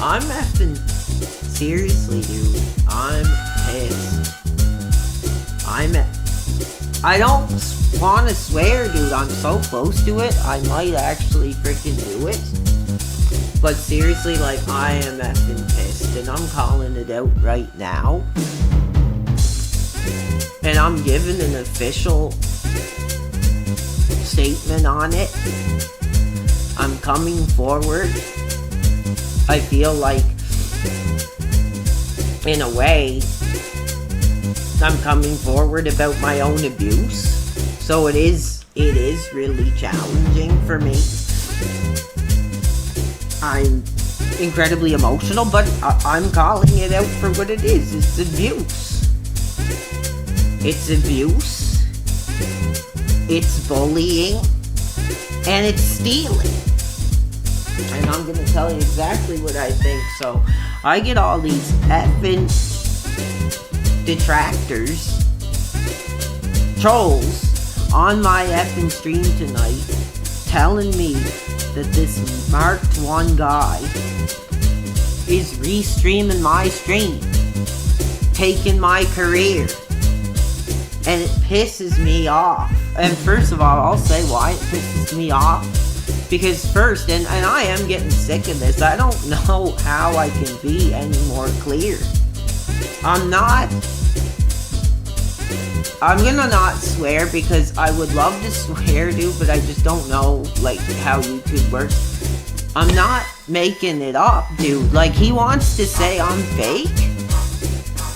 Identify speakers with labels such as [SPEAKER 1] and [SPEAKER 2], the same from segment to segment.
[SPEAKER 1] I'm effing seriously, dude. I'm pissed. I don't want to swear, dude. I'm so close to it. I might actually freaking do it. But seriously, like, I am effing pissed, and I'm calling it out right now. And I'm giving an official statement on it. I'm coming forward. I feel like, in a way, I'm coming forward about my own abuse. So it is really challenging for me. I'm incredibly emotional, but I'm calling it out for what it is. It's abuse. It's abuse. It's bullying. And it's stealing. And I'm gonna tell you exactly what I think. So, I get all these effing detractors, trolls, on my effing stream tonight, telling me that this marked one guy is restreaming my stream, taking my career, and it pisses me off. And first of all, I'll say why it pisses me off. Because first, and I am getting sick of this, I don't know how I can be any more clear. I'm gonna not swear because I would love to swear, dude, but I just don't know, like, how YouTube works. I'm not making it up, dude. Like, he wants to say I'm fake.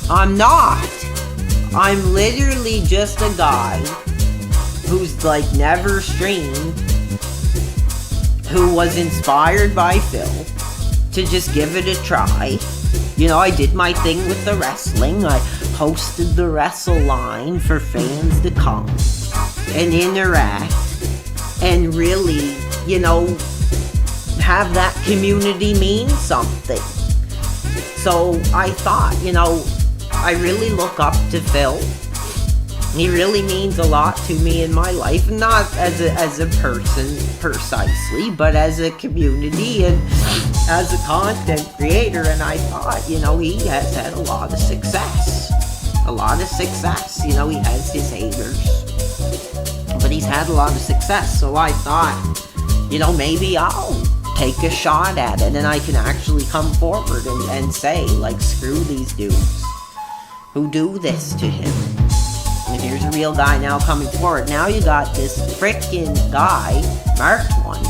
[SPEAKER 1] I'm not. I'm literally just a guy who's, like, never streamed, who was inspired by Phil to just give it a try. You know, I did my thing with the wrestling. I hosted the wrestle line for fans to come and interact and really, you know, have that community mean something. So I thought, you know, I really look up to Phil. He really means a lot to me in my life, not as a person precisely, but as a community and as a content creator. And I thought, you know, he has had a lot of success. You know, he has his haters, but he's had a lot of success. So I thought, you know, maybe I'll take a shot at it and I can actually come forward and say, like, screw these dudes who do this to him. And here's a real guy now coming forward. Now you got this frickin' guy, Marked One,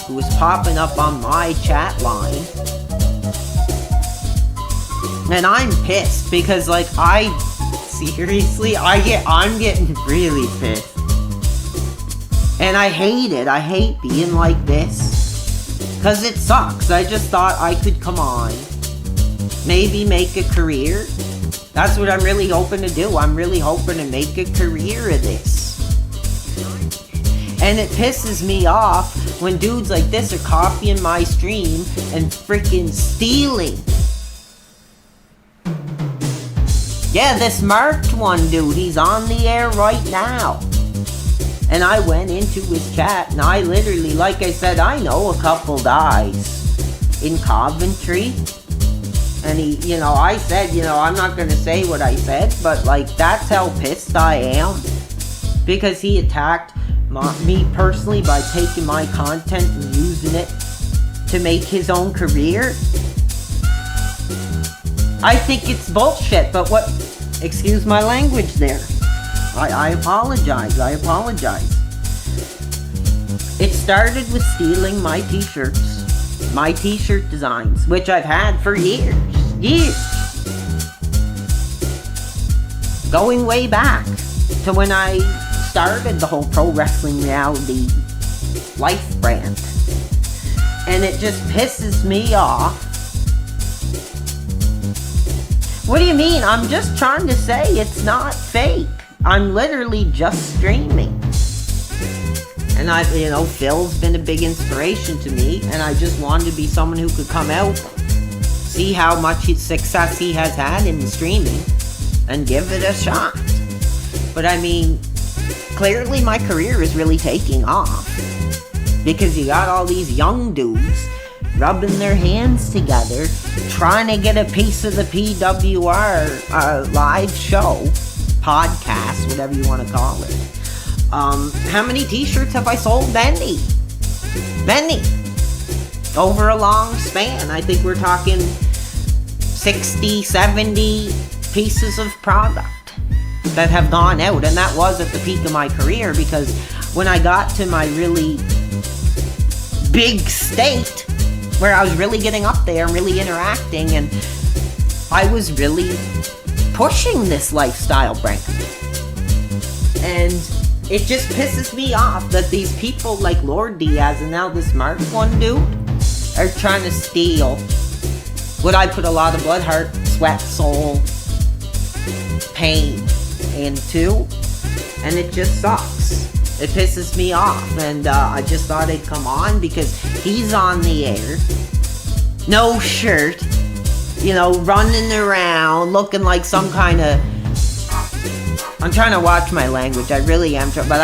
[SPEAKER 1] who is popping up on my chat line. And I'm pissed because, like, seriously, I'm getting really pissed. And I hate it. I hate being like this. Because it sucks. I just thought I could come on, maybe make a career. That's what I'm really hoping to do. I'm really hoping to make a career of this. And it pisses me off when dudes like this are copying my stream and freaking stealing. Yeah, this Marked One dude, he's on the air right now. And I went into his chat and I literally, like I said, I know a couple guys in Coventry. And he, you know, I said, you know, I'm not going to say what I said, but, like, that's how pissed I am. Because he attacked me personally by taking my content and using it to make his own career. I think it's bullshit, but what, excuse my language there. I apologize. It started with stealing my t-shirts. My t-shirt designs, which I've had for years. Going way back to when I started the whole pro wrestling reality life brand. And it just pisses me off. What do you mean? I'm just trying to say it's not fake. I'm literally just streaming. And you know, Phil's been a big inspiration to me, and I just wanted to be someone who could come out, see how much success he has had in streaming, and give it a shot. But I mean, clearly my career is really taking off, because you got all these young dudes rubbing their hands together, trying to get a piece of the PWR live show, podcast, whatever you want to call it. How many t-shirts have I sold? Many. Over a long span. I think we're talking 60, 70 pieces of product that have gone out. And that was at the peak of my career, because when I got to my really big state, where I was really getting up there and really interacting, and I was really pushing this lifestyle brand. And it just pisses me off that these people like Lord Diaz and now this Mark one dude are trying to steal what I put a lot of blood, heart, sweat, soul, pain into, and it just sucks. It pisses me off, and I just thought I'd come on because he's on the air, no shirt, running around looking like some kind of... I'm trying to watch my language, I really am, but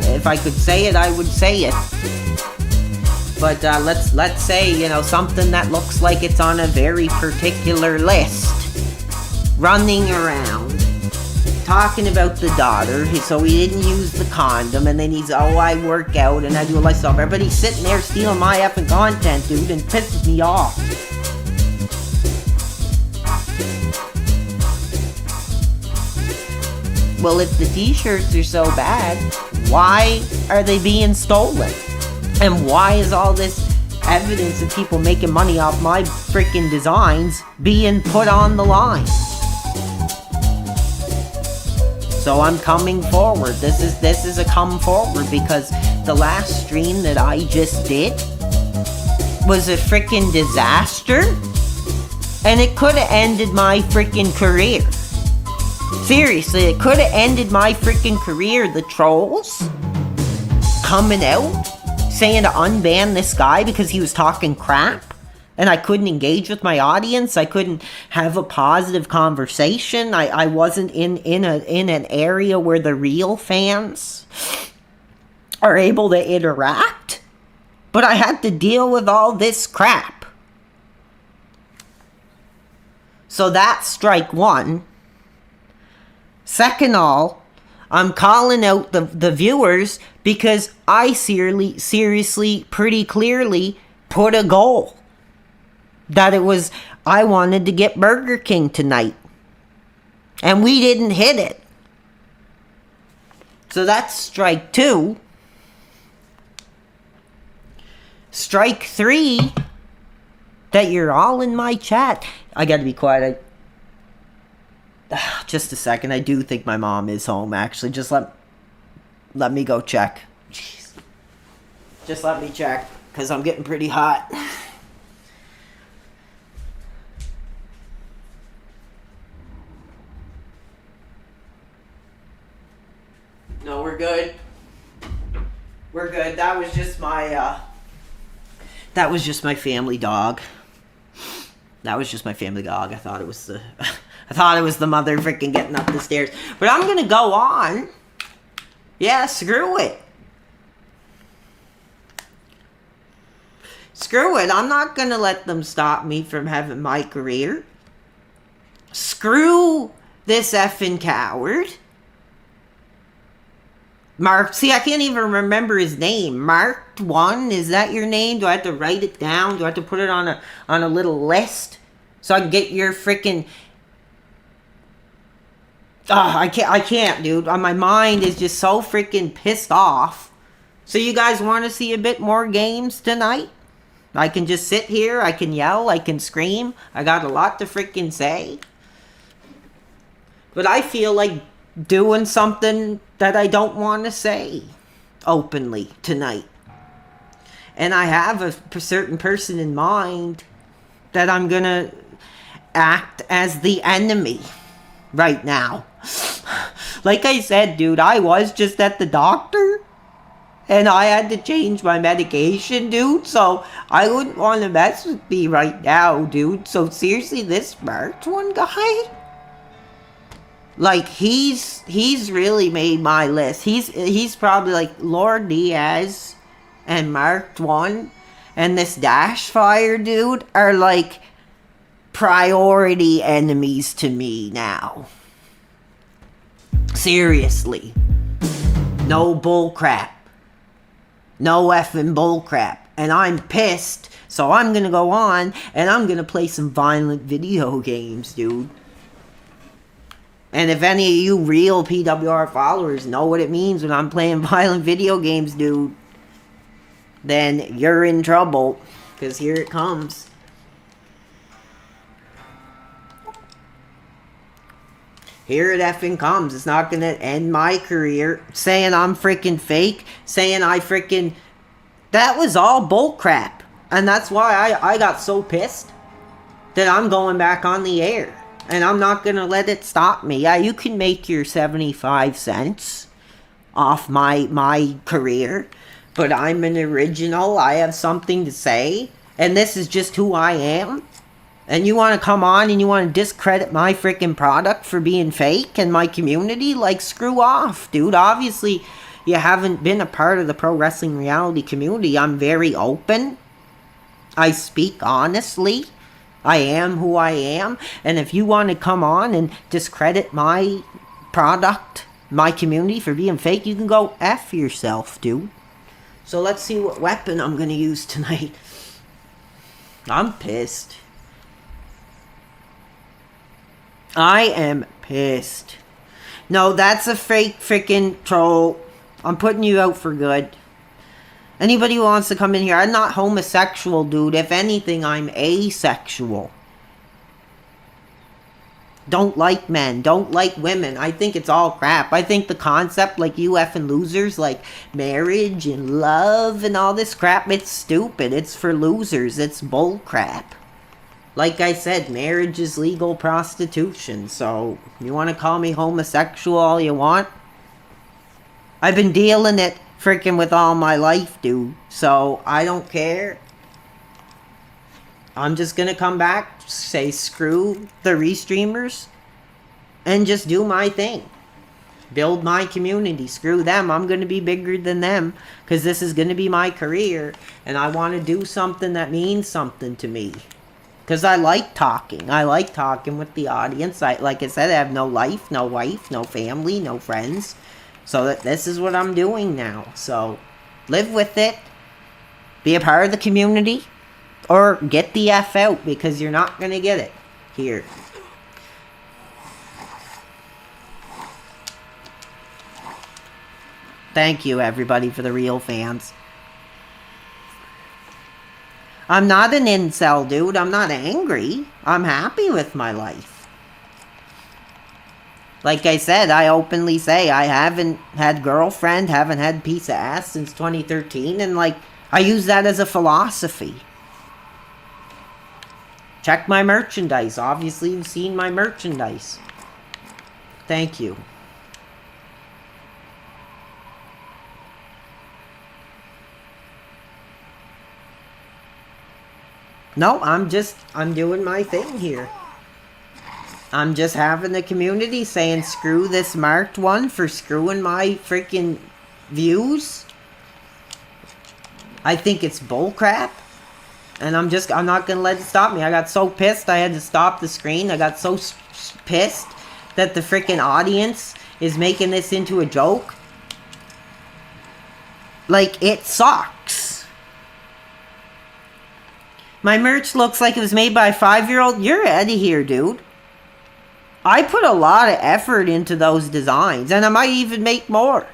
[SPEAKER 1] if I could say it, I would say it. But let's say, something that looks like it's on a very particular list, running around, talking about the daughter, so he didn't use the condom, and then I work out and I do all that stuff. Everybody's sitting there stealing my effing content, dude, and pisses me off. Well, if the t-shirts are so bad, why are they being stolen? And why is all this evidence of people making money off my freaking designs being put on the line? So I'm coming forward. This is a come forward, because the last stream that I just did was a freaking disaster, and it could have ended my freaking career. Seriously, it could have ended my freaking career. The trolls coming out saying to unban this guy because he was talking crap, and I couldn't engage with my audience. I couldn't have a positive conversation. I wasn't in an area where the real fans are able to interact. But I had to deal with all this crap. So that's strike one. Second all, I'm calling out the viewers because I seriously, pretty clearly put a goal. That I wanted to get Burger King tonight. And we didn't hit it. So that's strike two. Strike three, that you're all in my chat. I gotta be quiet. Just a second. I do think my mom is home, actually. Just let me go check. Jeez. Just let me check, because I'm getting pretty hot. No, we're good. We're good. That was just my family dog. That was just my family dog. I thought it was the mother freaking getting up the stairs. But I'm gonna go on. Yeah, screw it. Screw it. I'm not gonna let them stop me from having my career. Screw this effing coward. Mark, see, I can't even remember his name. Marked one, is that your name? Do I have to write it down? Do I have to put it on a little list so I can get your freaking... I can't, dude. My mind is just so freaking pissed off. So you guys want to see a bit more games tonight? I can just sit here, I can yell, I can scream. I got a lot to freaking say. But I feel like doing something that I don't want to say openly tonight. And I have a certain person in mind that I'm gonna act as the enemy right now. Like I said, dude, I was just at the doctor and I had to change my medication, dude, so I wouldn't want to mess with me right now, dude. So seriously, this March one guy, like, he's really made my list. He's probably like Lord Diaz and Marked One and this Dash Fire dude are like priority enemies to me now. Seriously. No bullcrap. No effing bullcrap. And I'm pissed, so I'm gonna go on and I'm gonna play some violent video games, dude. And if any of you real PWR followers know what it means when I'm playing violent video games, dude, then you're in trouble. Because here it comes. Here it effing comes. It's not gonna end my career. Saying I'm freaking fake. Saying I freaking... That was all bullcrap. And that's why I got so pissed that I'm going back on the air. And I'm not going to let it stop me. Yeah, you can make your 75 cents off my career. But I'm an original. I have something to say. And this is just who I am. And you want to come on and you want to discredit my freaking product for being fake and my community? Like, screw off, dude. Obviously, you haven't been a part of the pro wrestling reality community. I'm very open. I speak honestly. I am who I am. And if you want to come on and discredit my product, my community for being fake, you can go F yourself, dude. So let's see what weapon I'm going to use tonight. I'm pissed. I am pissed. No, that's a fake freaking troll. I'm putting you out for good. Anybody who wants to come in here, I'm not homosexual, dude. If anything, I'm asexual. Don't like men. Don't like women. I think it's all crap. I think the concept, like you effing losers, like marriage and love and all this crap, it's stupid. It's for losers. It's bull crap. Like I said, marriage is legal prostitution. So, you want to call me homosexual all you want? I've been dealing it freaking with all my life, dude. So, I don't care. I'm just gonna come back, say screw the restreamers, and just do my thing. Build my community. Screw them. I'm gonna be bigger than them, because this is gonna be my career, and I want to do something that means something to me. Because I like talking. I like talking with the audience. Like I said, I have no life, no wife, no family, no friends. So this is what I'm doing now. So, live with it. Be a part of the community. Or get the F out, because you're not going to get it here. Thank you, everybody, for the real fans. I'm not an incel, dude. I'm not angry. I'm happy with my life. Like I said, I openly say I haven't had girlfriend, haven't had piece of ass since 2013, and like, I use that as a philosophy. Check my merchandise. Obviously, you've seen my merchandise. Thank you. No, I'm doing my thing here. I'm just having the community saying screw this marked one for screwing my freaking views. I think it's bullcrap. And I'm not going to let it stop me. I got so pissed I had to stop the screen. I got so pissed that the freaking audience is making this into a joke. Like, it sucks. My merch looks like it was made by a 5-year-old. You're out of here, dude. I put a lot of effort into those designs, and I might even make more.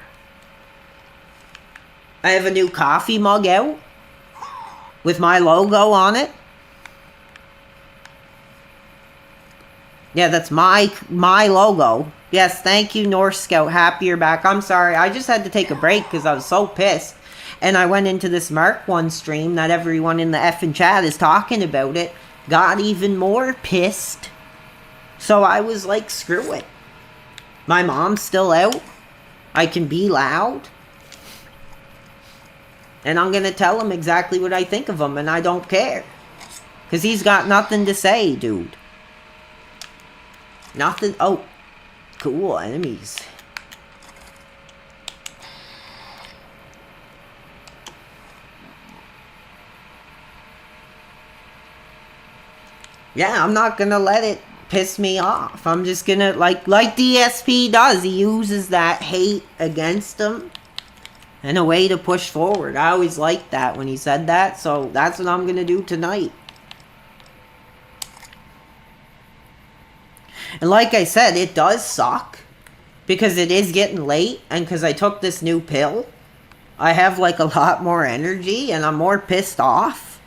[SPEAKER 1] I have a new coffee mug out with my logo on it. Yeah, that's my logo. Yes, thank you, North Scout. Happy you're back. I'm sorry, I just had to take a break because I was so pissed. And I went into this Mark 1 stream that everyone in the effing chat is talking about it. Got even more pissed. So I was like, screw it. My mom's still out. I can be loud. And I'm going to tell him exactly what I think of him, and I don't care. Because he's got nothing to say, dude. Nothing. Oh, cool enemies. Yeah, I'm not gonna let it piss me off. I'm just gonna, like DSP does. He uses that hate against him and a way to push forward. I always liked that when he said that, so that's what I'm gonna do tonight. And like I said, it does suck because it is getting late, and because I took this new pill, I have like a lot more energy and I'm more pissed off,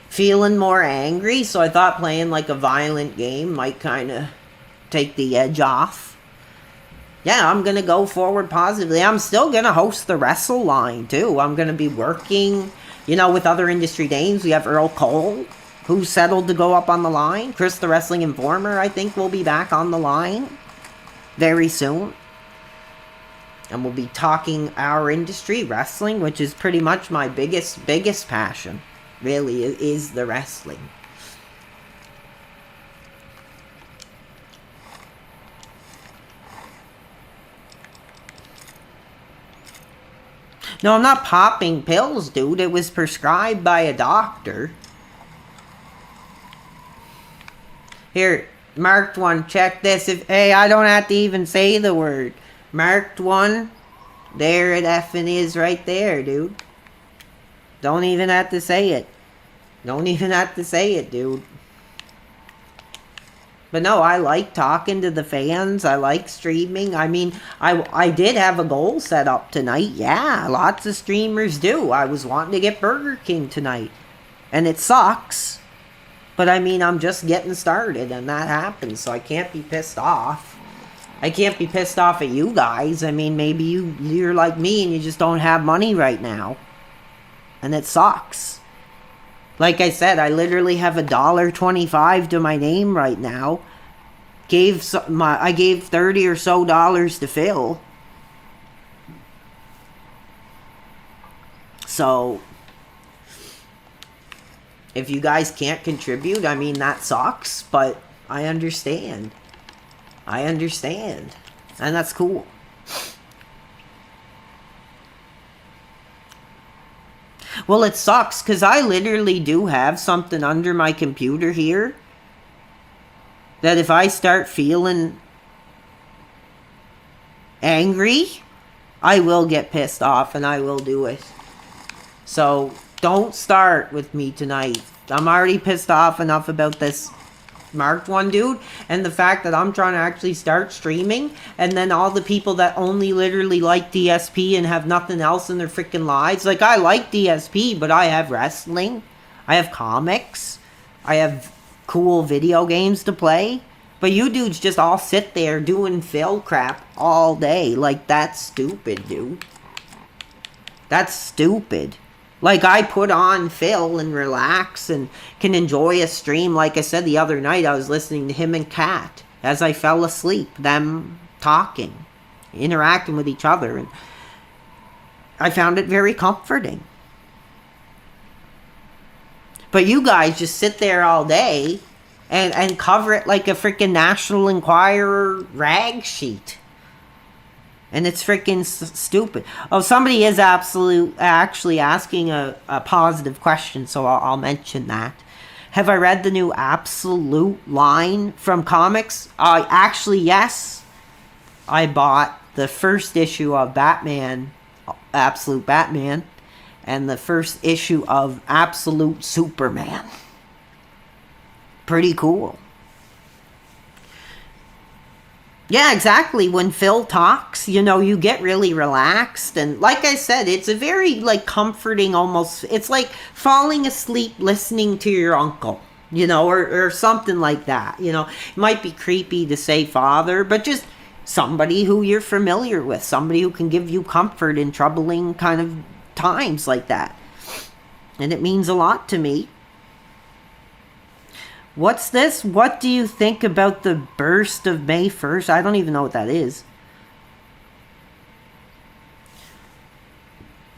[SPEAKER 1] feeling more angry. So I thought playing like a violent game might kind of take the edge off. Yeah, I'm going to go forward positively. I'm still going to host the Wrestle Line too. I'm going to be working, you know, with other industry names. We have Earl Cole, who's settled to go up on the line. Chris the Wrestling Informer, I think, will be back on the line very soon. And we'll be talking our industry, wrestling, which is pretty much my biggest passion, really, is the wrestling. No, I'm not popping pills, dude. It was prescribed by a doctor. Here, marked one. Check this. Hey, I don't have to even say the word. Marked one. There it effing is right there, dude. Don't even have to say it. Don't even have to say it, dude. But no, I like talking to the fans. I like streaming. I mean, I did have a goal set up tonight. Yeah, lots of streamers do. I was wanting to get Burger King tonight. And it sucks. But I mean, I'm just getting started and that happens. So I can't be pissed off. I can't be pissed off at you guys. I mean, maybe you're like me and you just don't have money right now. And it sucks. Like I said, I literally have $1.25 to my name right now. I gave $30 or so to Phil. So if you guys can't contribute, I mean, that sucks, but I understand. I understand. And that's cool. Well, it sucks because I literally do have something under my computer here that if I start feeling angry, I will get pissed off and I will do it. So don't start with me tonight. I'm already pissed off enough about this marked one, dude, and the fact that I'm trying to actually start streaming, and then all the people that only literally like DSP and have nothing else in their freaking lives. Like, I like DSP, but I have wrestling, I have comics, I have cool video games to play, but you dudes just all sit there doing Phil crap all day. Like, that's stupid, dude. That's stupid. Like, I put on Phil and relax and can enjoy a stream. Like I said the other night, I was listening to him and Kat as I fell asleep. Them talking, interacting with each other. And I found it very comforting. But you guys just sit there all day and cover it like a freaking National Enquirer rag sheet. And it's freaking stupid. Oh, somebody is actually asking a positive question, so I'll mention that. Have I read the new Absolute line from comics? Actually, yes. I bought the first issue of Batman, Absolute Batman, and the first issue of Absolute Superman. Pretty cool. Yeah, exactly. When Phil talks, you know, you get really relaxed. And like I said, it's a very, like, comforting almost. It's like falling asleep listening to your uncle, you know, or something like that. You know, it might be creepy to say father, but just somebody who you're familiar with. Somebody who can give you comfort in troubling kind of times like that. And it means a lot to me. What's this? What do you think about the burst of May 1st? I don't even know what that is.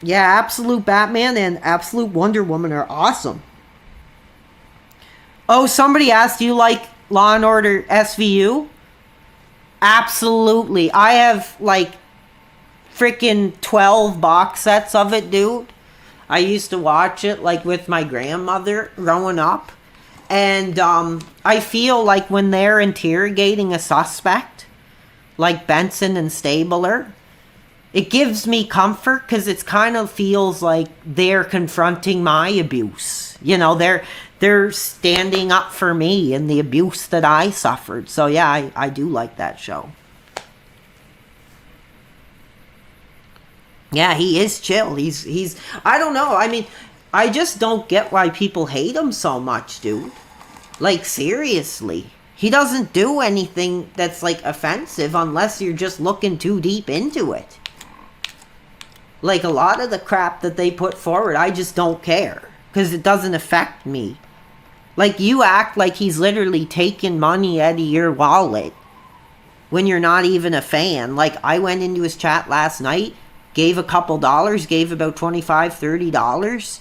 [SPEAKER 1] Yeah, Absolute Batman and Absolute Wonder Woman are awesome. Oh, somebody asked, do you like Law and Order SVU? Absolutely. I have like freaking 12 box sets of it, dude. I used to watch it like with my grandmother growing up. And I feel like when they're interrogating a suspect, like Benson and Stabler, it gives me comfort because it kind of feels like they're confronting my abuse. You know, they're standing up for me and the abuse that I suffered. So yeah, I do like that show. Yeah, he is chill. He's I don't know. I mean, I just don't get why people hate him so much, dude. Like, seriously. He doesn't do anything that's, like, offensive unless you're just looking too deep into it. Like, a lot of the crap that they put forward, I just don't care. Because it doesn't affect me. Like, you act like he's literally taking money out of your wallet when you're not even a fan. Like, I went into his chat last night, gave a couple dollars, gave about $25, $30,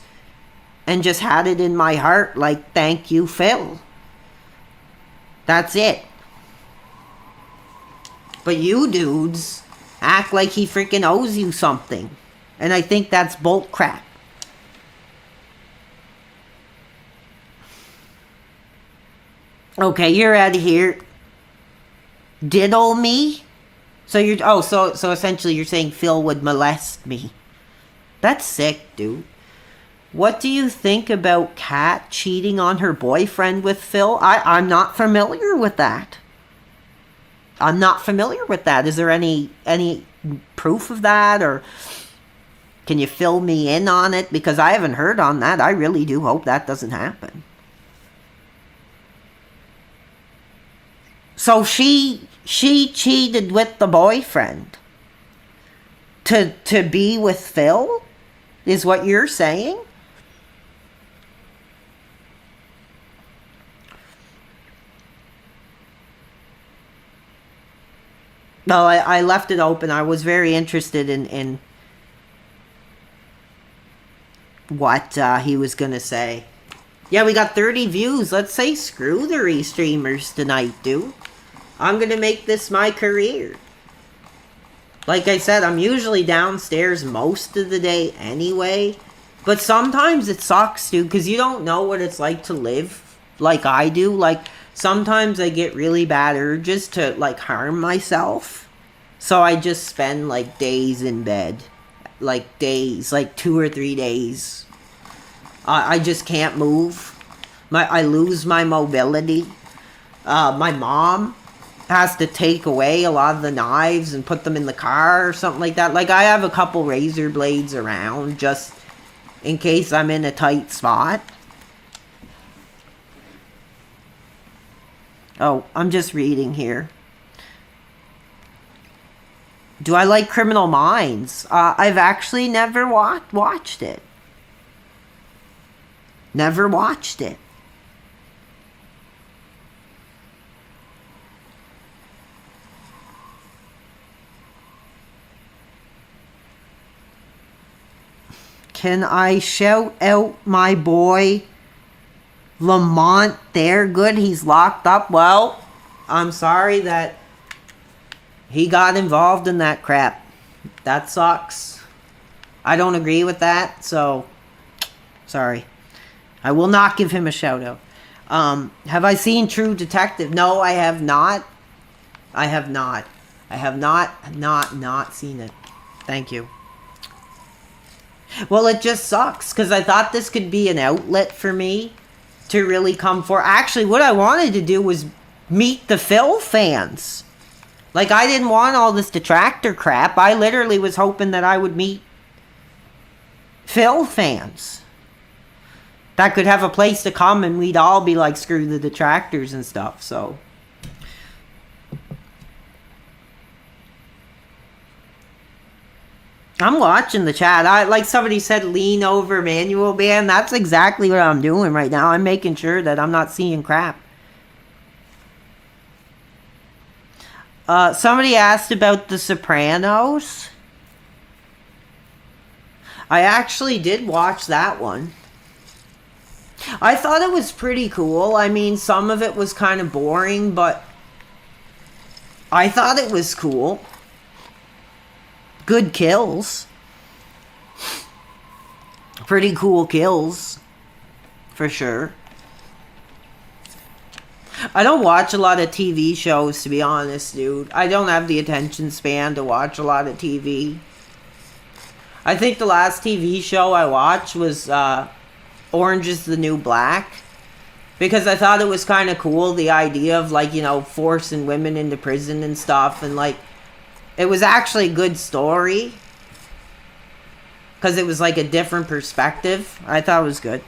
[SPEAKER 1] and just had it in my heart like, thank you, Phil. That's it. But you dudes act like he freaking owes you something. And I think that's bull crap. Okay, you're out of here. Diddle me? So you're so essentially you're saying Phil would molest me. That's sick, dude. What do you think about Kat cheating on her boyfriend with Phil? I'm not familiar with that. I'm not familiar with that. Is there any proof of that, or can you fill me in on it? Because I haven't heard on that. I really do hope that doesn't happen. So she cheated with the boyfriend to be with Phil, is what you're saying? No, I left it open. I was very interested in what he was going to say. Yeah, we got 30 views. Let's say screw the restreamers tonight, dude. I'm going to make this my career. Like I said, I'm usually downstairs most of the day anyway. But sometimes it sucks, dude, because you don't know what it's like to live like I do. Like, sometimes I get really bad urges to, like, harm myself. So I just spend, like, days in bed. Like, days. Like, 2 or 3 days. I just can't move. I lose my mobility. My mom has to take away a lot of the knives and put them in the car or something like that. Like, I have a couple razor blades around just in case I'm in a tight spot. Oh, I'm just reading here. Do I like Criminal Minds? I've actually never watched it. Never watched it. Can I shout out my boy Lamont there? Good, he's locked up. Well, I'm sorry that he got involved in that crap. That sucks. I don't agree with that, so sorry. I will not give him a shout out. Have I seen True Detective? No, I have not. I have not. I have not seen it. Thank you. Well, it just sucks, because I thought this could be an outlet for me to really come for. Actually, what I wanted to do was meet the Phil fans. Like, I didn't want all this detractor crap. I literally was hoping that I would meet Phil fans that could have a place to come and we'd all be like, screw the detractors and stuff, so. I'm watching the chat. Like somebody said, lean over manual ban. That's exactly what I'm doing right now. I'm making sure that I'm not seeing crap. Somebody asked about The Sopranos. I actually did watch that one. I thought it was pretty cool. I mean, some of it was kind of boring, but I thought it was cool. Good kills. Pretty cool kills. For sure. I don't watch a lot of TV shows, to be honest, dude. I don't have the attention span to watch a lot of TV. I think the last TV show I watched was Orange is the New Black. Because I thought it was kind of cool, the idea of, like, you know, forcing women into prison and stuff. And, like, it was actually a good story. Because it was, like, a different perspective. I thought it was good.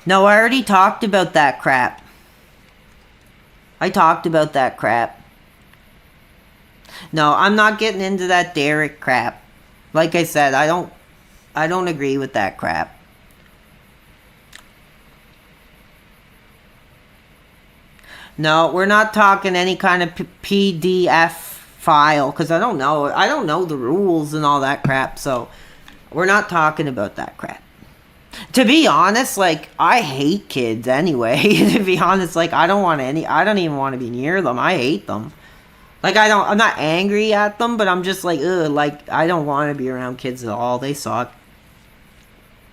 [SPEAKER 1] No, I already talked about that crap. I talked about that crap. No, I'm not getting into that Derek crap. Like I said, I don't agree with that crap. No, we're not talking any kind of PDF file, because I don't know the rules and all that crap, so we're not talking about that crap. To be honest, like, I hate kids anyway. To be honest, like, I don't even want to be near them. I hate them. Like, I'm not angry at them, but I'm just like, ugh, like, I don't want to be around kids at all. They suck.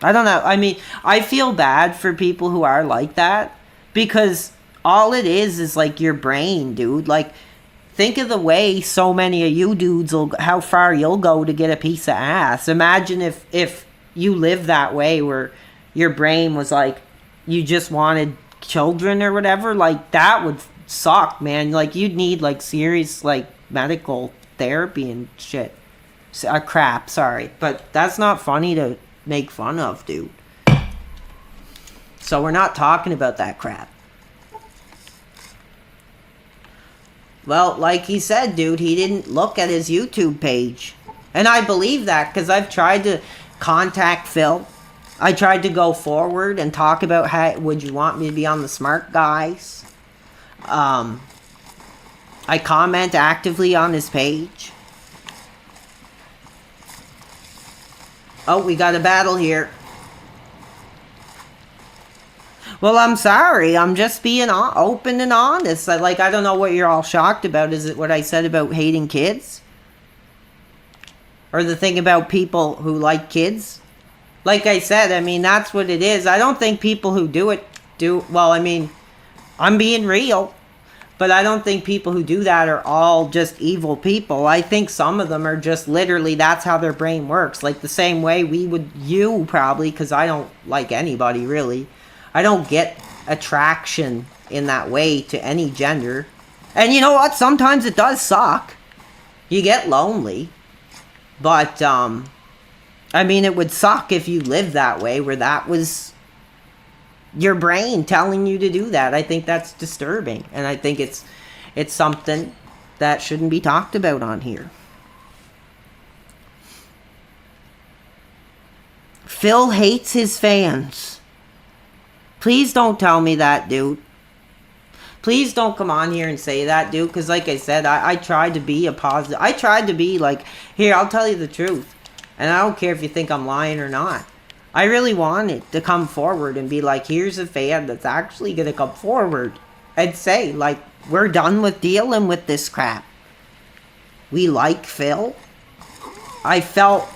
[SPEAKER 1] I don't know. I mean, I feel bad for people who are like that, because all it is like your brain, dude. Like, think of the way so many of you dudes how far you'll go to get a piece of ass. Imagine if you live that way, where your brain was like, you just wanted children or whatever. Like, that would suck, man. Like, you'd need, like, serious, like, medical therapy and shit. Crap, sorry. But that's not funny to make fun of, dude. So we're not talking about that crap. Well, like he said, dude, he didn't look at his YouTube page. And I believe that, because I've tried to contact Phil. I tried to go forward and talk about how would you want me to be on the Smart Guys. I comment actively on his page. Oh, we got a battle here. Well, I'm sorry. I'm just being open and honest. I don't know what you're all shocked about. Is it what I said about hating kids? Or the thing about people who like kids? Like I said, I mean, that's what it is. I don't think people who do it do... Well, I mean, I'm being real. But I don't think people who do that are all just evil people. I think some of them are just literally, that's how their brain works. Like the same way you probably, because I don't like anybody really. I don't get attraction in that way to any gender. And you know what? Sometimes it does suck. You get lonely. But, I mean, it would suck if you lived that way, where that was your brain telling you to do that. I think that's disturbing. And I think it's something that shouldn't be talked about on here. Phil hates his fans. Please don't tell me that, dude. Please don't come on here and say that, dude. Because like I said, I tried to be a positive. I tried to be like, here, I'll tell you the truth. And I don't care if you think I'm lying or not. I really wanted to come forward and be like, here's a fan that's actually going to come forward and say, like, we're done with dealing with this crap. We like Phil. I felt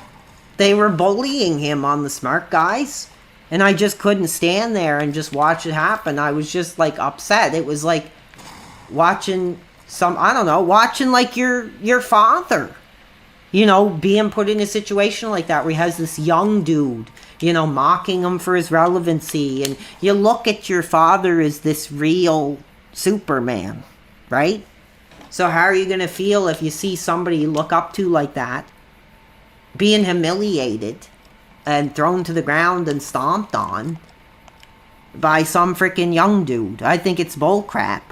[SPEAKER 1] they were bullying him on the Smart Guys. And I just couldn't stand there and just watch it happen. I was just, like, upset. It was like watching watching, like, your father. You know, being put in a situation like that where he has this young dude, you know, mocking him for his relevancy. And you look at your father as this real Superman, right? So how are you going to feel if you see somebody you look up to like that being humiliated and thrown to the ground and stomped on by some freaking young dude? I think it's bull crap.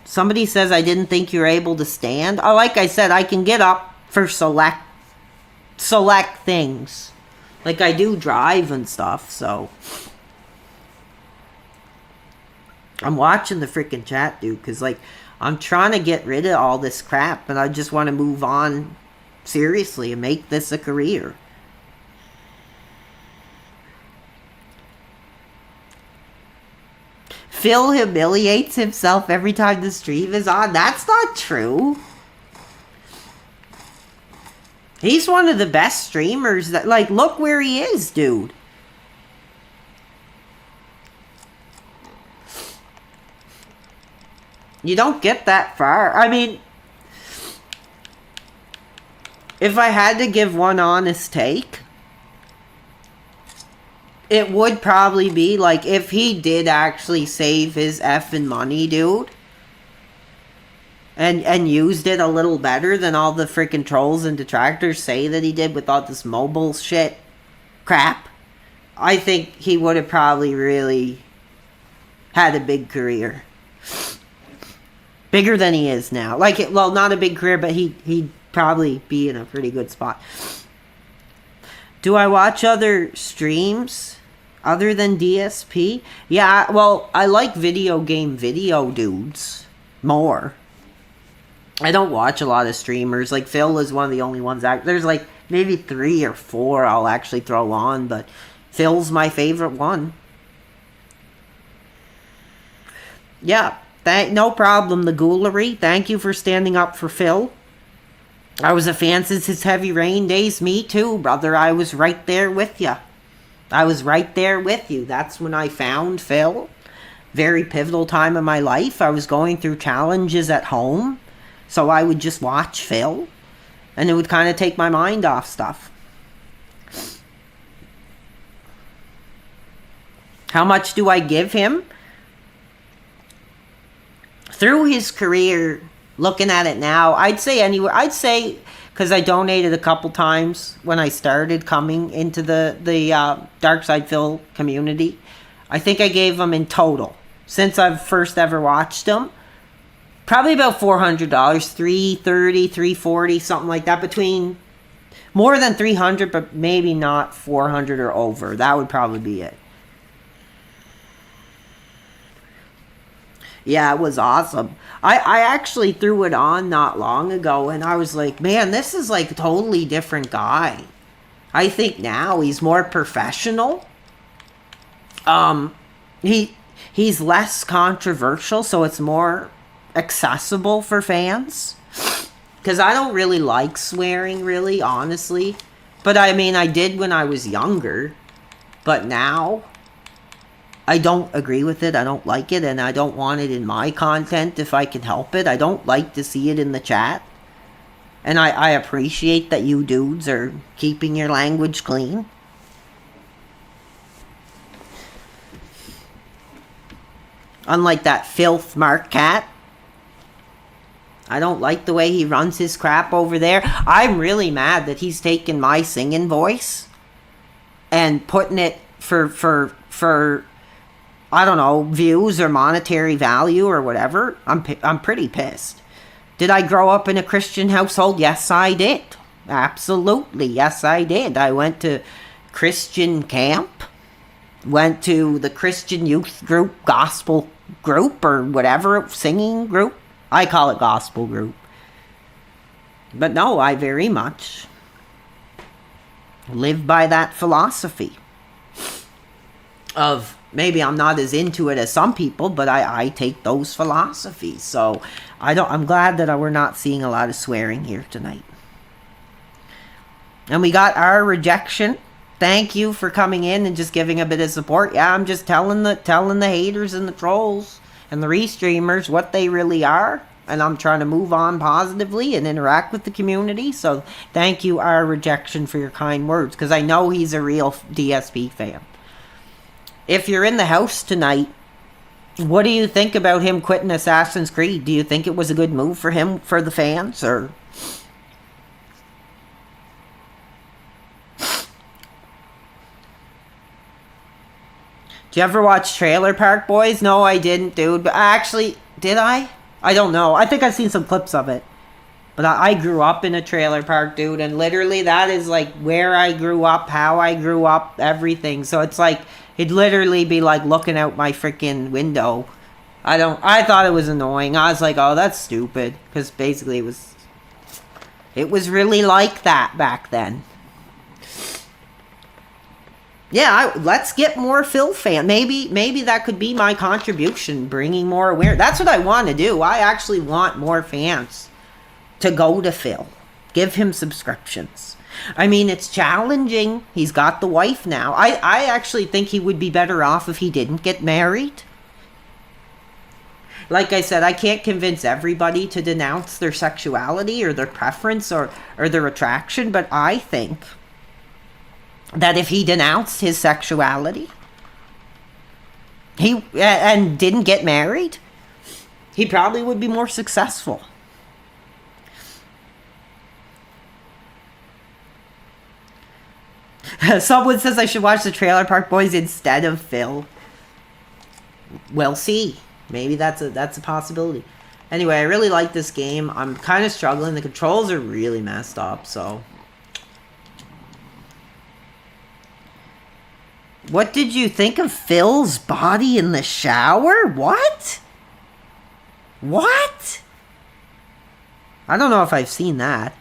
[SPEAKER 1] Somebody says I didn't think you were able to stand. Oh, like I said, I can get up for select things. Like I do drive and stuff, so. I'm watching the freaking chat, dude, because, like, I'm trying to get rid of all this crap, and I just want to move on seriously and make this a career. Phil humiliates himself every time the stream is on. That's not true. He's one of the best streamers that, like, look where he is, dude. You don't get that far. I mean, if I had to give one honest take, it would probably be, like, if he did actually save his effing money, dude, and used it a little better than all the freaking trolls and detractors say that he did with all this mobile shit crap, I think he would have probably really had a big career. Bigger than he is now. Like, well, not a big career, but he'd probably be in a pretty good spot. Do I watch other streams other than DSP? Yeah, well, I like video game video dudes more. I don't watch a lot of streamers. Like, Phil is one of the only ones. There's like maybe 3 or 4 I'll actually throw on, but Phil's my favorite one. Yeah, no problem, the Ghoulery. Thank you for standing up for Phil. I was a fan since his Heavy Rain days. Me too, brother. I was right there with you. I was right there with you. That's when I found Phil. Very pivotal time in my life. I was going through challenges at home. So I would just watch Phil, and it would kind of take my mind off stuff. How much do I give him? Through his career, looking at it now, I'd say, because I donated a couple times when I started coming into the Dark Side Phil community. I think I gave him in total, since I've first ever watched him, probably about $400, $330, $340, something like that. Between more than $300, but maybe not $400 or over. That would probably be it. Yeah, it was awesome. I actually threw it on not long ago, and I was like, man, this is like a totally different guy. I think now he's more professional. He's less controversial, so it's more accessible for fans, because I don't really like swearing, really, honestly, but I mean, I did when I was younger, but now I don't agree with it. I don't like it, and I don't want it in my content if I can help it. I don't like to see it in the chat, and I appreciate that you dudes are keeping your language clean. Unlike that filth Mark Cat. I don't like the way he runs his crap over there. I'm really mad that he's taken my singing voice and putting it for I don't know, views or monetary value or whatever. I'm pretty pissed. Did I grow up in a Christian household? Yes, I did. Absolutely, yes, I did. I went to Christian camp, went to the Christian youth group, gospel group, or whatever, singing group. I call it gospel group. But no, I very much live by that philosophy of, maybe I'm not as into it as some people, but I take those philosophies. So I'm glad that we're not seeing a lot of swearing here tonight. And we got our rejection. Thank you for coming in and just giving a bit of support. Yeah, I'm just telling the haters and the trolls and the restreamers what they really are, and I'm trying to move on positively and interact with the community. So thank you, our rejection, for your kind words, because I know he's a real DSP fan. If you're in the house tonight, what do you think about him quitting Assassin's Creed? Do you think it was a good move for him, for the fans, or? Did you ever watch Trailer Park Boys? No, I didn't, dude. But actually, did I? I don't know. I think I've seen some clips of it. But I grew up in a trailer park, dude. And literally, that is like where I grew up, how I grew up, everything. So it's like, it'd literally be like looking out my freaking window. I thought it was annoying. I was like, oh, that's stupid. Because basically it was really like that back then. Yeah, let's get more Phil fans. Maybe that could be my contribution, bringing more awareness. That's what I want to do. I actually want more fans to go to Phil. Give him subscriptions. I mean, it's challenging. He's got the wife now. I actually think he would be better off if he didn't get married. Like I said, I can't convince everybody to denounce their sexuality or their preference or their attraction, but I think that if he denounced his sexuality and didn't get married, he probably would be more successful. Someone says I should watch the Trailer Park Boys instead of Phil. We'll see. Maybe that's a possibility. Anyway, I really like this game. I'm kind of struggling. The controls are really messed up, so. What did you think of Phil's body in the shower? What? What? I don't know if I've seen that.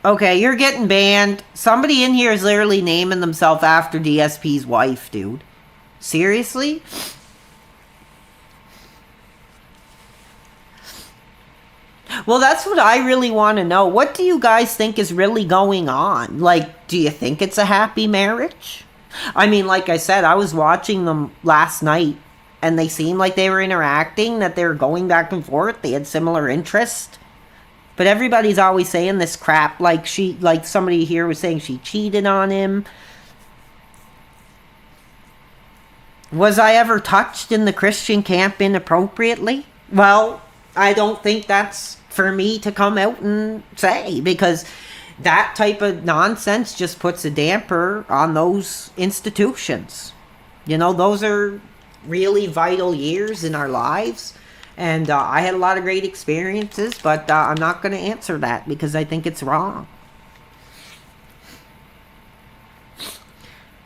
[SPEAKER 1] Okay, you're getting banned. Somebody in here is literally naming themselves after DSP's wife, dude. Seriously? Well, that's what I really want to know. What do you guys think is really going on? Like, do you think it's a happy marriage? I mean, like I said, I was watching them last night, and they seemed like they were interacting, that they were going back and forth. They had similar interests. But everybody's always saying this crap, like somebody here was saying she cheated on him. Was I ever touched in the Christian camp inappropriately? Well, I don't think that's for me to come out and say, because that type of nonsense just puts a damper on those institutions. You know, those are really vital years in our lives. And I had a lot of great experiences, but I'm not going to answer that because I think it's wrong.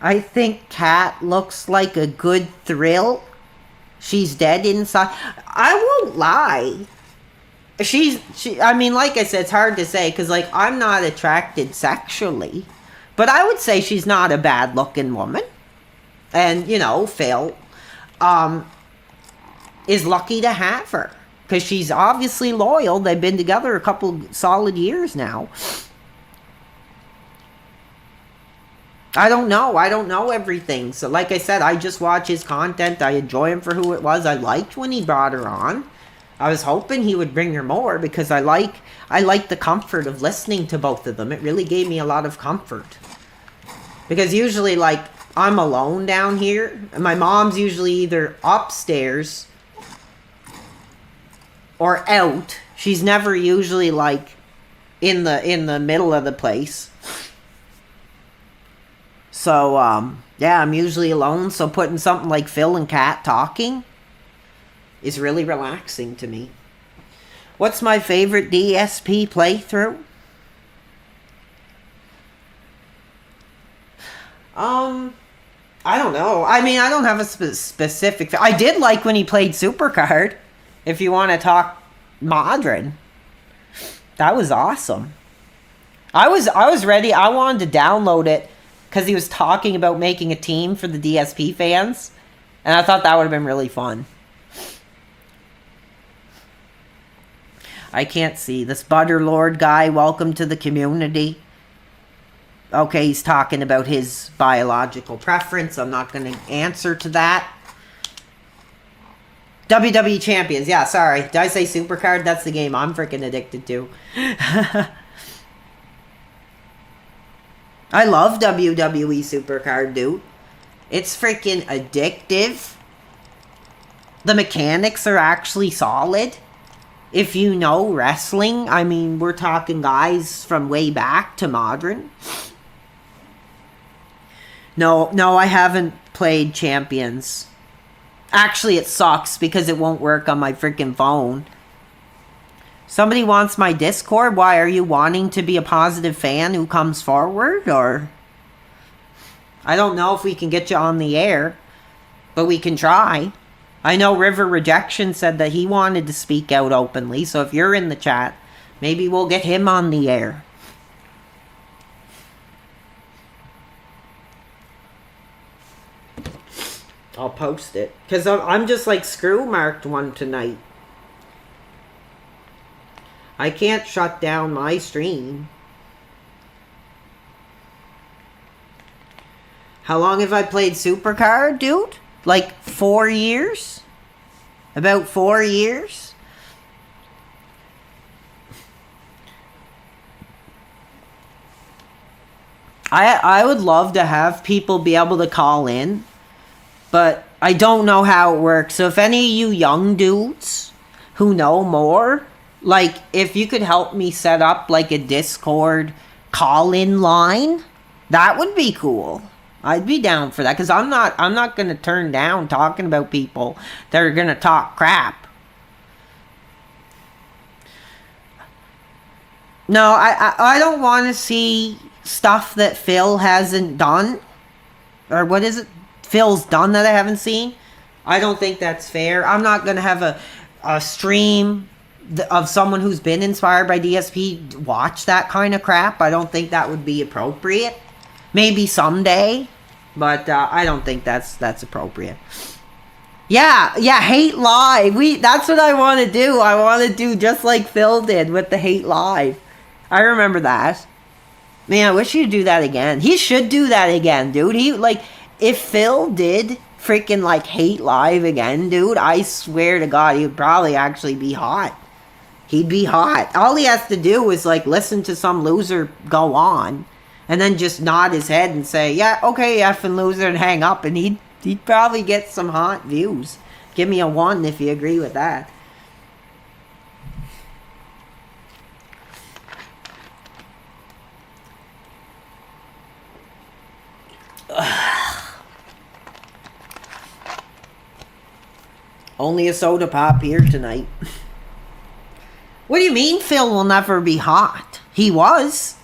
[SPEAKER 1] I think Kat looks like a good thrill. She's dead inside. I won't lie. I mean, like I said, it's hard to say because, like, I'm not attracted sexually. But I would say she's not a bad-looking woman. And, you know, Phil is lucky to have her because she's obviously loyal. They've been together a couple solid years now. I don't know everything. So like I said, I just watch his content. I enjoy him for who it was. I liked when he brought her on. I was hoping he would bring her more because I like the comfort of listening to both of them. It really gave me a lot of comfort. Because usually, like, I'm alone down here. And my mom's usually either upstairs or out. She's never usually, like, in the middle of the place. So, yeah, I'm usually alone. So putting something like Phil and Kat talking is really relaxing to me. What's my favorite DSP playthrough? I don't know. I mean, I don't have a specific... I did like when he played Supercard. If you want to talk modern. That was awesome. I was ready. I wanted to download it because he was talking about making a team for the DSP fans. And I thought that would have been really fun. I can't see. This Butterlord guy, welcome to the community. Okay, he's talking about his biological preference. I'm not going to answer to that. WWE Champions. Yeah, sorry. Did I say Supercard? That's the game I'm freaking addicted to. I love WWE Supercard, dude. It's freaking addictive. The mechanics are actually solid. If you know wrestling, I mean, we're talking guys from way back to modern. No, I haven't played Champions. Actually, it sucks because it won't work on my freaking phone. Somebody wants my Discord? Why, are you wanting to be a positive fan who comes forward? Or I don't know if we can get you on the air, but we can try. I know River Rejection said that he wanted to speak out openly, so if you're in the chat, maybe we'll get him on the air. I'll post it. Because I'm just like, screw marked one tonight. I can't shut down my stream. How long have I played Supercard, dude? Like 4 years? About 4 years? I would love to have people be able to call in, but I don't know how it works. So if any of you young dudes who know more, like if you could help me set up like a Discord call-in line, that would be cool. I'd be down for that, because I'm not gonna turn down talking about people that are gonna talk crap. No, I don't want to see stuff that Phil hasn't done. Or what is it? Phil's done that I haven't seen. I don't think that's fair. I'm not going to have a stream of someone who's been inspired by DSP watch that kind of crap. I don't think that would be appropriate. Maybe someday. But I don't think that's appropriate. Yeah, hate live. That's what I want to do. I want to do just like Phil did with the hate live. I remember that. Man, I wish he'd do that again. He should do that again, dude. If Phil did freaking, like, hate live again, dude, I swear to God, he would probably actually be hot. He'd be hot. All he has to do is, like, listen to some loser go on, and then just nod his head and say, yeah, okay, effing loser, and hang up, and he'd probably get some hot views. Give me a 1 if you agree with that. Only a soda pop here tonight. What do you mean Phil will never be hot? He was.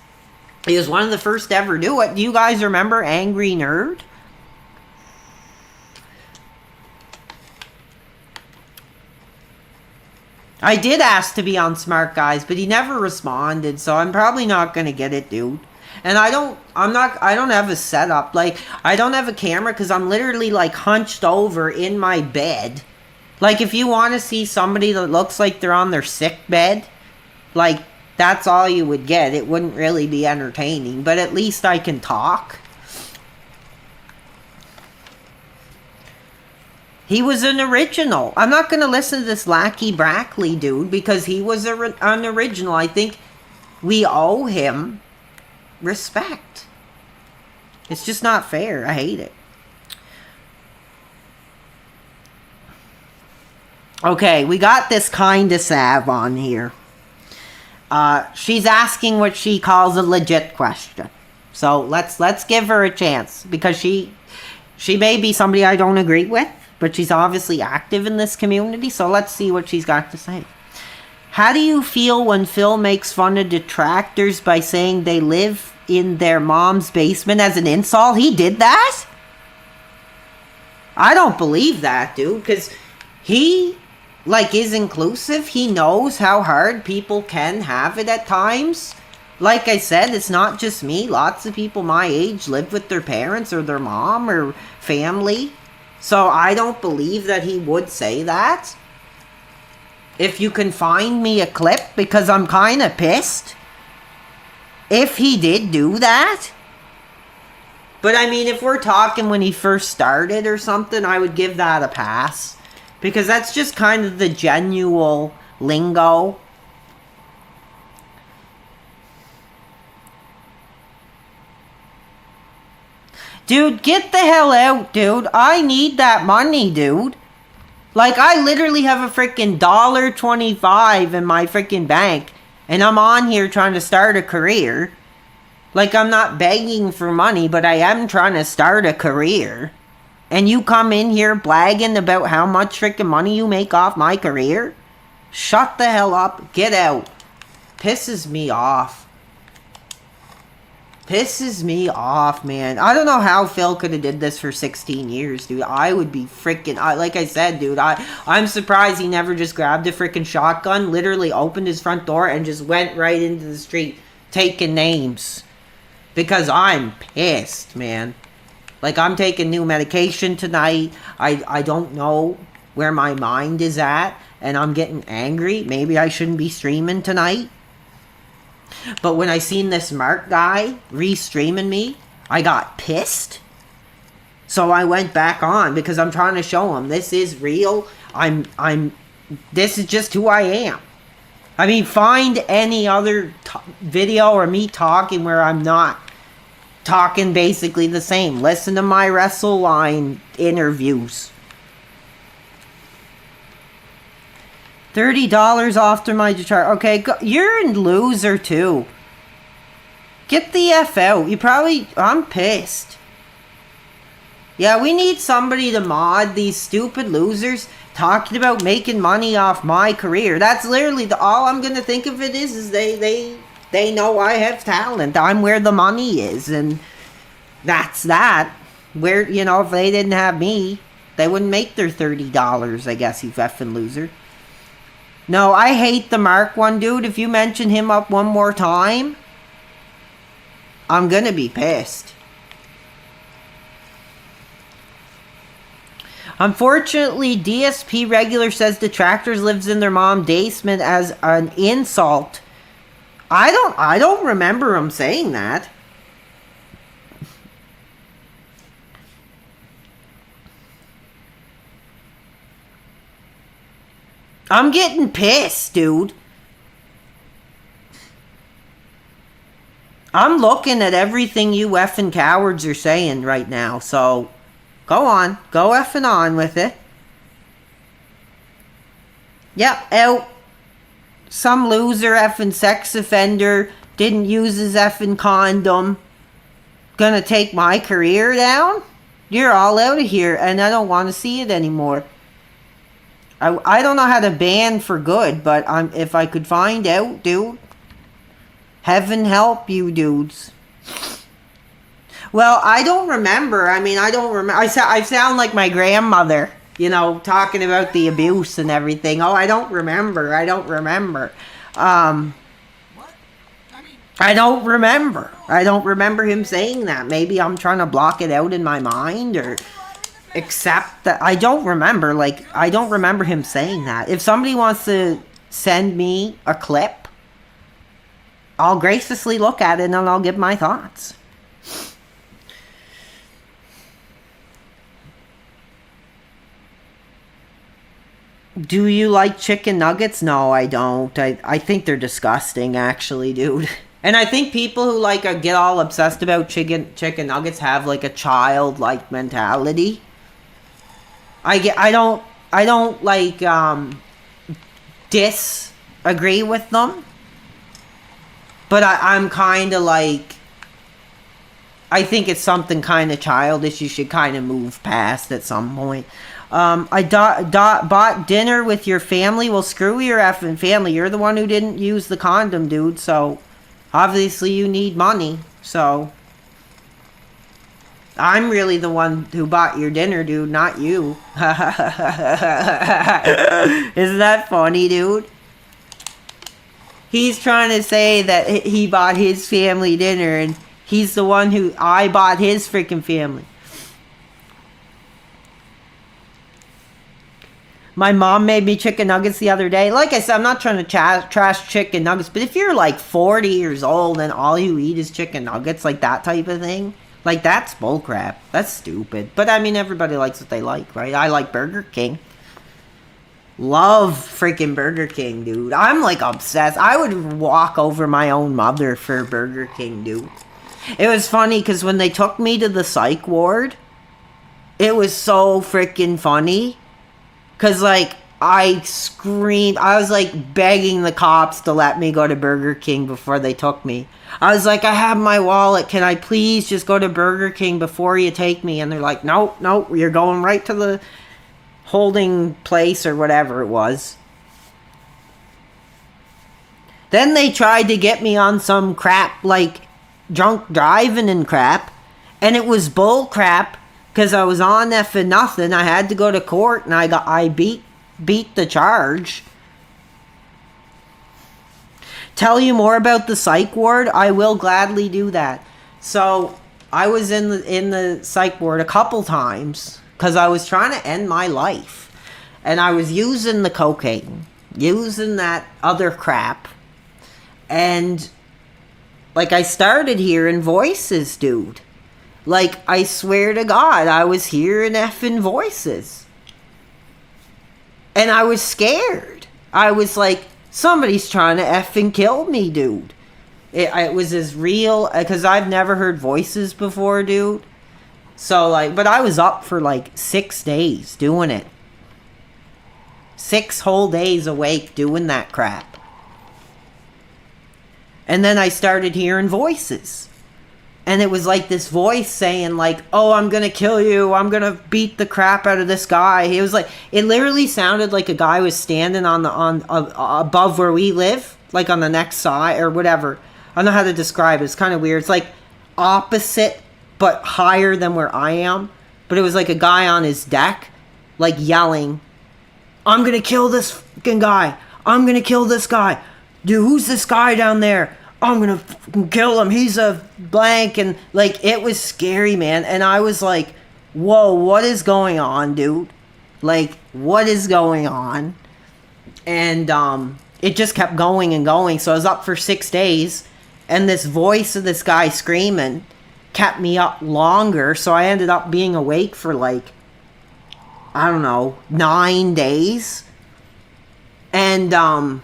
[SPEAKER 1] He was one of the first to ever do it. Do you guys remember Angry Nerd? I did ask to be on Smart Guys, but he never responded, so I'm probably not gonna get it, dude. And I don't have a setup. Like, I don't have a camera because I'm literally, like, hunched over in my bed. Like, if you want to see somebody that looks like they're on their sick bed, like, that's all you would get. It wouldn't really be entertaining, but at least I can talk. He was an original. I'm not going to listen to this Lackey Brackley dude because he was an original. I think we owe him respect. It's just not fair. I hate it. Okay, we got this kinda Sav on here. She's asking what she calls a legit question. So let's give her a chance, because she may be somebody I don't agree with, but she's obviously active in this community, so let's see what she's got to say. How do you feel when Phil makes fun of detractors by saying they live in their mom's basement as an insult? He did that? I don't believe that, dude, because he, like, is inclusive. He knows how hard people can have it at times. Like I said, it's not just me. Lots of people my age live with their parents or their mom or family. So I don't believe that he would say that. If you can find me a clip, because I'm kind of pissed if he did do that. But I mean, if we're talking when he first started or something, I would give that a pass. Because that's just kind of the genuine lingo. Dude, get the hell out, dude. I need that money, dude. Like, I literally have a freaking $1.25 in my freaking bank. And I'm on here trying to start a career. Like, I'm not begging for money, but I am trying to start a career. And you come in here blagging about how much freaking money you make off my career? Shut the hell up. Get out. Pisses me off. Pisses me off, man. I don't know how Phil could have did this for 16 years, dude. I would be freaking... like I said, dude, I'm surprised he never just grabbed a freaking shotgun, literally opened his front door, and just went right into the street taking names. Because I'm pissed, man. Like, I'm taking new medication tonight. I don't know where my mind is at, and I'm getting angry. Maybe I shouldn't be streaming tonight. But when I seen this Mark guy restreaming me, I got pissed. So I went back on because I'm trying to show him this is real. This is just who I am. I mean, find any other video or me talking where I'm not talking basically the same. Listen to my Wrestle Line interviews. $30 off to my chart. Okay, you're a loser too. Get the F out. I'm pissed. Yeah, we need somebody to mod these stupid losers talking about making money off my career. That's literally all I'm gonna think of it is they know I have talent. I'm where the money is, and that's that. Where, you know, if they didn't have me, they wouldn't make their $30, I guess, you effing loser. No, I hate the Mark one, dude. If you mention him up one more time, I'm gonna be pissed. Unfortunately, DSP regular says detractors lives in their mom's basement as an insult. I don't remember him saying that. I'm getting pissed, dude. I'm looking at everything you effing cowards are saying right now, so go on. Go effing on with it. Yep, out. Some loser effing sex offender didn't use his effing condom. Gonna take my career down? You're all out of here, and I don't want to see it anymore. I don't know how to ban for good, but if I could find out, dude. Heaven help you dudes. Well, I don't remember. I mean, I don't remember. I sound like my grandmother, you know, talking about the abuse and everything. Oh, I don't remember. I don't remember. I don't remember. I don't remember him saying that. Maybe I'm trying to block it out in my mind or accept that. I don't remember. Like, I don't remember him saying that. If somebody wants to send me a clip, I'll graciously look at it and I'll give my thoughts. Do you like chicken nuggets? No, I don't. I think they're disgusting, actually, dude. And I think people who get all obsessed about chicken nuggets have like a childlike mentality. I don't disagree with them. But I'm kind of like, I think it's something kind of childish you should kind of move past at some point. I bought dinner with your family. Well, screw your effing family. You're the one who didn't use the condom, dude. So, obviously you need money. So, I'm really the one who bought your dinner, dude, not you. Isn't that funny, dude? He's trying to say that he bought his family dinner and he's the one who I bought his freaking family. My mom made me chicken nuggets the other day. Like I said, I'm not trying to trash chicken nuggets, but if you're like 40 years old and all you eat is chicken nuggets, like that type of thing, like that's bullcrap. That's stupid. But I mean, everybody likes what they like, right? I like Burger King. Love freaking Burger King, dude. I'm like obsessed. I would walk over my own mother for Burger King, dude. It was funny because when they took me to the psych ward, it was so freaking funny. Because, like, I screamed. I was, like, begging the cops to let me go to Burger King before they took me. I was like, I have my wallet. Can I please just go to Burger King before you take me? And they're like, nope, you're going right to the holding place or whatever it was. Then they tried to get me on some crap, like, drunk driving and crap. And it was bull crap. Because I was on there for nothing. I had to go to court and I beat the charge. Tell you more about the psych ward? I will gladly do that. So, I was in the psych ward a couple times because I was trying to end my life, and I was using the cocaine, using that other crap, and like I started hearing voices, dude. Like, I swear to God, I was hearing effing voices. And I was scared. I was like, somebody's trying to effing kill me, dude. It was as real, because I've never heard voices before, dude. So, like, but I was up for like 6 days doing it. 6 whole days awake doing that crap. And then I started hearing voices. And it was like this voice saying like, oh, I'm going to kill you. I'm going to beat the crap out of this guy. It was like, it literally sounded like a guy was standing above where we live. Like on the next side or whatever. I don't know how to describe it. It's kind of weird. It's like opposite but higher than where I am. But it was like a guy on his deck. Like yelling, I'm going to kill this fucking guy. I'm going to kill this guy. Dude, who's this guy down there? I'm gonna fucking kill him. He's a blank. And like, it was scary, man. And I was like, whoa, what is going on, dude? Like, what is going on? And it just kept going and going. So I was up for 6 days, and this voice of this guy screaming kept me up longer. So I ended up being awake for like, I don't know, 9 days. And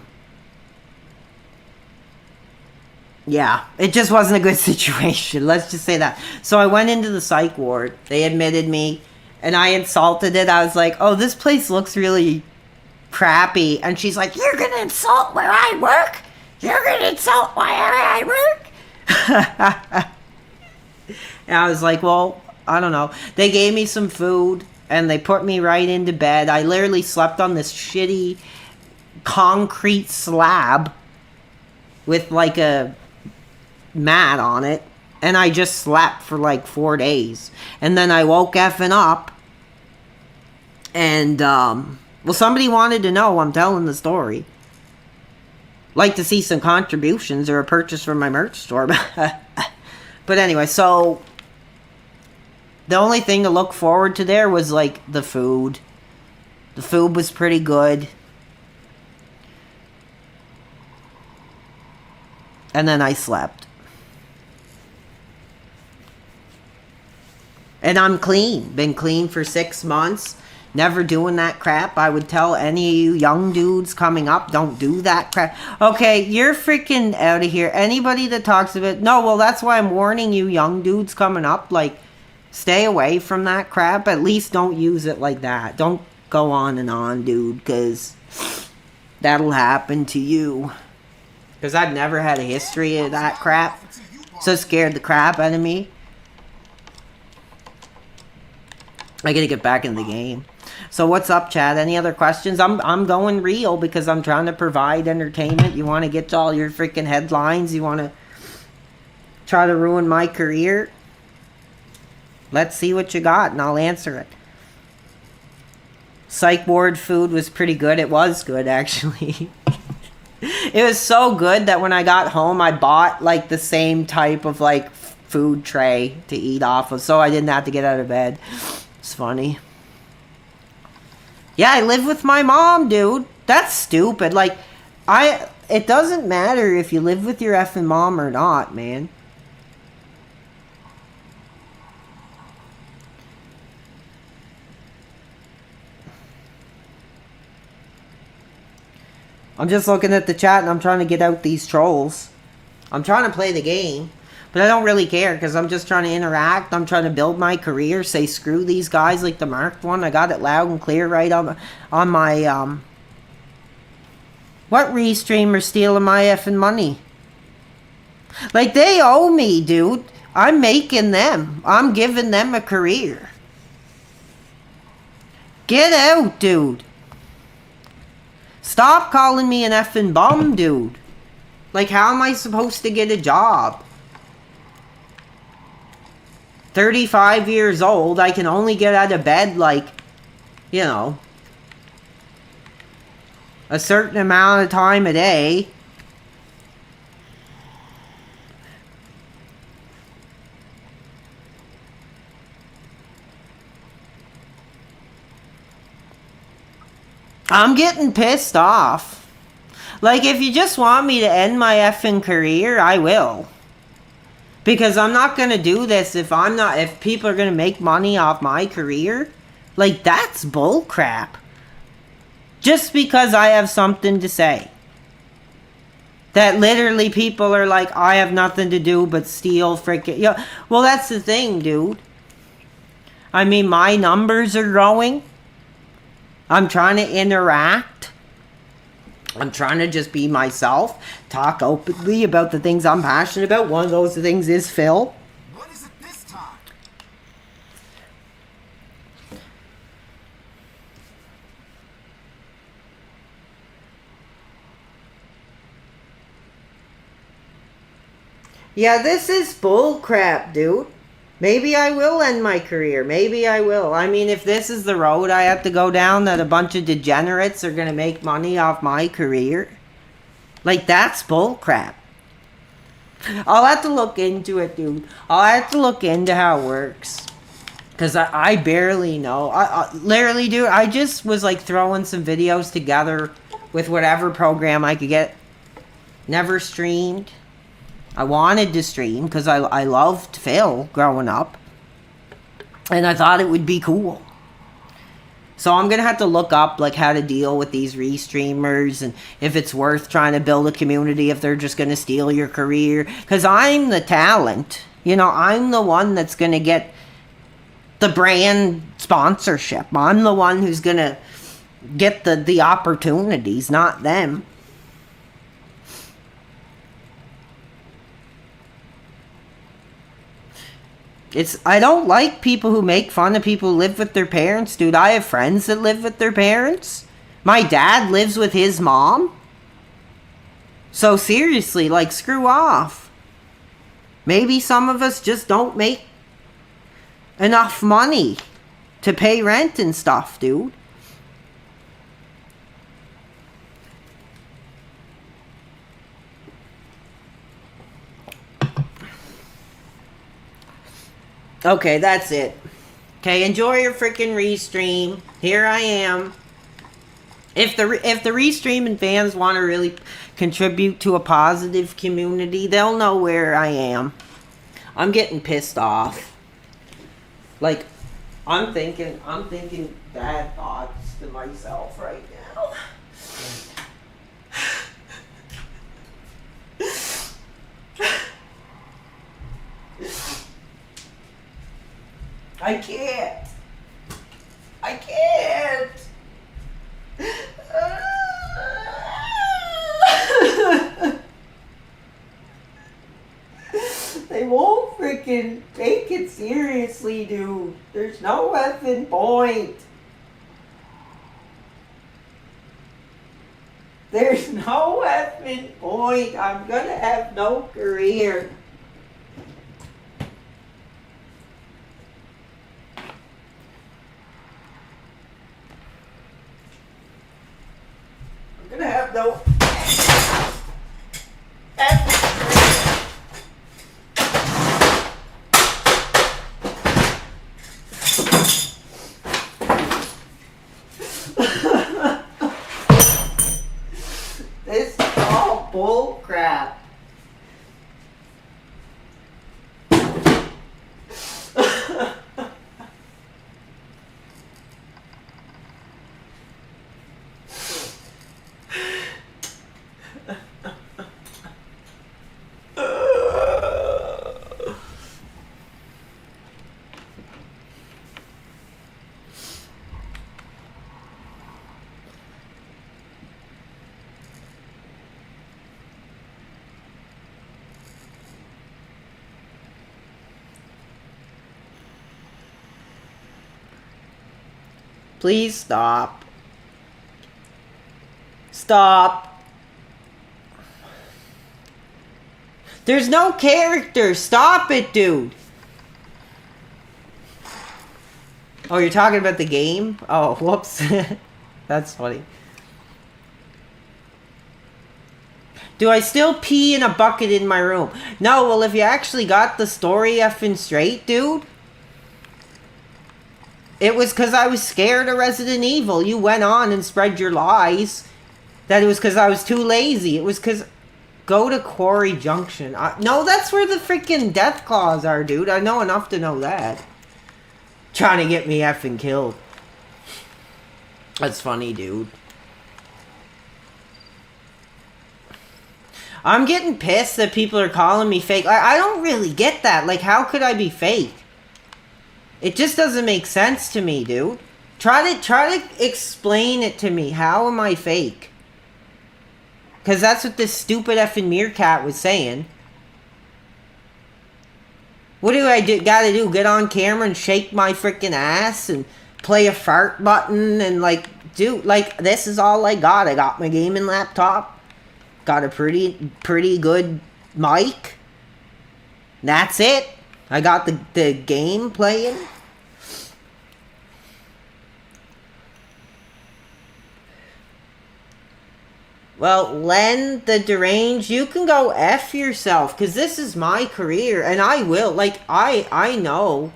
[SPEAKER 1] yeah, it just wasn't a good situation. Let's just say that. So I went into the psych ward. They admitted me, and I insulted it. I was like, oh, this place looks really crappy. And she's like, you're going to insult where I work? You're going to insult where I work? And I was like, well, I don't know. They gave me some food, and they put me right into bed. I literally slept on this shitty concrete slab with like a mat on it, and I just slept for like 4 days, and then I woke effing up, and well, somebody wanted to know I'm telling the story, like to see some contributions or a purchase from my merch store. But anyway, so the only thing to look forward to there was like the food. The food was pretty good. And then I slept. And I'm clean. Been clean for 6 months. Never doing that crap. I would tell any of you young dudes coming up, don't do that crap. Okay, you're freaking out of here. Anybody that talks about... No, well, that's why I'm warning you young dudes coming up. Like, stay away from that crap. At least don't use it like that. Don't go on and on, dude. Because that'll happen to you. Because I've never had a history of that crap. So scared the crap out of me. I gotta get back in the game. So what's up, Chad? Any other questions? I'm going real because I'm trying to provide entertainment. You want to get to all your freaking headlines? You want to try to ruin my career? Let's see what you got and I'll answer it. Psych ward food was pretty good. It was good, actually. It was so good that when I got home, I bought like the same type of like food tray to eat off of, so I didn't have to get out of bed. It's funny. Yeah, I live with my mom, dude. That's stupid. Like, it doesn't matter if you live with your effing mom or not, man. I'm just looking at the chat and I'm trying to get out these trolls. I'm trying to play the game, but I don't really care because I'm just trying to interact. I'm trying to build my career. Say screw these guys like the marked one. I got it loud and clear right on my What restreamer stealing my effing money? Like, they owe me, dude. I'm making them. I'm giving them a career. Get out, dude. Stop calling me an effing bum, dude. Like, how am I supposed to get a job? 35 years old, I can only get out of bed, like, you know, a certain amount of time a day. I'm getting pissed off. Like, if you just want me to end my effing career, I will. Because I'm not gonna do this if people are gonna make money off my career. Like, that's bullcrap. Just because I have something to say. That literally people are like, I have nothing to do but steal freaking... Yeah, well, that's the thing, dude. I mean, my numbers are growing. I'm trying to interact. I'm trying to just be myself. Talk openly about the things I'm passionate about. One of those things is Phil.
[SPEAKER 2] What is it this time?
[SPEAKER 1] Yeah, this is bull crap, dude. Maybe I will end my career. Maybe I will. I mean, if this is the road I have to go down, that a bunch of degenerates are going to make money off my career. Like, that's bull crap. I'll have to look into it, dude. I'll have to look into how it works. Because I barely know. Literally, dude, I just was like throwing some videos together with whatever program I could get. Never streamed. I wanted to stream because I loved Phil growing up. And I thought it would be cool. So I'm going to have to look up like how to deal with these restreamers and if it's worth trying to build a community if they're just going to steal your career. Because I'm the talent. You know, I'm the one that's going to get the brand sponsorship. I'm the one who's going to get the opportunities, not them. I don't like people who make fun of people who live with their parents, dude. I have friends that live with their parents. My dad lives with his mom. So seriously, like, screw off. Maybe some of us just don't make enough money to pay rent and stuff, dude. Okay, that's it. Okay, enjoy your freaking restream. Here I am. If the restreaming fans want to really contribute to a positive community, they'll know where I am. I'm getting pissed off. Like, I'm thinking bad thoughts to myself right now. I can't. They won't freaking take it seriously, dude. There's no effing point. There's no effing point. I'm gonna have no career. I'm gonna have no This is all bull crap. Please stop. Stop. There's no character. Stop it, dude. Oh, you're talking about the game? Oh, whoops. That's funny. Do I still pee in a bucket in my room? No, well, if you actually got the story effing straight, dude. It was because I was scared of Resident Evil. You went on and spread your lies that it was because I was too lazy. It was because... Go to Quarry Junction. No, that's where the freaking death claws are, dude. I know enough to know that. Trying to get me effing killed. That's funny, dude. I'm getting pissed that people are calling me fake. I don't really get that. Like, how could I be fake? It just doesn't make sense to me, dude. Try to explain it to me. How am I fake? Because that's what this stupid effing meerkat was saying. What do I gotta do? Get on camera and shake my freaking ass and play a fart button and like, dude, like, this is all I got. I got my gaming laptop. Got a pretty good mic. That's it. I got the game playing. Well, Len, the deranged, you can go F yourself, because this is my career, and I will. Like, I know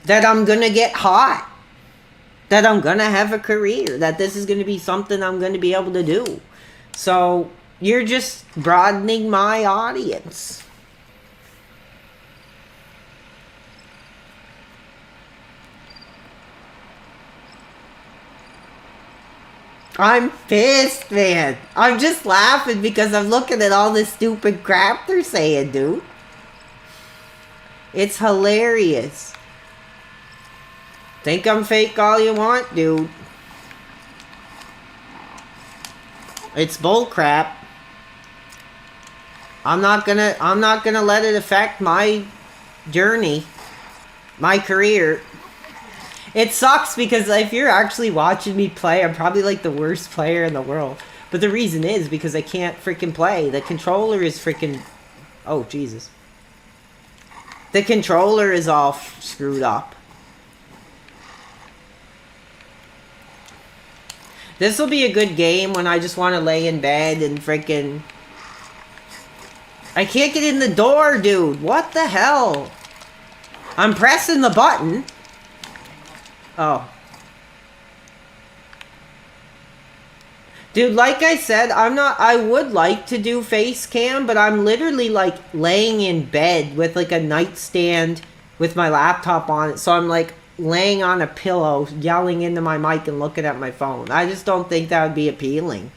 [SPEAKER 1] that I'm going to get hot, that I'm going to have a career, that this is going to be something I'm going to be able to do. So, you're just broadening my audience. I'm pissed, man. I'm just laughing because I'm looking at all this stupid crap they're saying, dude. It's hilarious. Think I'm fake all you want, dude. It's bullcrap. I'm not gonna let it affect my journey, my career. It sucks because if you're actually watching me play, I'm probably like the worst player in the world. But the reason is because I can't freaking play. The controller is freaking... Oh, Jesus. The controller is all screwed up. This will be a good game when I just want to lay in bed and freaking... I can't get in the door, dude. What the hell? I'm pressing the button. Oh. Dude, like I said, I would like to do face cam, but I'm literally like laying in bed with like a nightstand with my laptop on it. So I'm like laying on a pillow, yelling into my mic and looking at my phone. I just don't think that would be appealing.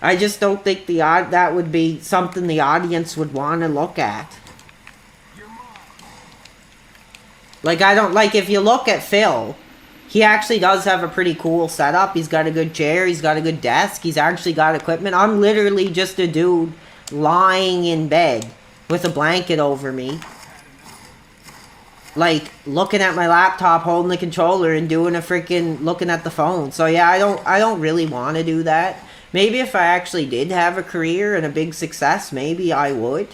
[SPEAKER 1] I just don't think that would be something the audience would want to look at. Like, I don't... Like, if you look at Phil, he actually does have a pretty cool setup. He's got a good chair. He's got a good desk. He's actually got equipment. I'm literally just a dude lying in bed with a blanket over me. Like, looking at my laptop, holding the controller, and doing a freaking... looking at the phone. So, yeah, I don't really want to do that. Maybe if I actually did have a career and a big success, maybe I would.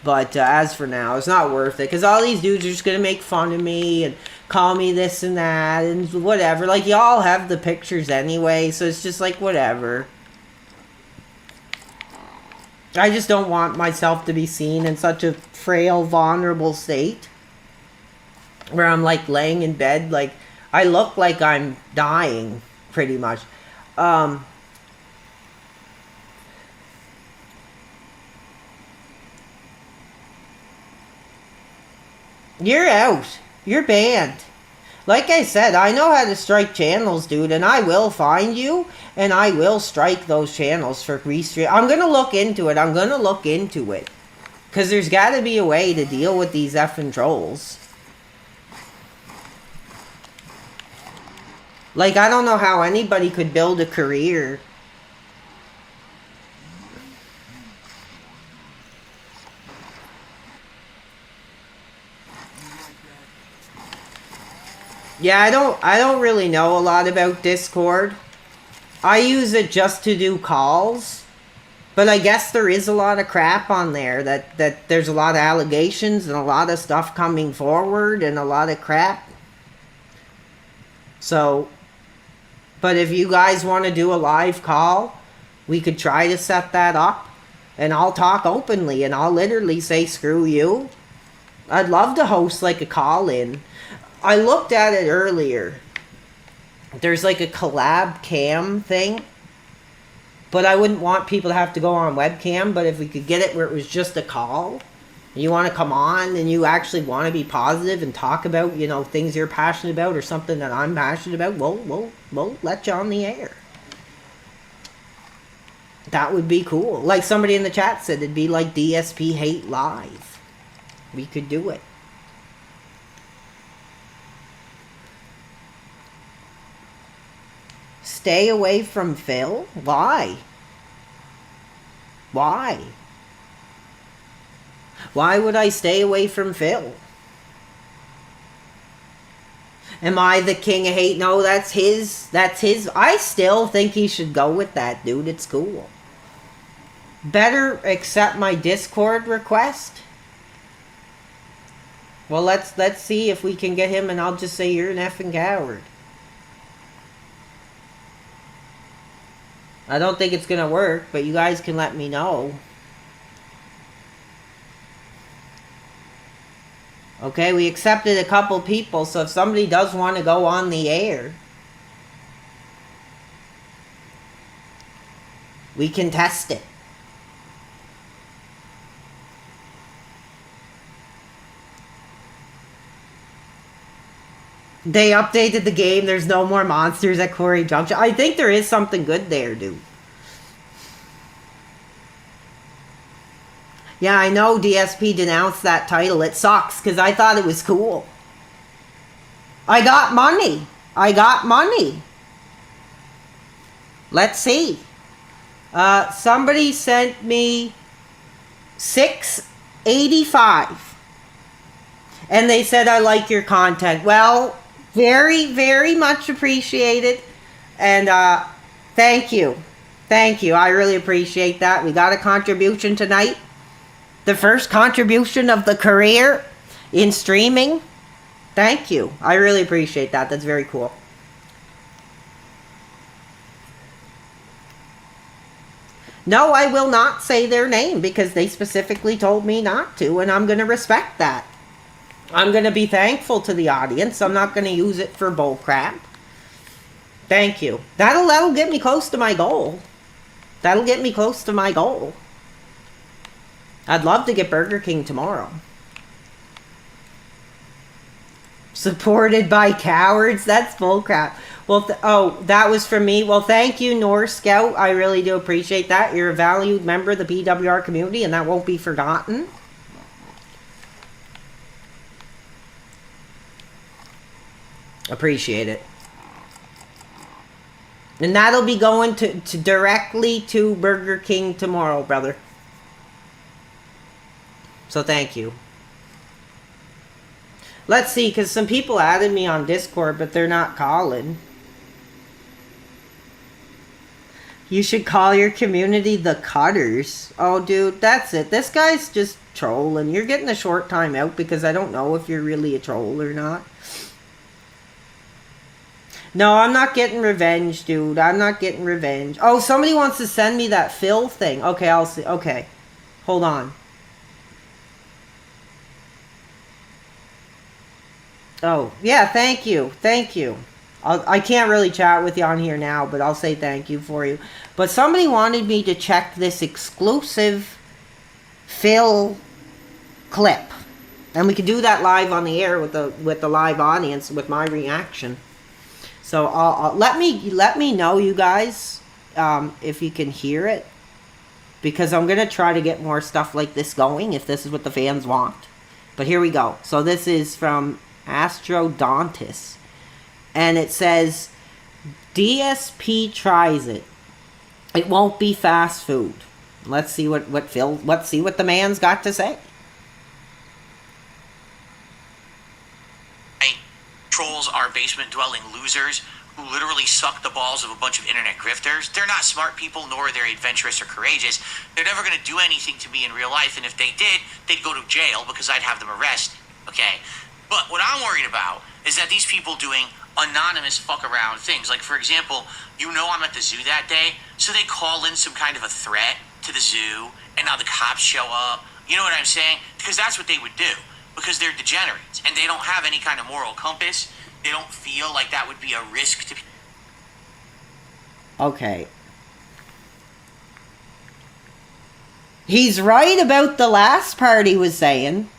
[SPEAKER 1] But as for now, it's not worth it. Because all these dudes are just going to make fun of me and call me this and that and whatever. Like, y'all have the pictures anyway, so it's just like, whatever. I just don't want myself to be seen in such a frail, vulnerable state. Where I'm, like, laying in bed. Like, I look like I'm dying, pretty much. You're out. You're banned. Like I said, I know how to strike channels, dude, and I will find you, and I will strike those channels for restream. I'm gonna look into it. I'm gonna look into it. Because there's gotta be a way to deal with these effing trolls. Like, I don't know how anybody could build a career. Yeah, I don't really know a lot about Discord. I use it just to do calls. But I guess there is a lot of crap on there. That there's a lot of allegations and a lot of stuff coming forward and a lot of crap. So, but if you guys want to do a live call, we could try to set that up. And I'll talk openly, and I'll literally say, screw you. I'd love to host like a call-in. I looked at it earlier. There's like a collab cam thing. But I wouldn't want people to have to go on webcam. But if we could get it where it was just a call, you want to come on and you actually want to be positive and talk about, you know, things you're passionate about or something that I'm passionate about, we'll let you on the air. That would be cool. Like somebody in the chat said, it'd be like DSP Hate Live. We could do it. Stay away from Phil? Why? Why? Why would I stay away from Phil? Am I the king of hate? No, that's his. I still think he should go with that, dude. It's cool. Better accept my Discord request? Well, let's see if we can get him, and I'll just say you're an effing coward. I don't think it's gonna work, but you guys can let me know. Okay, we accepted a couple people, so if somebody does want to go on the air, we can test it. They updated the game. There's no more monsters at Quarry Junction. I think there is something good there, dude. Yeah, I know DSP denounced that title. It sucks because I thought it was cool. I got money. I got money. Let's see. Somebody sent me $6.85. And they said, I like your content. Well, very, very much appreciated. And thank you. Thank you. I really appreciate that. We got a contribution tonight. The first contribution of the career in streaming. Thank you. I really appreciate that. That's very cool. No, I will not say their name because they specifically told me not to, and I'm going to respect that. I'm going to be thankful to the audience. I'm not going to use it for bullcrap. Thank you. That'll get me close to my goal. That'll get me close to my goal. I'd love to get Burger King tomorrow. Supported by cowards? That's bullcrap. Well, oh, that was from me. Well, thank you, North Scout. I really do appreciate that. You're a valued member of the PWR community, and that won't be forgotten. Appreciate it. And that'll be going to directly to Burger King tomorrow, brother. So thank you. Let's see, because some people added me on Discord, but they're not calling. You should call your community the Cutters. Oh, dude, that's it. This guy's just trolling. You're getting a short time out because I don't know if you're really a troll or not. No, I'm not getting revenge, dude. I'm not getting revenge. Oh, somebody wants to send me that Phil thing. Okay, I'll see. Okay. Hold on. Oh, yeah, thank you. Thank you. I can't really chat with you on here now, but I'll say thank you for you. But somebody wanted me to check this exclusive Phil clip. And we could do that live on the air with the live audience with my reaction. So let me know, you guys, if you can hear it. Because I'm going to try to get more stuff like this going if this is what the fans want. But here we go. So this is from Astrodontis. And it says, DSP tries it. It won't be fast food. Let's see let's see what the man's got to say.
[SPEAKER 2] Trolls are basement-dwelling losers who literally suck the balls of a bunch of internet grifters. They're not smart people, nor are they adventurous or courageous. They're never going to do anything to me in real life, and if they did, they'd go to jail because I'd have them arrested, okay? But what I'm worried about is that these people doing anonymous fuck-around things. Like, for example, you know I'm at the zoo that day, so they call in some kind of a threat to the zoo, and now the cops show up. You know what I'm saying? Because that's what they would do. Because they're degenerates and they don't have any kind of moral compass. They don't feel like that would be a risk to.
[SPEAKER 1] Okay. He's right about the last part he was saying.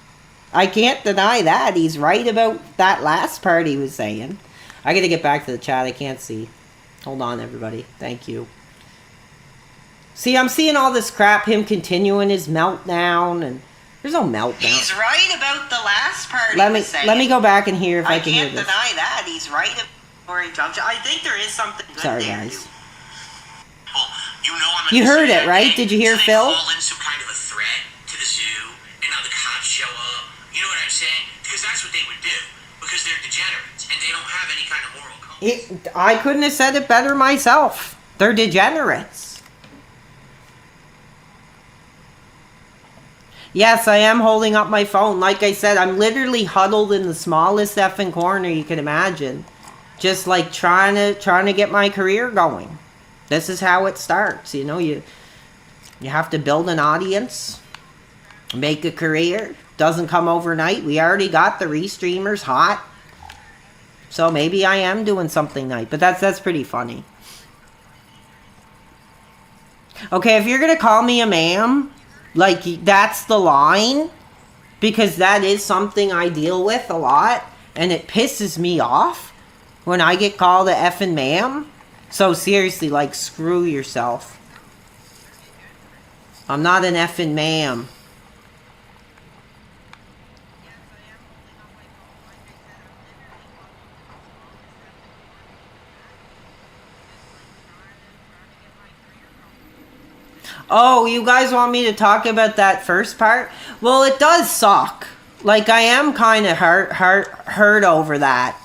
[SPEAKER 1] I can't deny that. He's right about that last part he was saying. I gotta get back to the chat. I can't see. Hold on, everybody. Thank you. See, I'm seeing all this crap, him continuing his meltdown, and there's no meltdown.
[SPEAKER 2] He's right about the last part
[SPEAKER 1] Let me go back and hear if I can hear this.
[SPEAKER 2] I can't deny that. He's right about I think there is something good
[SPEAKER 1] Sorry,
[SPEAKER 2] there,
[SPEAKER 1] guys.
[SPEAKER 2] dude. Well, I'm
[SPEAKER 1] You heard it, right? Did you hear
[SPEAKER 2] so
[SPEAKER 1] Phil?
[SPEAKER 2] They call in some kind of a threat to the zoo, and now the cops show up. You know what I'm saying? Because that's what they would do. Because they're degenerates, and they don't have any kind of moral compass.
[SPEAKER 1] I couldn't have said it better myself. They're degenerates. Yes, I am holding up my phone. Like I said, I'm literally huddled in the smallest effing corner you can imagine. Just like trying to get my career going. This is how it starts, you know. You have to build an audience, make a career. Doesn't come overnight. We already got the restreamers hot. So maybe I am doing something nice. But that's pretty funny. Okay, if you're going to call me a ma'am, like, that's the line. Because that is something I deal with a lot. And it pisses me off when I get called a effing ma'am. So seriously, like, screw yourself. I'm not an effing ma'am. Oh, you guys want me to talk about that first part? Well, it does suck. Like, I am kind of hurt over that.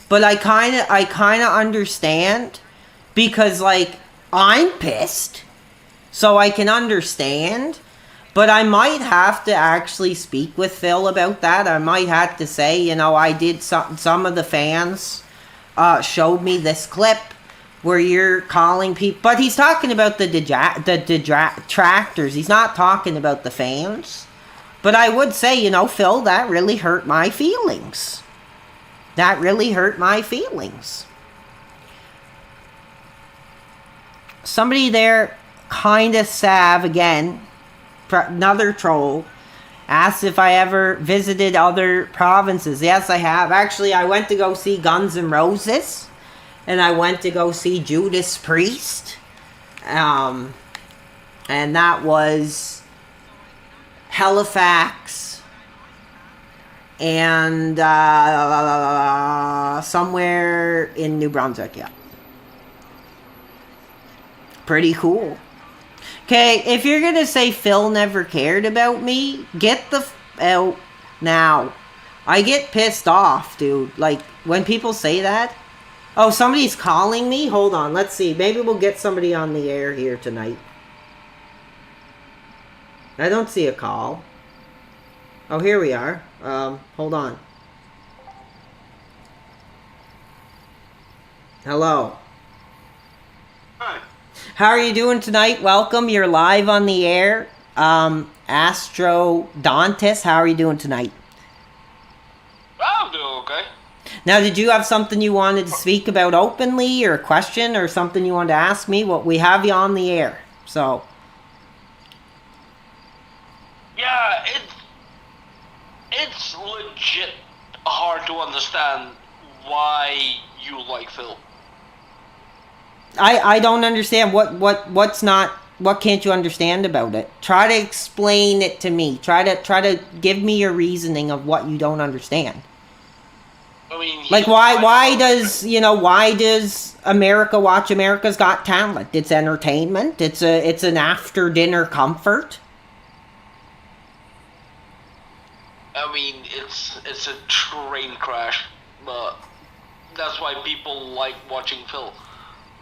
[SPEAKER 1] But I kind of understand. Because, like, I'm pissed. So I can understand. But I might have to actually speak with Phil about that. I might have to say, you know, I did some of the fans showed me this clip where you're calling people. But he's talking about the detractors. He's not talking about the fans. But I would say, you know, Phil, that really hurt my feelings. That really hurt my feelings. Somebody there, kind of sav again, another troll, asked if I ever visited other provinces. Yes, I have. Actually, I went to go see Guns N' Roses, and I went to go see Judas Priest, and that was Halifax, and somewhere in New Brunswick, yeah. Pretty cool. Okay, if you're gonna say Phil never cared about me, get the out now. I get pissed off, dude. Like, when people say that. Oh, somebody's calling me? Hold on, let's see. Maybe we'll get somebody on the air here tonight. I don't see a call. Oh, here we are. Hold on. Hello.
[SPEAKER 3] Hi.
[SPEAKER 1] How are you doing tonight? Welcome. You're live on the air. Astro Dantis, how are you doing tonight?
[SPEAKER 3] I'm doing okay.
[SPEAKER 1] Now, did you have something you wanted to speak about openly, or a question, or something you wanted to ask me? Well, we have you on the air, so.
[SPEAKER 3] Yeah, it's legit hard to understand why you like Phil.
[SPEAKER 1] I don't understand what can't you understand about it? Try to explain it to me. Try to give me your reasoning of what you don't understand.
[SPEAKER 3] I mean,
[SPEAKER 1] like, why does America watch America's Got Talent? It's entertainment. It's an after dinner comfort.
[SPEAKER 3] I mean, it's a train crash, but that's why people like watching Phil.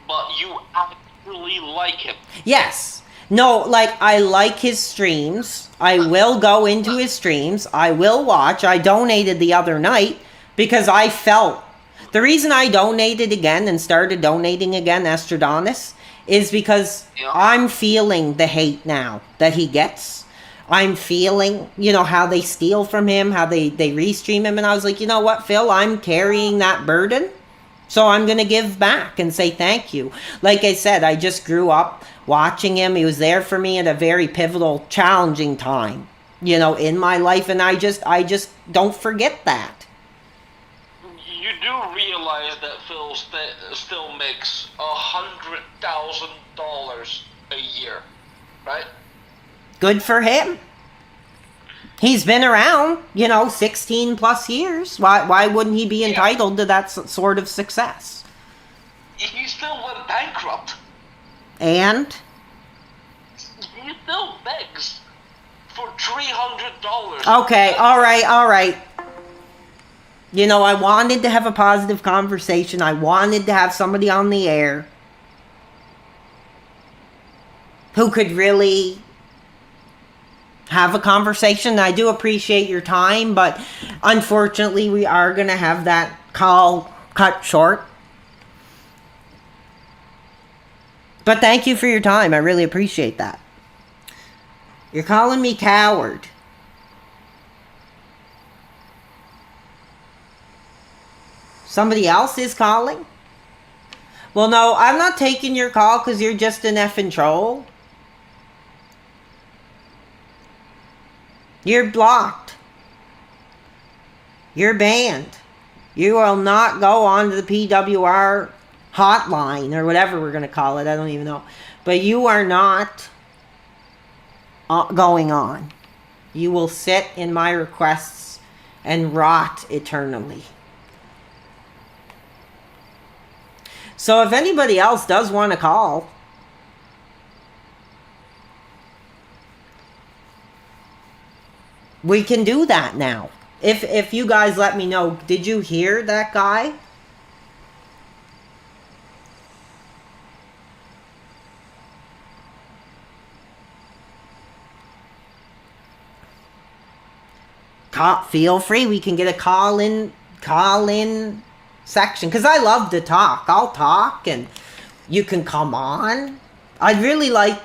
[SPEAKER 3] But you actually like him.
[SPEAKER 1] Yes. No, like, I like his streams. I will go into his streams. I will watch. I donated the other night because I felt... The reason I donated again and started donating again, Estradanis, is because
[SPEAKER 3] Yeah.
[SPEAKER 1] I'm feeling the hate now that he gets. I'm feeling, how they steal from him, how they restream him. And I was like, you know what, Phil, I'm carrying that burden. So I'm going to give back and say thank you. Like I said, I just grew up watching him. He was there for me at a very pivotal, challenging time, in my life. And I just don't forget that.
[SPEAKER 3] You do realize that Phil still makes $100,000 a year, right?
[SPEAKER 1] Good for him. He's been around, 16 plus years. Why wouldn't he be entitled to that sort of success?
[SPEAKER 3] He still went bankrupt.
[SPEAKER 1] And?
[SPEAKER 3] He still begs for $300.
[SPEAKER 1] Okay, all right. I wanted to have a positive conversation. I wanted to have somebody on the air who could really have a conversation. I do appreciate your time, but unfortunately we are going to have that call cut short. But thank you for your time. I really appreciate that. You're calling me coward. Somebody else is calling? Well, no, I'm not taking your call because you're just an effing troll. You're blocked. You're banned. You will not go on to the PWR hotline or whatever we're going to call it. I don't even know. But you are not going on. You will sit in my requests and rot eternally. So if anybody else does want to call, we can do that now. If you guys let me know, did you hear that guy? Feel free. We can get a call in section because I love to talk. I'll talk and you can come on. I'd really like.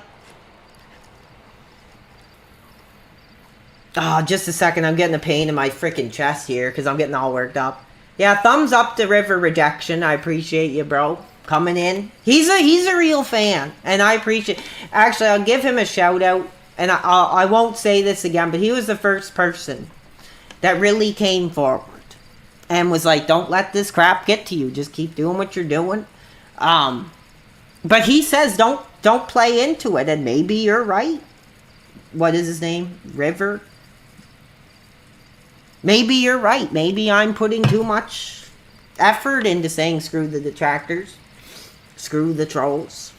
[SPEAKER 1] Oh, just a second. I'm getting a pain in my freaking chest here because I'm getting all worked up. Yeah, thumbs up to River Rejection. I appreciate you, bro, coming in. He's a real fan, and I appreciate. Actually, I'll give him a shout out, and I won't say this again, but he was the first person that really came forward and was like, "Don't let this crap get to you. Just keep doing what you're doing." But he says, "Don't play into it," and maybe you're right. What is his name? River. Maybe you're right. Maybe I'm putting too much effort into saying screw the detractors. Screw the trolls.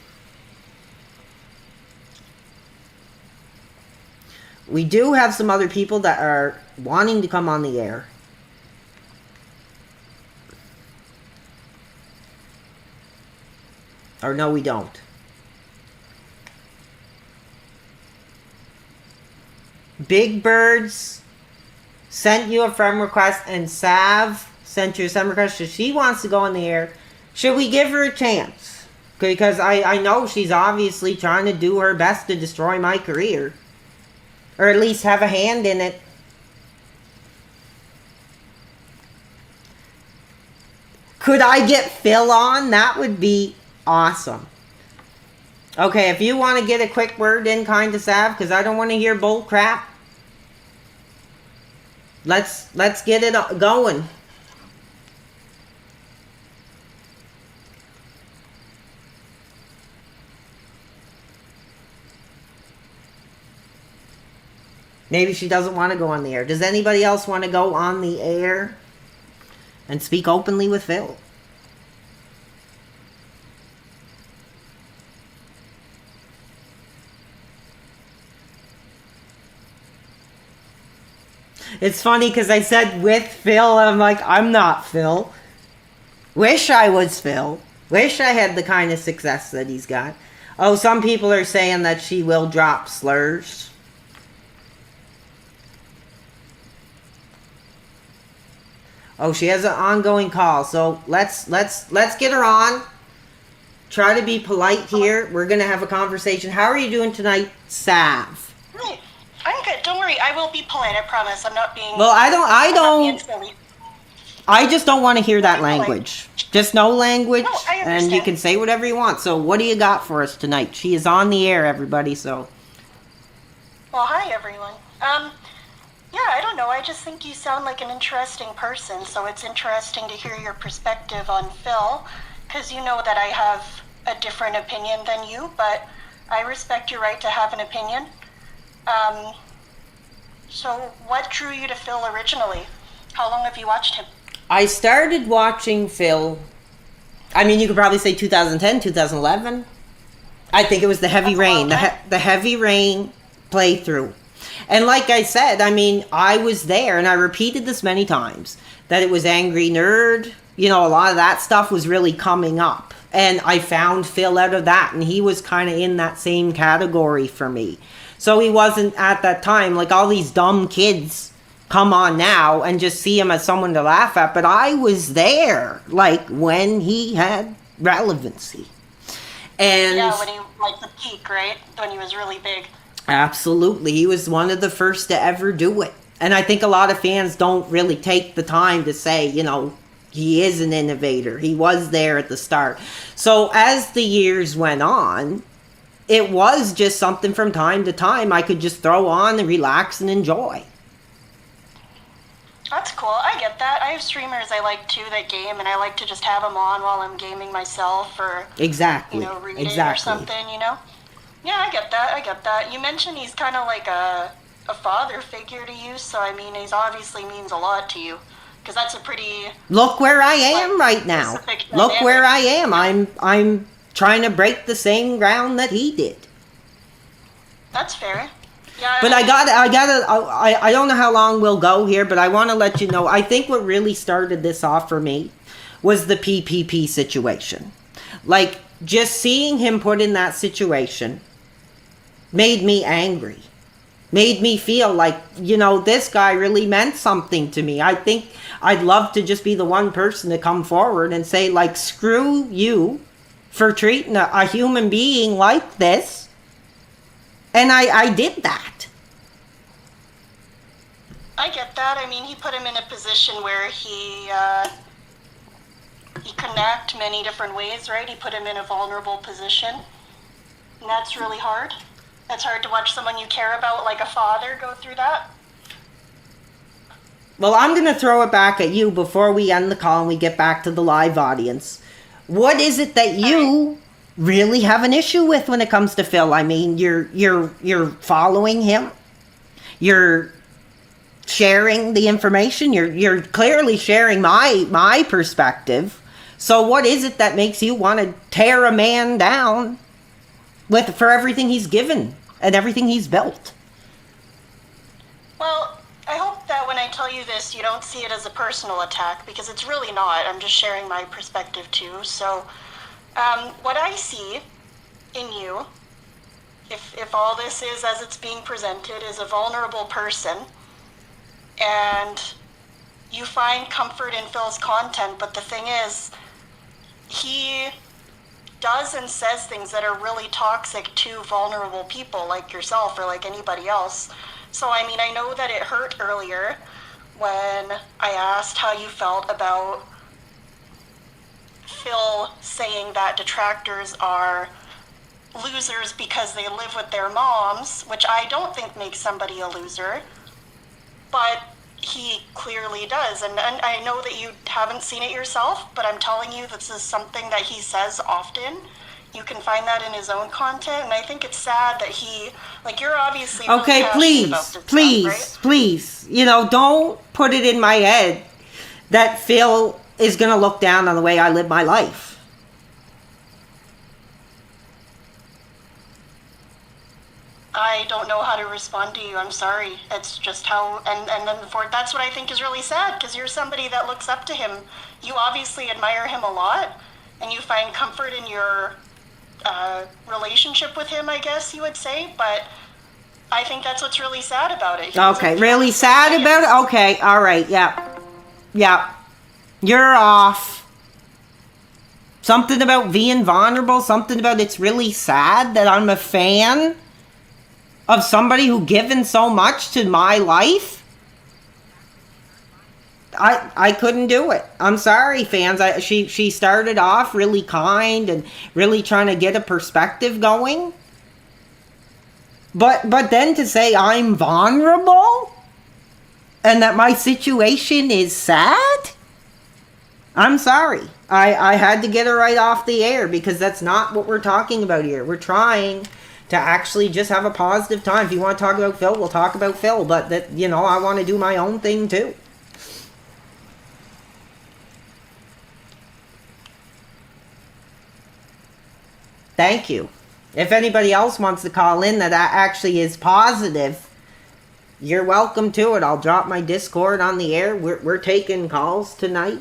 [SPEAKER 1] We do have some other people that are wanting to come on the air. Or no, we don't. Big Birds sent you a friend request, and Sav sent you a friend request. So she wants to go on the air. Should we give her a chance? Because I know she's obviously trying to do her best to destroy my career. Or at least have a hand in it. Could I get Phil on? That would be awesome. Okay, if you want to get a quick word in, kind of Sav, because I don't want to hear bull crap. Let's get it going. Maybe she doesn't want to go on the air. Does anybody else want to go on the air and speak openly with Phil? It's funny because I said with Phil, and I'm like, I'm not Phil. Wish I was Phil. Wish I had the kind of success that he's got. Oh, some people are saying that she will drop slurs. Oh, she has an ongoing call, so let's get her on. try to be polite here. We're going to have a conversation. How are you doing tonight, Sav?
[SPEAKER 4] Hey, I'm good. Don't worry. I will be polite. I promise. I'm not being.
[SPEAKER 1] Well, I
[SPEAKER 4] I'm not being
[SPEAKER 1] don't.
[SPEAKER 4] silly.
[SPEAKER 1] I just don't want to hear that
[SPEAKER 4] Be polite.
[SPEAKER 1] language. Just no language,
[SPEAKER 4] No, I
[SPEAKER 1] and you
[SPEAKER 4] understand.
[SPEAKER 1] can say whatever you want. So, what do you got for us tonight? She is on the air, everybody. So,
[SPEAKER 4] Well, hi everyone. Yeah, I don't know. I just think you sound like an interesting person. So it's interesting to hear your perspective on Phil, because you know that I have a different opinion than you, but I respect your right to have an opinion. So what drew you to Phil originally? How long have you watched him?
[SPEAKER 1] I started watching Phil. I mean, you could probably say 2010, 2011. I think it was the Heavy
[SPEAKER 4] That's a long
[SPEAKER 1] Rain,
[SPEAKER 4] time.
[SPEAKER 1] the Heavy Rain playthrough. And like I said, I mean, I was there, and I repeated this many times, that it was Angry Nerd. You know, a lot of that stuff was really coming up. And I found Phil out of that, and he was kind of in that same category for me. So he wasn't at that time, like all these dumb kids come on now and just see him as someone to laugh at. But I was there, like, when he had relevancy. And
[SPEAKER 4] Yeah, when he, like the peak, right? When he was really big.
[SPEAKER 1] absolutely. He was one of the first to ever do it. And I think a lot of fans don't really take the time to say, you know, he is an innovator. He was there at the start. So as the years went on, it was just something from time to time I could just throw on and relax and enjoy.
[SPEAKER 4] That's cool. I get that. I have streamers I like too that game, and I like to just have them on while I'm gaming myself, or
[SPEAKER 1] Exactly.
[SPEAKER 4] you know, reading or
[SPEAKER 1] Exactly.
[SPEAKER 4] something. You know. Yeah, I get that. I get that. You mentioned he's kind of like a father figure to you, so I mean, he's obviously means a lot to you, because that's a pretty.
[SPEAKER 1] Look where I am right now.
[SPEAKER 4] specific
[SPEAKER 1] Look where I
[SPEAKER 4] dynamic.
[SPEAKER 1] am. I'm trying to break the same ground that he did.
[SPEAKER 4] That's fair. Yeah.
[SPEAKER 1] But I don't know how long we'll go here, but I want to let you know, I think what really started this off for me was the PPP situation. Like, just seeing him put in that situation made me angry. Made me feel like, you know, this guy really meant something to me. I think I'd love to just be the one person to come forward and say, like, screw you for treating a human being like this. And I did that.
[SPEAKER 4] I get that. I mean, he put him in a position where he couldn't act many different ways, right? He put him in a vulnerable position, and that's really hard. It's hard to watch someone you care about, like a father, go through that.
[SPEAKER 1] Well, I'm going to throw it back at you before we end the call and we get back to the live audience. What is it that you really have an issue with when it comes to Phil? I mean, you're following him. You're sharing the information. You're clearly sharing my perspective. So what is it that makes you want to tear a man down for everything he's given and everything he's built?
[SPEAKER 4] Well, I hope that when I tell you this, you don't see it as a personal attack, because it's really not. I'm just sharing my perspective too. So, what I see in you, if all this is as it's being presented, is a vulnerable person, and you find comfort in Phil's content, but the thing is, he does and says things that are really toxic to vulnerable people like yourself or like anybody else. So, I mean, I know that it hurt earlier when I asked how you felt about Phil saying that detractors are losers because they live with their moms, which I don't think makes somebody a loser, but he clearly does. And I know that you haven't seen it yourself, but I'm telling you, this is something that he says often. You can find that in his own content, and I think it's sad that he, like, you're obviously really
[SPEAKER 1] Okay,
[SPEAKER 4] passionate about this
[SPEAKER 1] please,
[SPEAKER 4] stuff, right?
[SPEAKER 1] please. You know, don't put it in my head that Phil is going to look down on the way I live my life.
[SPEAKER 4] I don't know how to respond to you. I'm sorry. It's just how, and then that's what I think is really sad, because you're somebody that looks up to him. You obviously admire him a lot, and you find comfort in your relationship with him, I guess you would say, but I think that's what's really sad about it.
[SPEAKER 1] Okay, really sad about it? Okay, all right, yeah. Yeah. You're off. Something about being vulnerable, something about it's really sad that I'm a fan of somebody who given so much to my life. I couldn't do it. I'm sorry, fans. She started off really kind and really trying to get a perspective going. But then to say I'm vulnerable and that my situation is sad? I'm sorry. I had to get her right off the air because that's not what we're talking about here. We're trying to actually just have a positive time. If you want to talk about Phil, we'll talk about Phil. But that, you know, I want to do my own thing too. Thank you. If anybody else wants to call in that actually is positive, you're welcome to it. I'll drop my Discord on the air. We're taking calls tonight.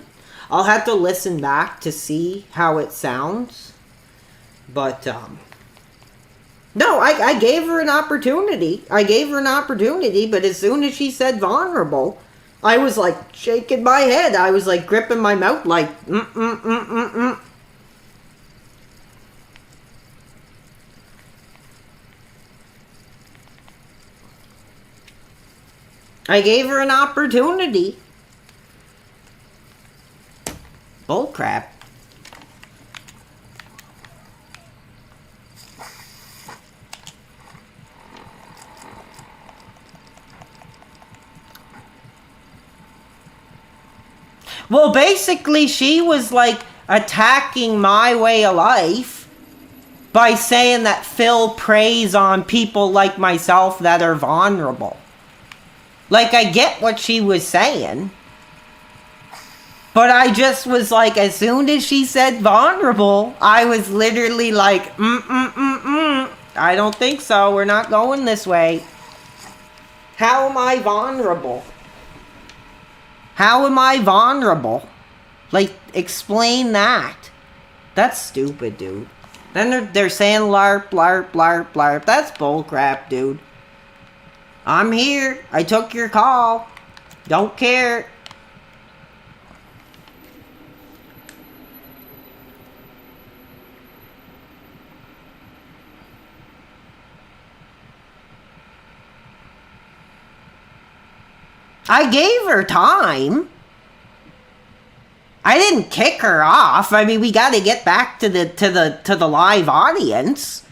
[SPEAKER 1] I'll have to listen back to see how it sounds. But, no, I gave her an opportunity. I gave her an opportunity, but as soon as she said vulnerable, I was like shaking my head. I was like gripping my mouth like, I gave her an opportunity. Bullcrap. Well, basically, she was like attacking my way of life by saying that Phil preys on people like myself that are vulnerable. Like, I get what she was saying. But I just was like, as soon as she said vulnerable, I was literally like, I don't think so. We're not going this way. How am I vulnerable? How am I vulnerable? Like, explain that. That's stupid, dude. Then they're saying LARP, LARP, LARP, LARP. That's bullcrap, dude. I'm here. I took your call. Don't care. I gave her time. I didn't kick her off. I mean, we got to get back to the live audience.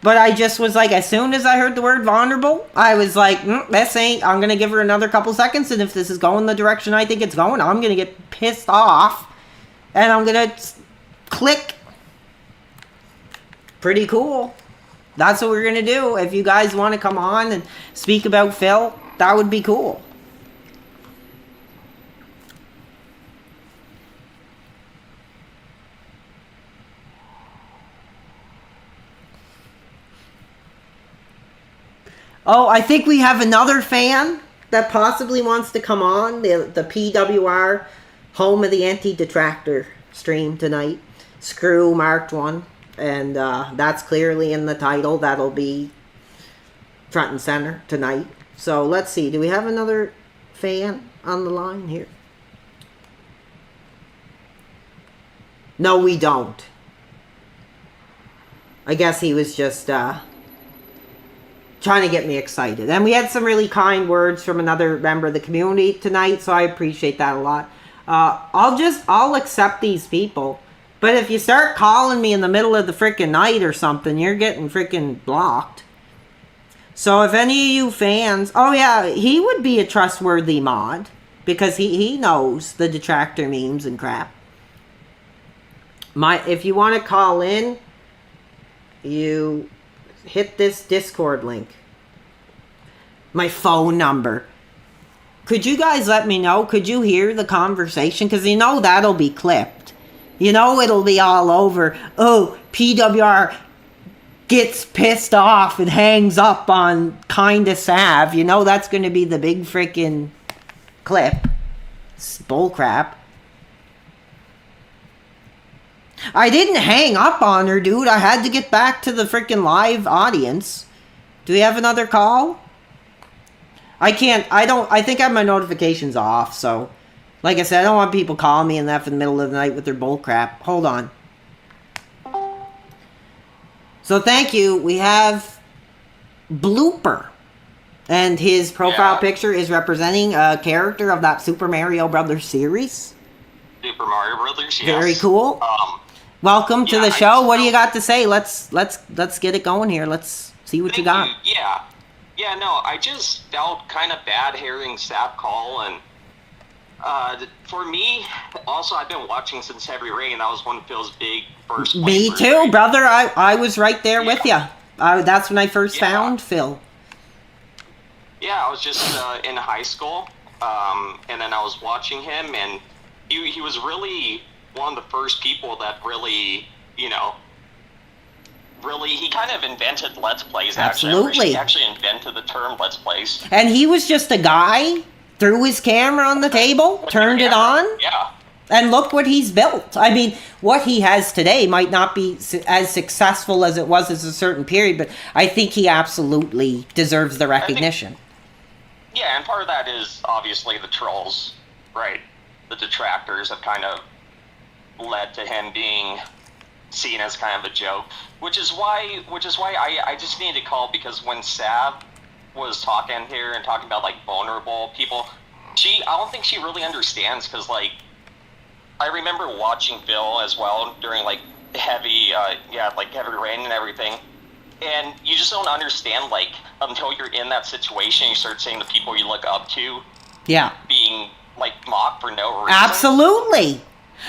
[SPEAKER 1] But I just was like, as soon as I heard the word vulnerable, I was like, this ain't, I'm going to give her another couple seconds, and if this is going the direction I think it's going, I'm going to get pissed off, and I'm going to click. Pretty cool. That's what we're going to do. If you guys want to come on and speak about Phil, that would be cool. Oh, I think we have another fan that possibly wants to come on the PWR Home of the Anti-Detractor stream tonight. Screw marked one. And that's clearly in the title. That'll be front and center tonight. So let's see. Do we have another fan on the line here? No, we don't. I guess he was just trying to get me excited. And we had some really kind words from another member of the community tonight, so I appreciate that a lot. I'll accept these people. But if you start calling me in the middle of the freaking night or something, you're getting freaking blocked. So if any of you fans... Oh yeah, he would be a trustworthy mod. Because he knows the detractor memes and crap. If you want to call in, you hit this Discord link. My phone number. Could you guys let me know? Could you hear the conversation? Because you know that'll be clipped. You know it'll be all over. Oh, PWR gets pissed off and hangs up on Kinda Sav. You know that's going to be the big freaking clip. It's bullcrap. I didn't hang up on her, dude. I had to get back to the freaking live audience. Do we have another call? I think I have my notifications off, so Like I said, I don't want people calling me in the middle of the night with their bull crap. Hold on. So thank you. We have Blooper. And his profile picture is representing a character of that Super Mario Brothers series.
[SPEAKER 5] Super Mario Brothers, yes.
[SPEAKER 1] Very cool. Welcome to the show. What do you got to say? Let's get it going here. Let's see what you got.
[SPEAKER 5] Yeah. Yeah, no, I just felt kind of bad hearing Sap call, and for me, also, I've been watching since Heavy Rain. That was one of Phil's big first.
[SPEAKER 1] Me too, right? Brother. I was right there with you. That's when I first found Phil.
[SPEAKER 5] Yeah, I was just in high school, and then I was watching him, and he was really one of the first people that really, he kind of invented Let's Plays, actually.
[SPEAKER 1] Absolutely.
[SPEAKER 5] He actually invented the term Let's Plays.
[SPEAKER 1] And he was just a guy, threw his camera on the table, turned it on.
[SPEAKER 5] Yeah.
[SPEAKER 1] And look what he's built. I mean, what he has today might not be as successful as it was at a certain period, but I think he absolutely deserves the recognition.
[SPEAKER 5] Yeah, and part of that is obviously the trolls, right? The detractors have kind of led to him being seen as kind of a joke, which is why I just needed to call, because when Sav was talking here and talking about like vulnerable people, I don't think she really understands, because like I remember watching Phil as well during like heavy rain and everything. And you just don't understand, like, until you're in that situation, you start seeing the people you look up to being, like, mocked for no reason.
[SPEAKER 1] Absolutely.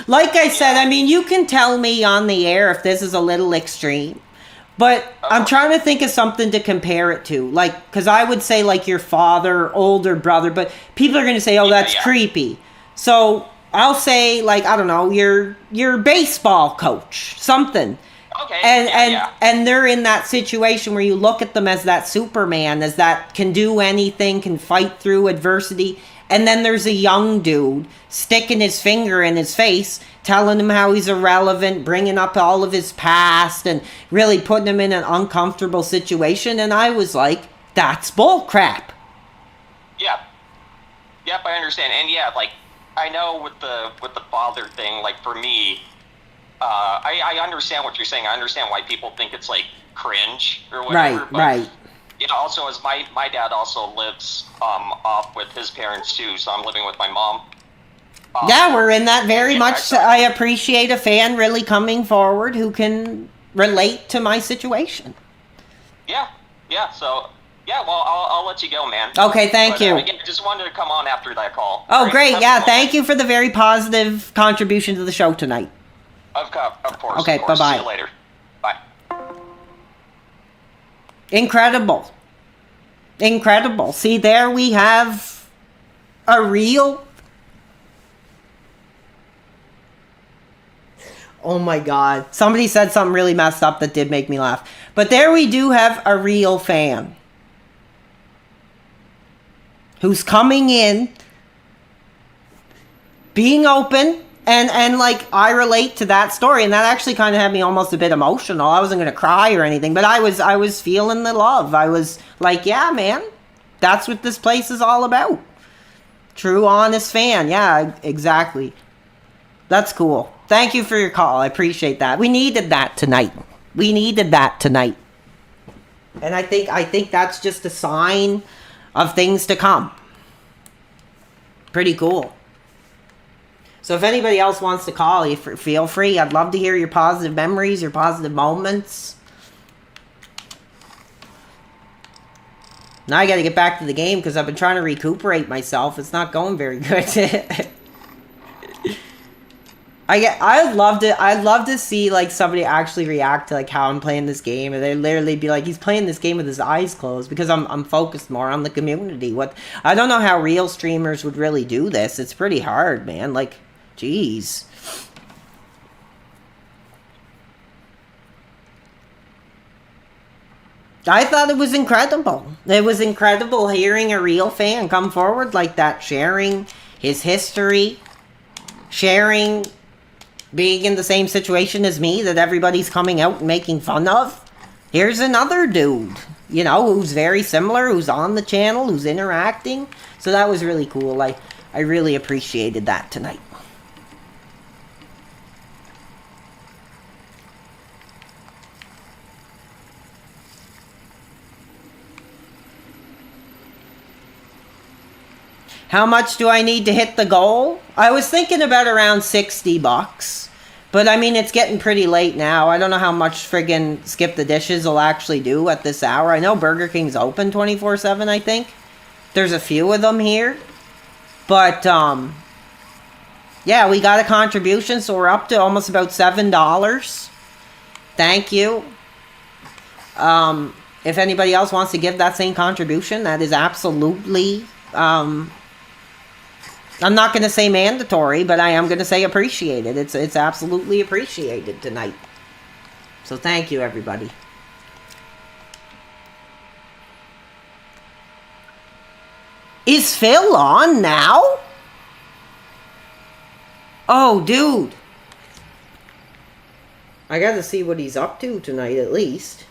[SPEAKER 1] Like I said, I mean, you can tell me on the air if this is a little extreme. But I'm trying to think of something to compare it to. Like, because I would say, like, your father, older brother, but people are going to say, oh, that's creepy. So I'll say, like, I don't know, your baseball coach, something.
[SPEAKER 5] Okay.
[SPEAKER 1] And they're in that situation where you look at them as that Superman, as that can do anything, can fight through adversity. And then there's a young dude sticking his finger in his face, telling him how he's irrelevant, bringing up all of his past, and really putting him in an uncomfortable situation. And I was like, that's bull crap.
[SPEAKER 5] Yeah. Yep, I understand. And yeah, like, I know with the father thing, like, for me, I understand what you're saying. I understand why people think it's like cringe or whatever.
[SPEAKER 1] Right.
[SPEAKER 5] You know, also as my dad also lives off with his parents too, so I'm living with my mom.
[SPEAKER 1] Yeah, we're in that very much. I appreciate a fan really coming forward who can relate to my situation.
[SPEAKER 5] Yeah. So yeah, well, I'll let you go, man.
[SPEAKER 1] Okay, thank you.
[SPEAKER 5] Again, I just wanted to come on after that call.
[SPEAKER 1] Oh, great. Yeah, thank you for the very positive contribution to the show tonight.
[SPEAKER 5] Of course.
[SPEAKER 1] Okay,
[SPEAKER 5] of course.
[SPEAKER 1] bye-bye.
[SPEAKER 5] See you later. Bye.
[SPEAKER 1] Incredible. See, there we have a real... Oh my God. Somebody said something really messed up that did make me laugh. But there we do have a real fan who's coming in, being open, and like, I relate to that story, and that actually kind of had me almost a bit emotional. I wasn't going to cry or anything, but I was feeling the love. I was like, yeah, man, that's what this place is all about. True, honest fan. Yeah, exactly. That's cool. Thank you for your call. I appreciate that. We needed that tonight. And I think that's just a sign of things to come. Pretty cool. So if anybody else wants to call, you feel free. I'd love to hear your positive memories, your positive moments. Now I got to get back to the game because I've been trying to recuperate myself. It's not going very good. I'd love to see like somebody actually react to like how I'm playing this game, and they literally be like, he's playing this game with his eyes closed, because I'm focused more on the community. I don't know how real streamers would really do this. It's pretty hard, man. Like, jeez. I thought it was incredible. It was incredible hearing a real fan come forward like that, sharing his history, sharing being in the same situation as me that everybody's coming out and making fun of. Here's another dude, who's very similar, who's on the channel, who's interacting. So that was really cool. I really appreciated that tonight. How much do I need to hit the goal? I was thinking about around $60. But I mean, it's getting pretty late now. I don't know how much friggin' Skip the Dishes will actually do at this hour. I know Burger King's open 24/7, I think. There's a few of them here. But, yeah, we got a contribution, so we're up to almost about $7. Thank you. If anybody else wants to give that same contribution, that is absolutely, I'm not going to say mandatory, but I am going to say appreciated. It's absolutely appreciated tonight. So thank you, everybody. Is Phil on now? Oh, dude. I got to see what he's up to tonight, at least.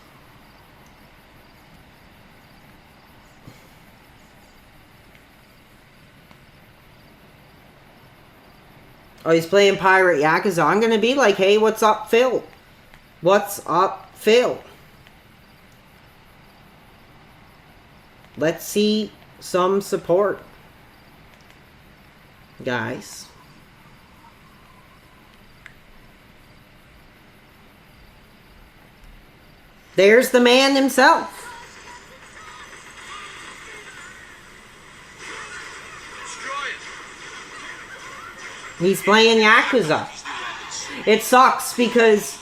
[SPEAKER 1] Oh, he's playing Pirate Yakuza. I'm going to be like, hey, what's up, Phil? What's up, Phil? Let's see some support, guys. There's the man himself. He's playing Yakuza. It sucks because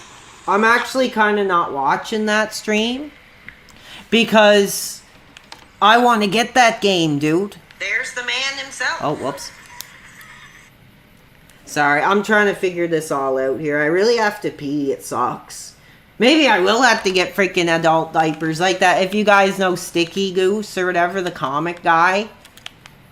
[SPEAKER 1] I'm actually kind of not watching that stream because I want to get that game, dude. There's the man himself. Oh, whoops. Sorry, I'm trying to figure this all out here. I really have to pee. It sucks. Maybe I will have to get freaking adult diapers like that. If you guys know Sticky Goose or whatever, the comic guy.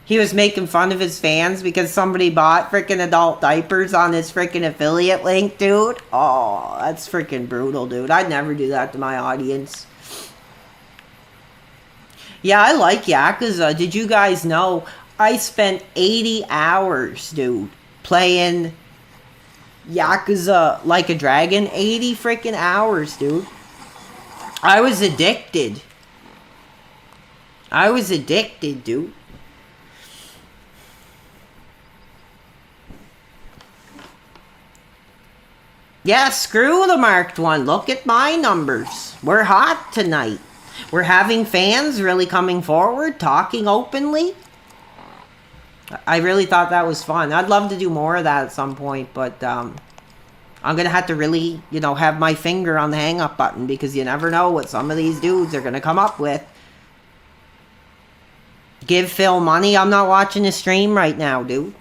[SPEAKER 1] He was making fun of his fans because somebody bought freaking adult diapers on his freaking affiliate link, dude. Oh, that's freaking brutal, dude. I'd never do that to my audience. Yeah, I like Yakuza. Did you guys know I spent 80 hours, dude, playing Yakuza Like a Dragon? 80 freaking hours, dude. I was addicted. I was addicted, dude. Yeah, screw the marked one. Look at my numbers. We're hot tonight. We're having fans really coming forward, talking openly. I really thought that was fun. I'd love to do more of that at some point, but I'm going to have to really, you know, have my finger on the hang-up button because you never know what some of these dudes are going to come up with. Give Phil money? I'm not watching his stream right now, dude.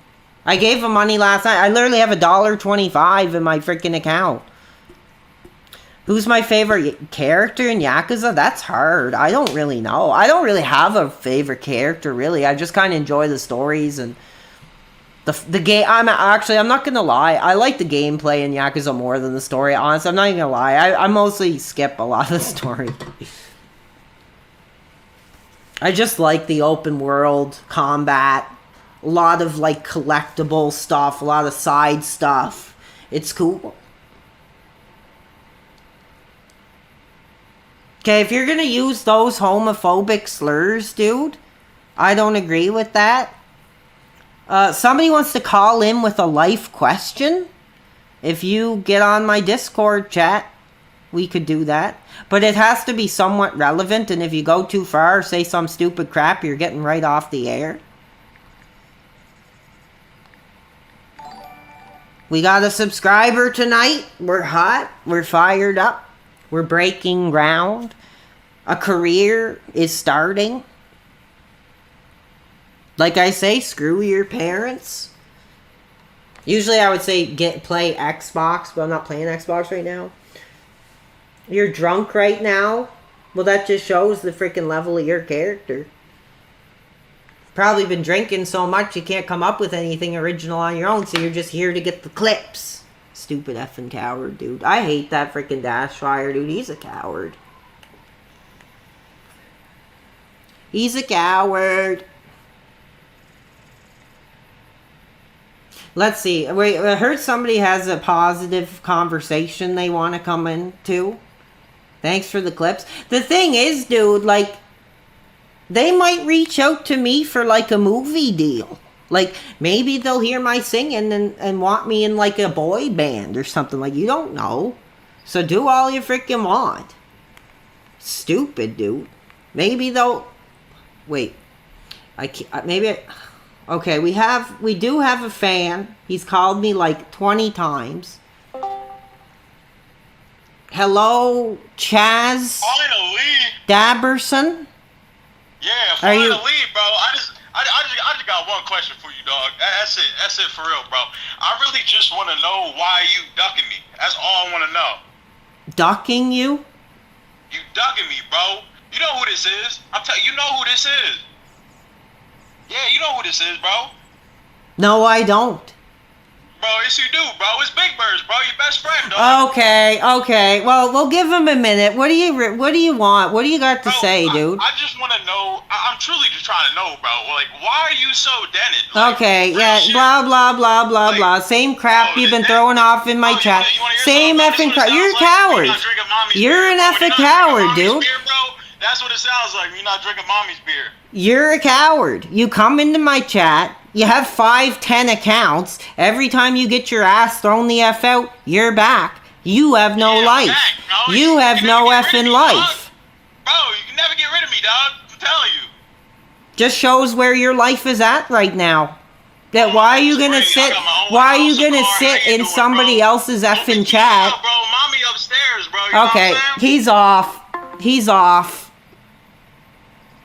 [SPEAKER 1] I gave him money last night. I literally have $1.25 in my freaking account. Who's my favorite character in Yakuza? That's hard. I don't really know. I don't really have a favorite character, really. I just kind of enjoy the stories and the game. I'm not going to lie. I like the gameplay in Yakuza more than the story. Honestly, I'm not even going to lie. I mostly skip a lot of the story. I just like the open world combat. A lot of, like, collectible stuff. A lot of side stuff. It's cool. Okay, if you're gonna use those homophobic slurs, dude, I don't agree with that. Somebody wants to call in with a life question. If you get on my Discord chat, we could do that. But it has to be somewhat relevant, and if you go too far or say some stupid crap, you're getting right off the air. We got a subscriber tonight. We're hot. We're fired up. We're breaking ground. A career is starting. Like I say, screw your parents. Usually I would say play Xbox, but I'm not playing Xbox right now. You're drunk right now? Well, that just shows the freaking level of your character. Probably been drinking so much you can't come up with anything original on your own, so you're just here to get the clips. Stupid effing coward, dude. I hate that freaking Dashfire, dude. He's a coward. He's a coward. Let's see. Wait, I heard somebody has a positive conversation they want to come into. Thanks for the clips. The thing is, dude, like, they might reach out to me for, like, a movie deal. Like, maybe they'll hear my singing and want me in, like, a boy band or something. Like, you don't know. So do all you freaking want. Stupid, dude. Maybe they'll... Wait. I can't... Maybe... Okay, we do have a fan. He's called me like 20 times. Hello, Chaz
[SPEAKER 6] Finally!
[SPEAKER 1] Daberson?
[SPEAKER 6] Yeah,
[SPEAKER 1] Are
[SPEAKER 6] finally,
[SPEAKER 1] you-
[SPEAKER 6] bro. I just got one question for you, dog. That's it. That's it for real, bro. I really just want to know why you ducking me. That's all I want to know.
[SPEAKER 1] Ducking you?
[SPEAKER 6] You ducking me, bro. You know who this is. I'm telling you, know who this is. Yeah, you know who this is, bro.
[SPEAKER 1] No, I don't.
[SPEAKER 6] Bro, yes you do, bro. It's Big Birds, bro. Your best friend, dog.
[SPEAKER 1] Okay. Well, we'll give him a minute. What do you want? What do you got to
[SPEAKER 6] Bro,
[SPEAKER 1] say, dude?
[SPEAKER 6] I just want to know. I'm truly just trying to know, bro. Like, why are you so dented? Like,
[SPEAKER 1] Okay,
[SPEAKER 6] real
[SPEAKER 1] yeah,
[SPEAKER 6] shit.
[SPEAKER 1] blah, blah, blah, blah,
[SPEAKER 6] Like,
[SPEAKER 1] blah. Same crap
[SPEAKER 6] bro,
[SPEAKER 1] you've been
[SPEAKER 6] that-
[SPEAKER 1] throwing off in my
[SPEAKER 6] Bro,
[SPEAKER 1] chat.
[SPEAKER 6] you wanna hear
[SPEAKER 1] Same
[SPEAKER 6] something?
[SPEAKER 1] effing
[SPEAKER 6] That's what
[SPEAKER 1] crap.
[SPEAKER 6] it
[SPEAKER 1] You're a
[SPEAKER 6] sounds like when
[SPEAKER 1] coward.
[SPEAKER 6] you're not drinking mommy's
[SPEAKER 1] You're
[SPEAKER 6] beer.
[SPEAKER 1] an
[SPEAKER 6] When
[SPEAKER 1] effing
[SPEAKER 6] you're not drinking
[SPEAKER 1] coward,
[SPEAKER 6] mommy's
[SPEAKER 1] dude.
[SPEAKER 6] Beer, bro, that's what it sounds like when you're not drinking mommy's beer.
[SPEAKER 1] You're a coward. You come into my chat. You have 5, 10 accounts. Every time you get your ass thrown the F out, you're back. You have no
[SPEAKER 6] Yeah,
[SPEAKER 1] life.
[SPEAKER 6] I'm back, bro.
[SPEAKER 1] You have
[SPEAKER 6] can
[SPEAKER 1] no
[SPEAKER 6] never get rid of
[SPEAKER 1] effing
[SPEAKER 6] me,
[SPEAKER 1] life.
[SPEAKER 6] dog. Bro, you can never get rid of me, dog. I'm telling you.
[SPEAKER 1] Just shows where your life is at right now. That why are you gonna
[SPEAKER 6] Crazy. I
[SPEAKER 1] sit?
[SPEAKER 6] got my own
[SPEAKER 1] Why are you
[SPEAKER 6] house,
[SPEAKER 1] gonna
[SPEAKER 6] car.
[SPEAKER 1] sit
[SPEAKER 6] How you
[SPEAKER 1] in
[SPEAKER 6] doing,
[SPEAKER 1] somebody
[SPEAKER 6] bro?
[SPEAKER 1] else's
[SPEAKER 6] Don't
[SPEAKER 1] effing
[SPEAKER 6] think you
[SPEAKER 1] chat?
[SPEAKER 6] know, bro. Mommy upstairs, bro. You know
[SPEAKER 1] Okay,
[SPEAKER 6] what I'm saying?
[SPEAKER 1] he's off. He's off.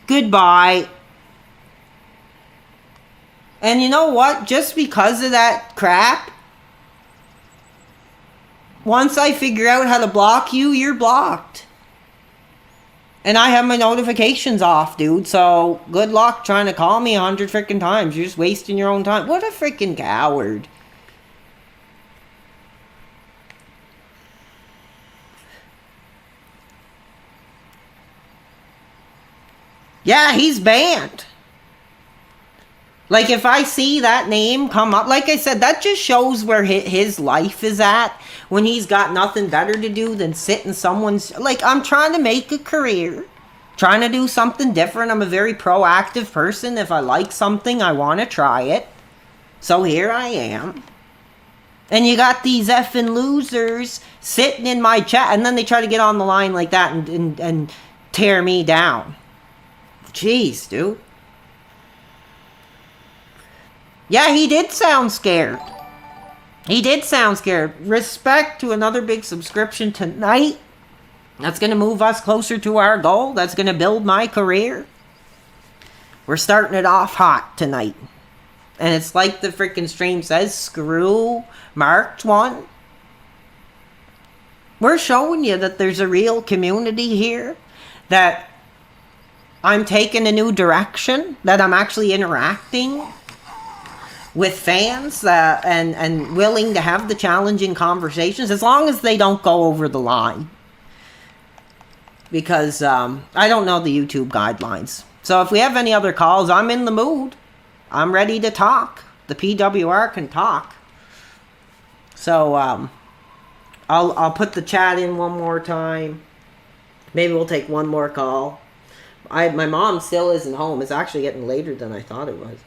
[SPEAKER 1] Goodbye. And you know what? Just because of that crap, once I figure out how to block you, you're blocked. And I have my notifications off, dude. So good luck trying to call me 100 freaking times. You're just wasting your own time. What a freaking coward. Yeah, he's banned. Like, if I see that name come up, like I said, that just shows where his life is at when he's got nothing better to do than sit in someone's... Like, I'm trying to make a career, trying to do something different. I'm a very proactive person. If I like something, I want to try it. So here I am. And you got these effing losers sitting in my chat, and then they try to get on the line like that and tear me down. Jeez, dude. Yeah, he did sound scared. He did sound scared. Respect to another big subscription tonight. That's going to move us closer to our goal. That's going to build my career. We're starting it off hot tonight. And it's like the freaking stream says, screw Marked One. We're showing you that there's a real community here. That I'm taking a new direction. That I'm actually interacting with fans and willing to have the challenging conversations, as long as they don't go over the line. Because I don't know the YouTube guidelines. So if we have any other calls, I'm in the mood. I'm ready to talk. The PWR can talk. So I'll put the chat in one more time. Maybe we'll take one more call. My mom still isn't home. It's actually getting later than I thought it was.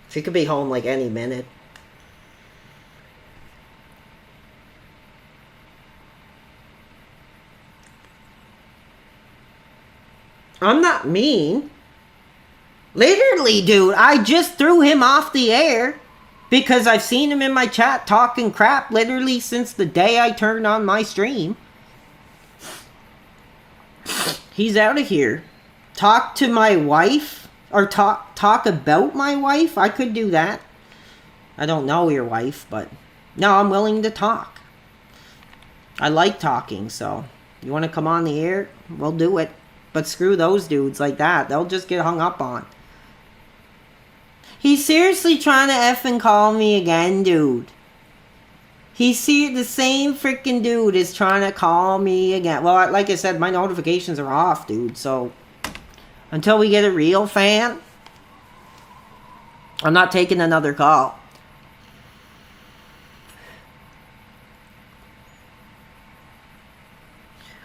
[SPEAKER 1] She could be home like any minute. I'm not mean. Literally, dude, I just threw him off the air because I've seen him in my chat talking crap literally since the day I turned on my stream. He's out of here. Talk to my wife? Or talk about my wife? I could do that. I don't know your wife, but no, I'm willing to talk. I like talking, so you want to come on the air? We'll do it. But screw those dudes like that. They'll just get hung up on. He's seriously trying to effing call me again, dude. The same freaking dude is trying to call me again. Well, like I said, my notifications are off, dude, so until we get a real fan, I'm not taking another call.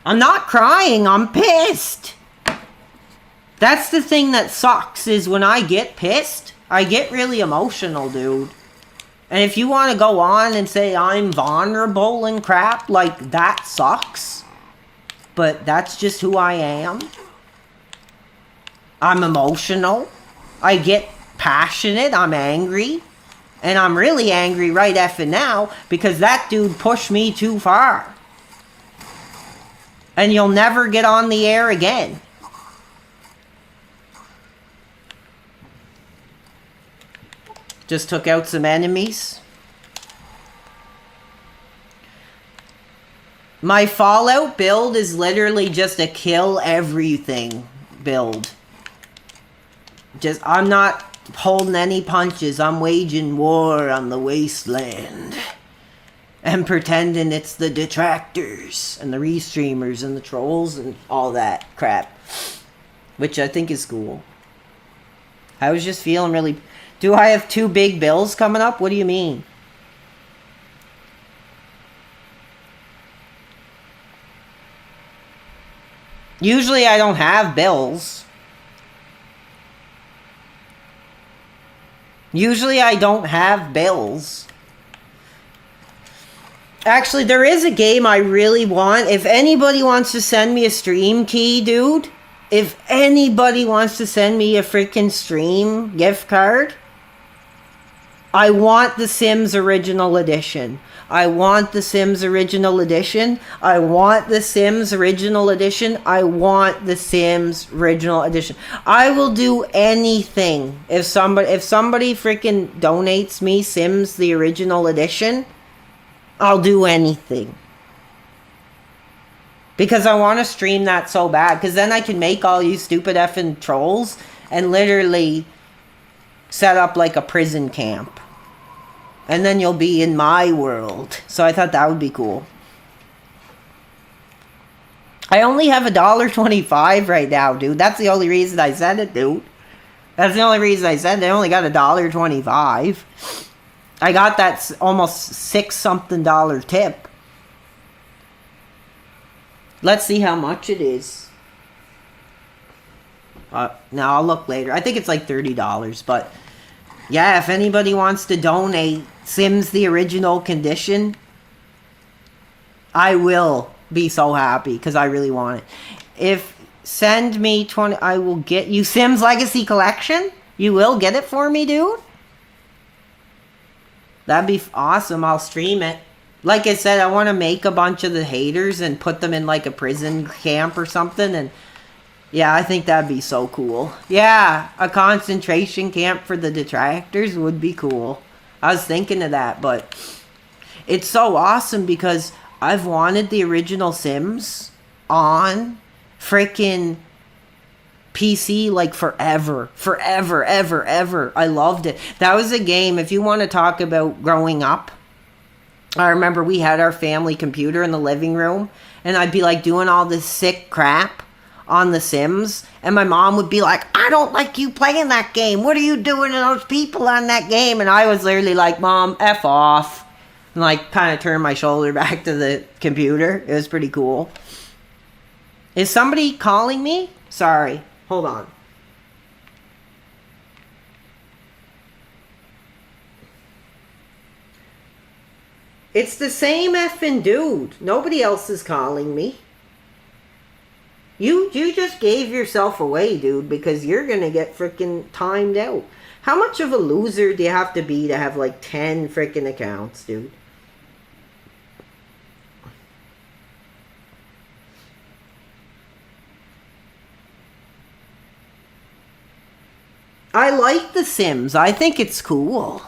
[SPEAKER 1] I'm not crying, I'm pissed. That's the thing that sucks, is when I get pissed, I get really emotional, dude. And if you want to go on and say I'm vulnerable and crap, like, that sucks. But that's just who I am. I'm emotional. I get passionate. I'm angry. And I'm really angry right effing now because that dude pushed me too far. And you'll never get on the air again. Just took out some enemies. My Fallout build is literally just a kill everything build. I'm not holding any punches. I'm waging war on the wasteland. And pretending it's the detractors and the restreamers and the trolls and all that crap. Which I think is cool. I was just feeling really... Do I have 2 big bills coming up? What do you mean? Usually I don't have bills. Usually I don't have bills. Actually, there is a game I really want. If anybody wants to send me a stream key, dude. If anybody wants to send me a freaking stream gift card. I want the Sims Original Edition. I want the Sims Original Edition. I want the Sims Original Edition. I want the Sims Original Edition. I will do anything if somebody freaking donates me Sims the Original Edition. I'll do anything. Because I want to stream that so bad. Because then I can make all you stupid effing trolls and literally set up like a prison camp. And then you'll be in my world. So I thought that would be cool. I only have $1.25 right now, dude. That's the only reason I said it, dude. That's the only reason I said it. I only got $1.25. I got that almost $6-something tip. Let's see how much it is. Now I'll look later. I think it's like $30, but... Yeah, if anybody wants to donate Sims the Original Condition, I will be so happy because I really want it. If send me 20, I will get you Sims Legacy Collection. You will get it for me, dude. That'd be awesome. I'll stream it. Like I said, I want to make a bunch of the haters and put them in like a prison camp or something. And yeah, I think that'd be so cool. Yeah, a concentration camp for the detractors would be cool. I was thinking of that, but it's so awesome because I've wanted the original Sims on freaking PC like forever. Forever, ever, ever. I loved it. That was a game, if you want to talk about growing up, I remember we had our family computer in the living room, and I'd be like doing all this sick crap on The Sims, and my mom would be like, I don't like you playing that game. What are you doing to those people on that game? And I was literally like, Mom, F off. And like kind of turned my shoulder back to the computer. It was pretty cool. Is somebody calling me? Sorry. Hold on. It's the same effing dude. Nobody else is calling me. You just gave yourself away, dude, because you're gonna get freaking timed out. How much of a loser do you have to be to have like 10 freaking accounts, dude? I like The Sims. I think it's cool.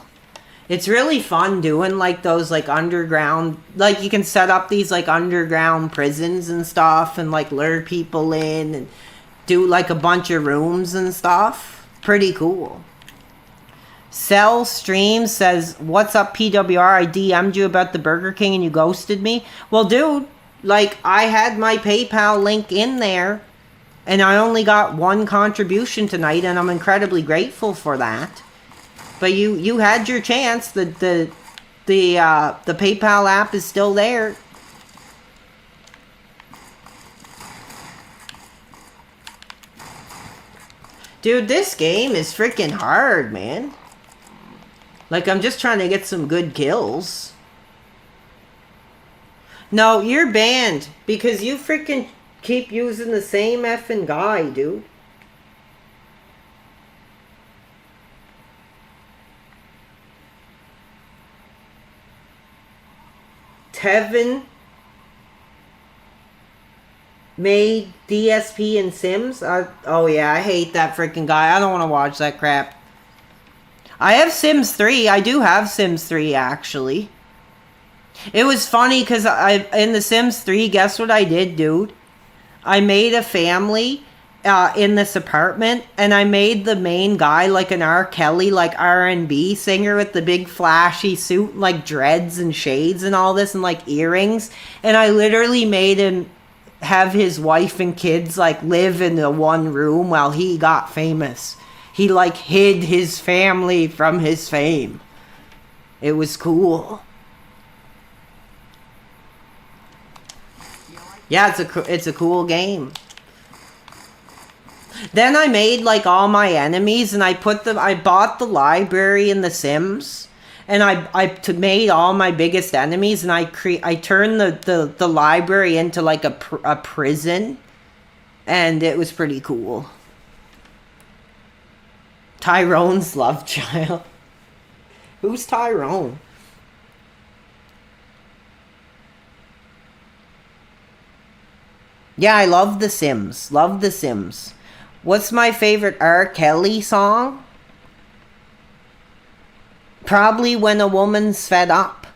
[SPEAKER 1] It's really fun doing like those like underground, like you can set up these like underground prisons and stuff and like lure people in and do like a bunch of rooms and stuff. Pretty cool. Cell Stream says, what's up PWR? I DM'd you about the Burger King and you ghosted me. Well, dude, like I had my PayPal link in there and I only got one contribution tonight and I'm incredibly grateful for that. but you had your chance. The PayPal app is still there. Dude, this game is freaking hard, man. Like, I'm just trying to get some good kills. No, you're banned because you freaking keep using the same effing guy, dude. Tevin made DSP and Sims. Oh yeah, I hate that freaking guy. I don't want to watch that crap. I have Sims 3. I do have Sims 3 actually. It was funny because in the Sims 3, guess what I did, dude? I made a family in this apartment, and I made the main guy like an R. Kelly, like R&B singer with the big flashy suit, like dreads and shades and all this, and like earrings. And I literally made him have his wife and kids like live in the one room while he got famous. He like hid his family from his fame. It was cool. Yeah, it's a cool game. Then I made like all my enemies, and I bought the library in The Sims, and I made all my biggest enemies, and I turned the library into like a prison, and it was pretty cool. Tyrone's love child. Who's Tyrone? Yeah, I love The Sims. Love The Sims. What's my favorite R. Kelly song? Probably When a Woman's Fed Up.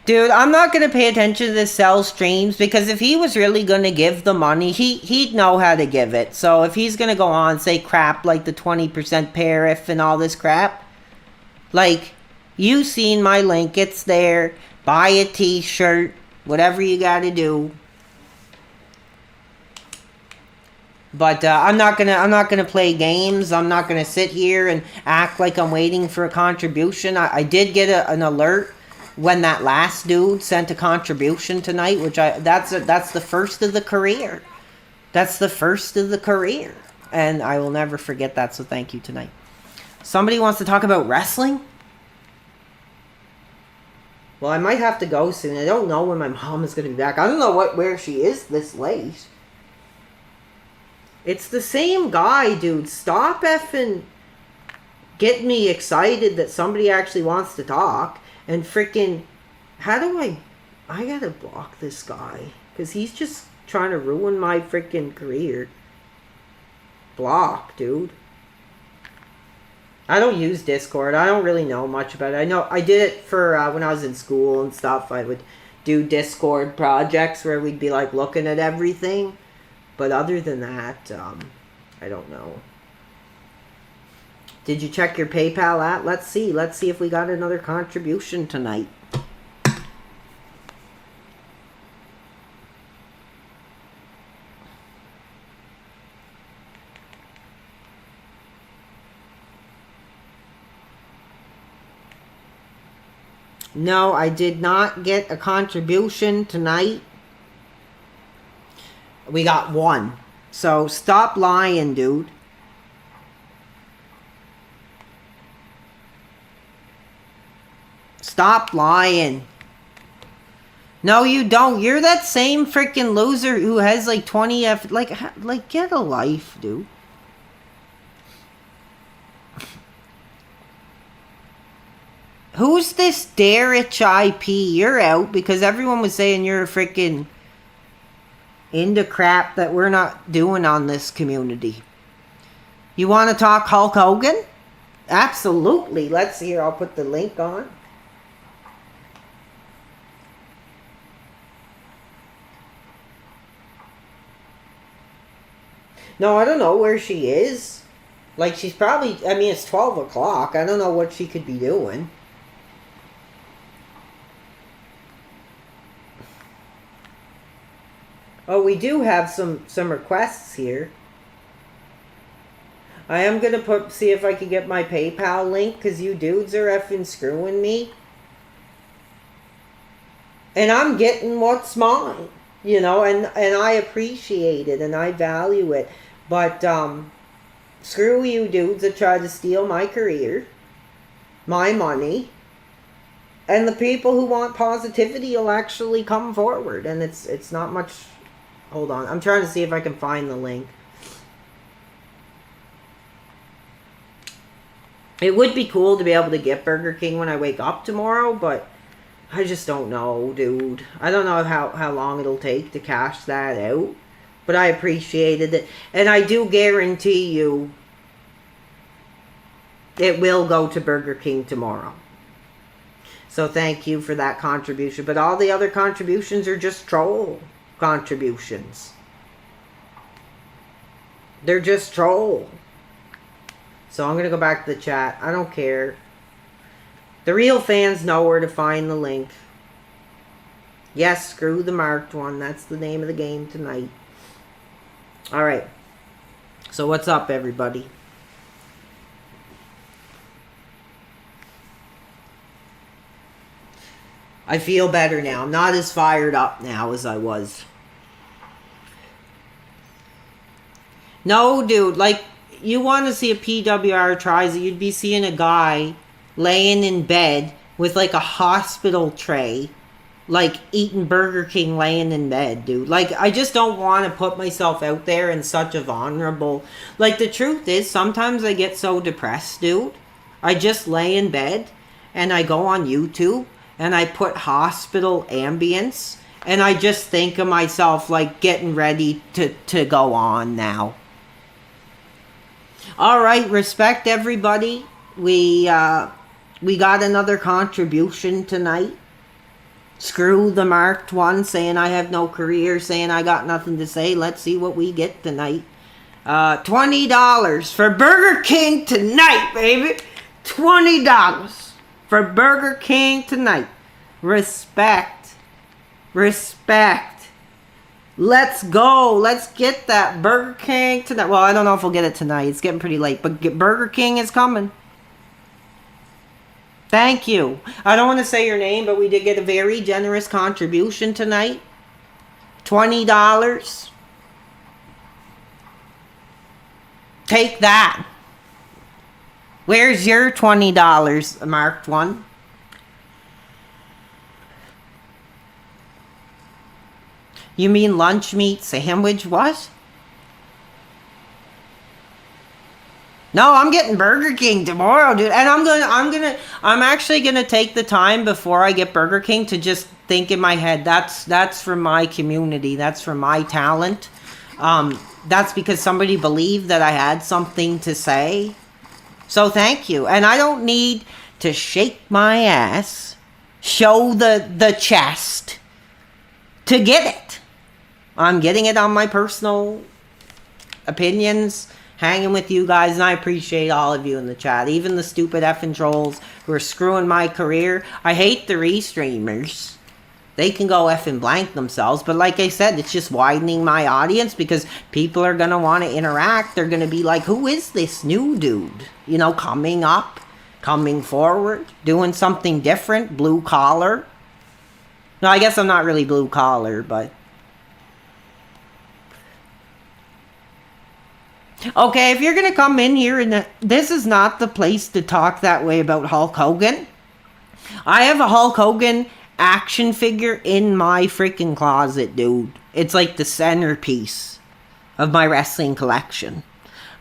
[SPEAKER 1] Dude, I'm not going to pay attention to the sell streams because if he was really going to give the money, he'd know how to give it. So if he's going to go on and say crap like the 20% parif and all this crap, like, you seen my link, it's there. Buy a t-shirt, whatever you gotta do. But I'm not gonna play games. I'm not gonna sit here and act like I'm waiting for a contribution. I did get an alert when that last dude sent a contribution tonight, which that's the first of the career. That's the first of the career, and I will never forget that. So thank you tonight. Somebody wants to talk about wrestling. Well, I might have to go soon. I don't know when my mom is going to be back. I don't know where she is this late. It's the same guy, dude. Stop effing getting me excited that somebody actually wants to talk. And freaking... How do I gotta block this guy. Because he's just trying to ruin my freaking career. Block, dude. I don't use Discord. I don't really know much about it. I know I did it for when I was in school and stuff. I would do Discord projects where we'd be like looking at everything. But other than that, I don't know. Did you check your PayPal app? Let's see. Let's see if we got another contribution tonight. No, I did not get a contribution tonight. We got one. So stop lying, dude. Stop lying. No, you don't. You're that same freaking loser who has like 20 F. Like get a life, dude. Who's this Darich IP? You're out because everyone was saying you're a freaking into crap that we're not doing on this community. You want to talk Hulk Hogan? Absolutely. Let's see here. I'll put the link on. No, I don't know where she is. Like, she's probably... I mean, it's 12 o'clock. I don't know what she could be doing. Oh, we do have some requests here. I am going to see if I can get my PayPal link, because you dudes are effing screwing me. And I'm getting what's mine, you know, and I appreciate it and I value it. But screw you dudes that try to steal my career, my money, and the people who want positivity will actually come forward. And it's not much. Hold on, I'm trying to see if I can find the link. It would be cool to be able to get Burger King when I wake up tomorrow, but I just don't know, dude. I don't know how long it'll take to cash that out. But I appreciated it. And I do guarantee you it will go to Burger King tomorrow. So thank you for that contribution. But all the other contributions are just troll contributions. They're just troll. So I'm going to go back to the chat. I don't care. The real fans know where to find the link. Yes, screw the marked one. That's the name of the game tonight. Alright. So what's up, everybody? I feel better now. I'm not as fired up now as I was. No, dude. Like, you want to see a PWR tries it, you'd be seeing a guy laying in bed with like a hospital tray, like eating Burger King laying in bed, dude. Like, I just don't want to put myself out there in such a vulnerable... Like, the truth is, sometimes I get so depressed, dude. I just lay in bed and I go on YouTube and I put hospital ambience and I just think of myself like getting ready to go on now. Alright, respect everybody. We got another contribution tonight. Screw the marked one saying I have no career, saying I got nothing to say. Let's see what we get tonight. $20 for Burger King tonight, baby. $20 for Burger King tonight. Respect. Respect. Let's go. Let's get that Burger King tonight. Well, I don't know if we'll get it tonight. It's getting pretty late. But Burger King is coming. Thank you. I don't want to say your name, but we did get a very generous contribution tonight. $20. Take that. Where's your $20, marked one? You mean lunch meat sandwich? What? No, I'm getting Burger King tomorrow, dude. And I'm actually gonna take the time before I get Burger King to just think in my head, that's for my community. That's for my talent. That's because somebody believed that I had something to say. So thank you. And I don't need to shake my ass, show the chest to get it. I'm getting it on my personal opinions, hanging with you guys, and I appreciate all of you in the chat. Even the stupid effing trolls who are screwing my career. I hate the restreamers. They can go effing blank themselves, but like I said, it's just widening my audience because people are going to want to interact. They're going to be like, who is this new dude? You know, coming up, coming forward, doing something different, blue collar. No, I guess I'm not really blue collar, but... Okay, if you're going to come in here and this is not the place to talk that way about Hulk Hogan. I have a Hulk Hogan action figure in my freaking closet, dude. It's like the centerpiece of my wrestling collection.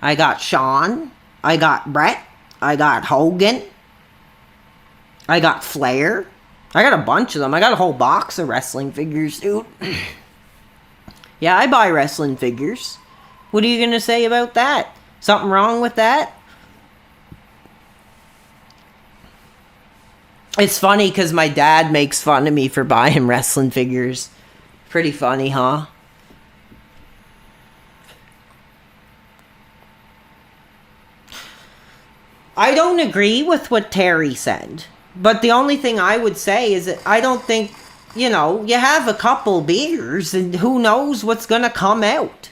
[SPEAKER 1] I got Shawn. I got Bret. I got Hogan. I got Flair. I got a bunch of them. I got a whole box of wrestling figures, dude. Yeah, I buy wrestling figures. What are you going to say about that? Something wrong with that? It's funny because my dad makes fun of me for buying wrestling figures. Pretty funny, huh? I don't agree with what Terry said. But the only thing I would say is that I don't think, you know, you have a couple beers and who knows what's going to come out.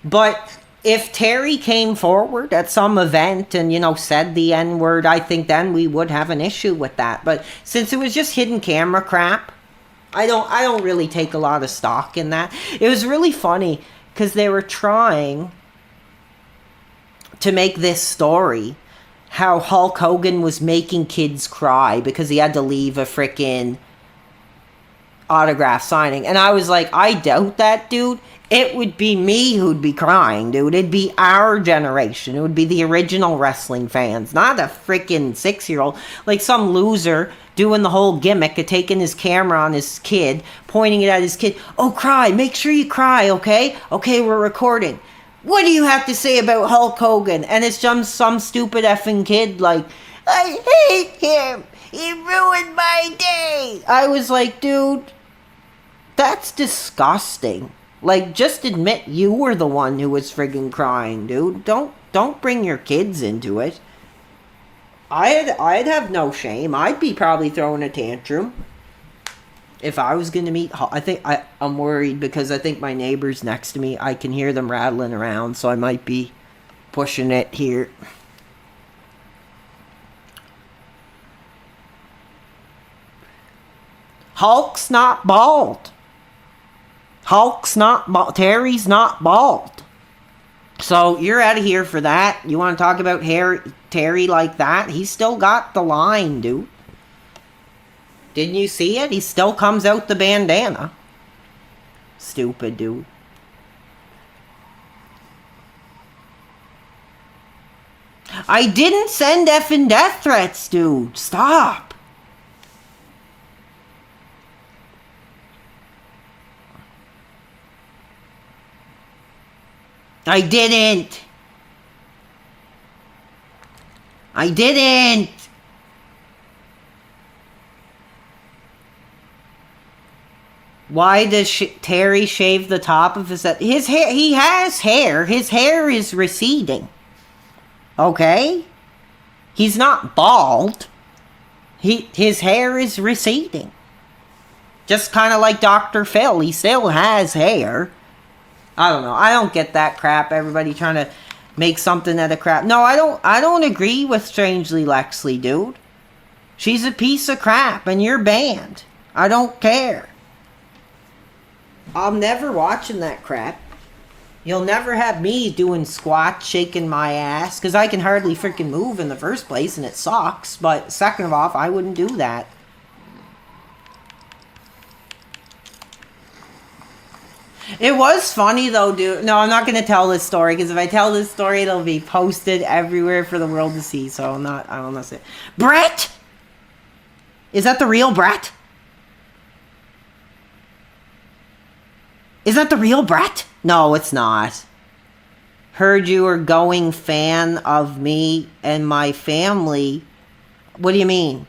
[SPEAKER 1] But if Terry came forward at some event and, you know, said the N-word, I think then we would have an issue with that. But since it was just hidden camera crap, I don't really take a lot of stock in that. It was really funny because they were trying to make this story how Hulk Hogan was making kids cry because he had to leave a freaking autograph signing. And I was like, I doubt that, dude. It would be me who'd be crying, dude. It'd be our generation. It would be the original wrestling fans, not a freaking 6-year-old. Like some loser doing the whole gimmick of taking his camera on his kid, pointing it at his kid. Oh, cry. Make sure you cry, okay? Okay, we're recording. What do you have to say about Hulk Hogan? And it's just some stupid effing kid like, I hate him. He ruined my day. I was like, dude, that's disgusting. Like, just admit you were the one who was friggin' crying, dude. Don't bring your kids into it. I'd have no shame. I'd be probably throwing a tantrum if I was gonna meet. I'm worried because I think my neighbors next to me, I can hear them rattling around, so I might be pushing it here. Hulk's not bald. Hulk's not bald. Terry's not bald. So you're out of here for that. You want to talk about Terry like that? He's still got the line, dude. Didn't you see it? He still comes out the bandana. Stupid, dude. I didn't send effing death threats, dude. Stop. I didn't. Why does Terry shave the top of his head? His hair, he has hair. His hair is receding. Okay? He's not bald. His hair is receding. Just kind of like Dr. Phil. He still has hair. I don't know. I don't get that crap. Everybody trying to make something out of crap. No, I don't agree with Strangely Lexley, dude. She's a piece of crap and you're banned. I don't care. I'm never watching that crap. You'll never have me doing squats, shaking my ass, because I can hardly freaking move in the first place and it sucks. But second of all, I wouldn't do that. It was funny though, dude. No, I'm not going to tell this story because if I tell this story, it'll be posted everywhere for the world to see. So I'm not saying. Brett? Is that the real Brett? Is that the real Brett? No, it's not. Heard you were going fan of me and my family. What do you mean?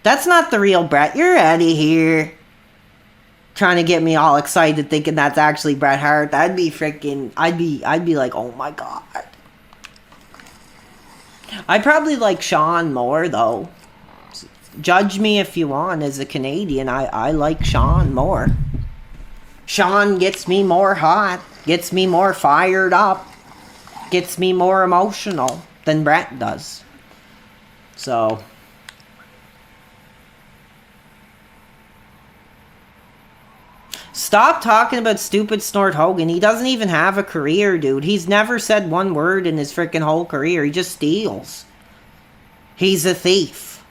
[SPEAKER 1] That's not the real Brett. You're out of here. Trying to get me all excited thinking that's actually Bret Hart. That'd be freaking... I'd be like, oh my god. I probably like Sean more, though. Judge me if you want. As a Canadian, I like Sean more. Sean gets me more hot. Gets me more fired up. Gets me more emotional than Bret does. So... Stop talking about stupid Snort Hogan. He doesn't even have a career, dude. He's never said one word in his freaking whole career. He just steals. He's a thief.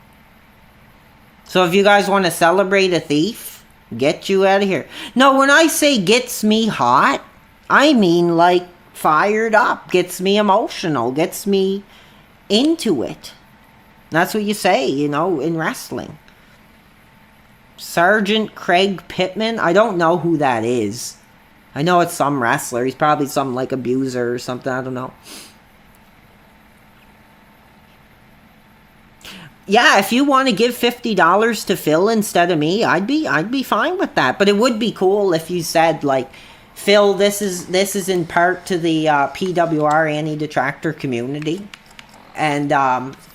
[SPEAKER 1] So if you guys want to celebrate a thief, get you out of here. No, when I say gets me hot, I mean like fired up. Gets me emotional. Gets me into it. That's what you say, you know, in wrestling. Sergeant Craig Pittman? I don't know who that is. I know it's some wrestler. He's probably some like abuser or something. I don't know. Yeah, if you want to give $50 to Phil instead of me, I'd be fine with that. But it would be cool if you said like, Phil, this is in part to the PWR anti-detractor community, and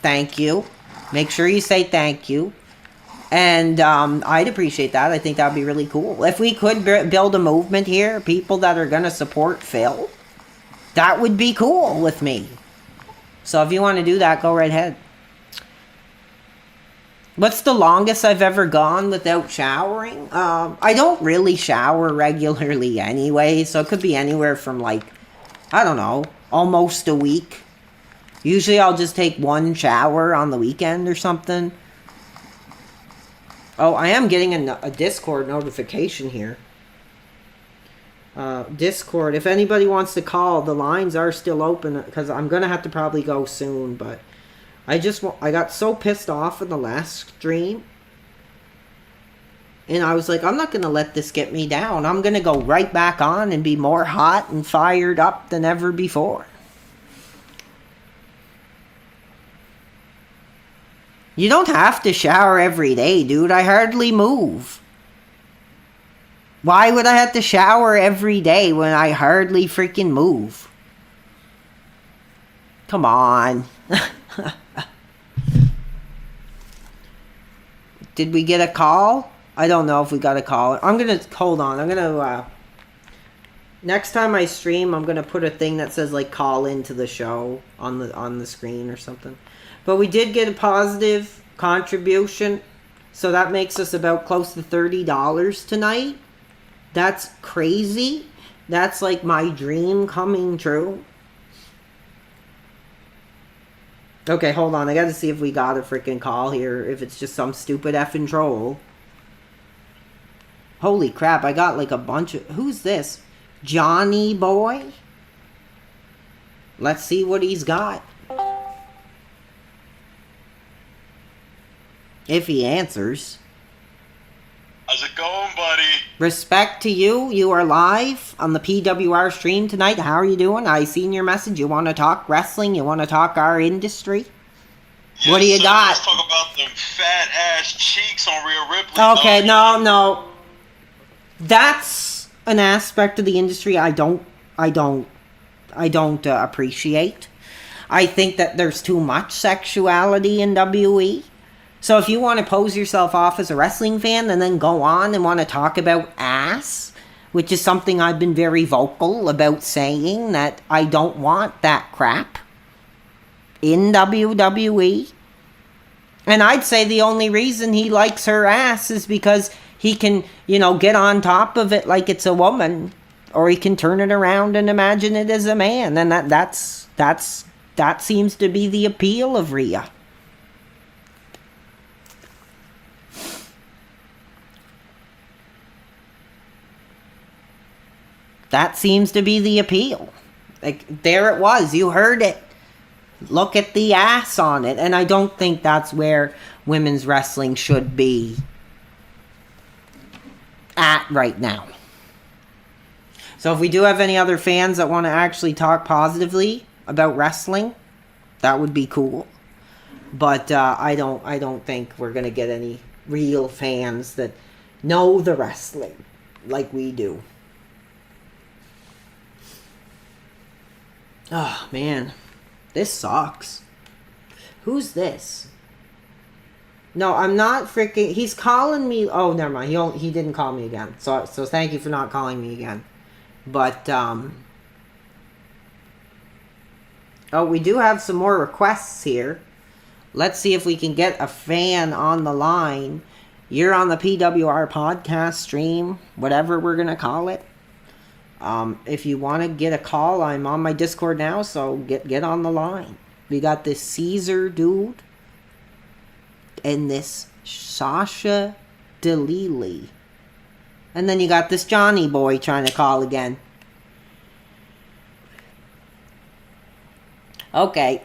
[SPEAKER 1] thank you. Make sure you say thank you. And I'd appreciate that. I think that would be really cool. If we could build a movement here, people that are going to support Phil, that would be cool with me. So if you want to do that, go right ahead. What's the longest I've ever gone without showering? I don't really shower regularly anyway, so it could be anywhere from like, I don't know, almost a week. Usually I'll just take one shower on the weekend or something. Oh, I am getting a Discord notification here. Discord, if anybody wants to call, the lines are still open, because I'm going to have to probably go soon, but I got so pissed off in the last stream, and I was like, I'm not going to let this get me down. I'm going to go right back on and be more hot and fired up than ever before. You don't have to shower every day, dude. I hardly move. Why would I have to shower every day when I hardly freaking move? Come on. Did we get a call? I don't know if we got a call. I'm going to, hold on. I'm going to, next time I stream, I'm going to put a thing that says, like, call into the show on the screen or something. But we did get a positive contribution, so that makes us about close to $30 tonight. That's crazy. That's like my dream coming true. Okay, hold on. I gotta see if we got a freaking call here. If it's just some stupid effing troll. Holy crap, I got like a bunch of... Who's this? Johnny boy? Let's see what he's got. If he answers.
[SPEAKER 6] How's it going, buddy?
[SPEAKER 1] Respect to you. You are live on the PWR stream tonight. How are you doing? I seen your message. You want to talk wrestling? You want to talk our industry?
[SPEAKER 6] Yes,
[SPEAKER 1] what do you got?
[SPEAKER 6] Let's talk about them fat ass cheeks on Rhea Ripley.
[SPEAKER 1] Okay,
[SPEAKER 6] dog.
[SPEAKER 1] no. That's an aspect of the industry I don't appreciate. I think that there's too much sexuality in WWE. So if you want to pose yourself off as a wrestling fan and then go on and want to talk about ass, which is something I've been very vocal about saying, that I don't want that crap in WWE. And I'd say the only reason he likes her ass is because he can, get on top of it like it's a woman, or he can turn it around and imagine it as a man. And that seems to be the appeal of Rhea. That seems to be the appeal. Like, there it was. You heard it. Look at the ass on it. And I don't think that's where women's wrestling should be at right now. So if we do have any other fans that want to actually talk positively about wrestling, that would be cool. But I don't think we're going to get any real fans that know the wrestling like we do. Oh, man. This sucks. Who's this? No, I'm not freaking... He's calling me... Oh, never mind. He didn't call me again. So thank you for not calling me again. But, Oh, we do have some more requests here. Let's see if we can get a fan on the line. You're on the PWR podcast stream. Whatever we're going to call it. If you want to get a call, I'm on my Discord now, so get on the line. We got this Caesar dude and this Sasha Delili. And then you got this Johnny boy trying to call again. Okay.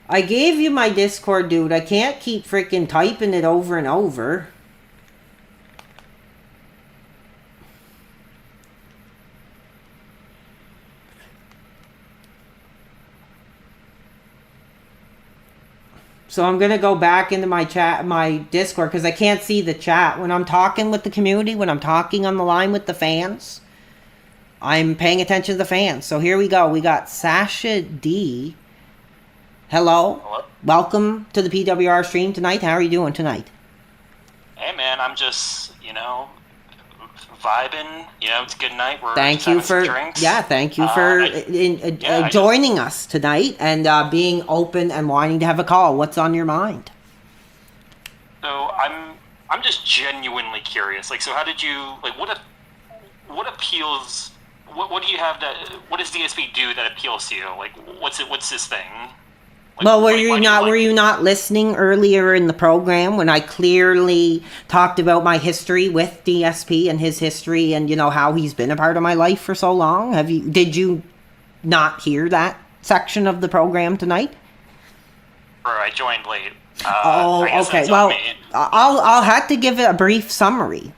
[SPEAKER 1] I gave you my Discord, dude. I can't keep freaking typing it over and over. So I'm going to go back into my chat, my Discord, because I can't see the chat. When I'm talking with the community, when I'm talking on the line with the fans, I'm paying attention to the fans. So here we go. We got Sasha D. Hello.
[SPEAKER 7] Hello?
[SPEAKER 1] Welcome to the PWR stream tonight. How are you doing tonight?
[SPEAKER 7] Hey, man, I'm just, vibing. It's a good night. We're
[SPEAKER 1] Thank
[SPEAKER 7] just
[SPEAKER 1] you
[SPEAKER 7] having some
[SPEAKER 1] for
[SPEAKER 7] drinks.
[SPEAKER 1] thank you for joining us tonight and being open and wanting to have a call. What's on your mind?
[SPEAKER 7] So I'm just genuinely curious. Like, so how did you what appeals? What do you have that? What does DSP do that appeals to you? Like, what's this thing? Like,
[SPEAKER 1] Well, were
[SPEAKER 7] why
[SPEAKER 1] you
[SPEAKER 7] do
[SPEAKER 1] not
[SPEAKER 7] like
[SPEAKER 1] were you not listening earlier in the program when I clearly talked about my history with DSP and his history and how he's been a part of my life for so long? Did you not hear that section of the program tonight?
[SPEAKER 7] Or I joined late.
[SPEAKER 1] Oh,
[SPEAKER 7] I guess
[SPEAKER 1] okay.
[SPEAKER 7] that's
[SPEAKER 1] Well,
[SPEAKER 7] on me.
[SPEAKER 1] I'll have to give it a brief summary.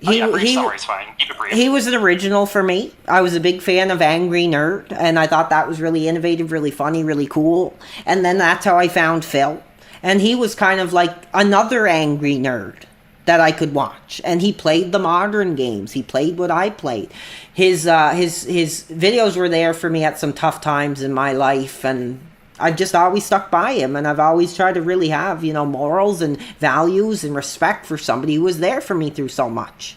[SPEAKER 7] Brief summary's fine. Keep it brief.
[SPEAKER 1] He was an original for me. I was a big fan of Angry Nerd, and I thought that was really innovative, really funny, really cool. And then that's how I found Phil. And he was kind of like another Angry Nerd that I could watch. And he played the modern games. He played what I played. His videos were there for me at some tough times in my life, and I've just always stuck by him, and I've always tried to really have, morals and values and respect for somebody who was there for me through so much.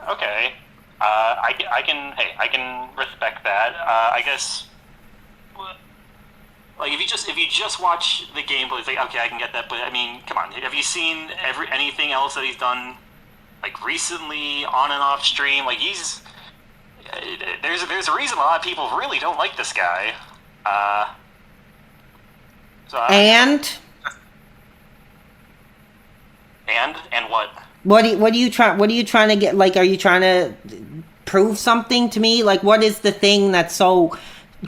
[SPEAKER 7] Okay. I can respect that. I guess, like, if you just watch the gameplay, it's like, okay, I can get that, but I mean, come on, have you seen anything else that he's done, like, recently, on and off stream? Like, there's a reason a lot of people really don't like this guy. And what?
[SPEAKER 1] What are you trying to get? Like, are you trying to prove something to me? Like, what is the thing that's so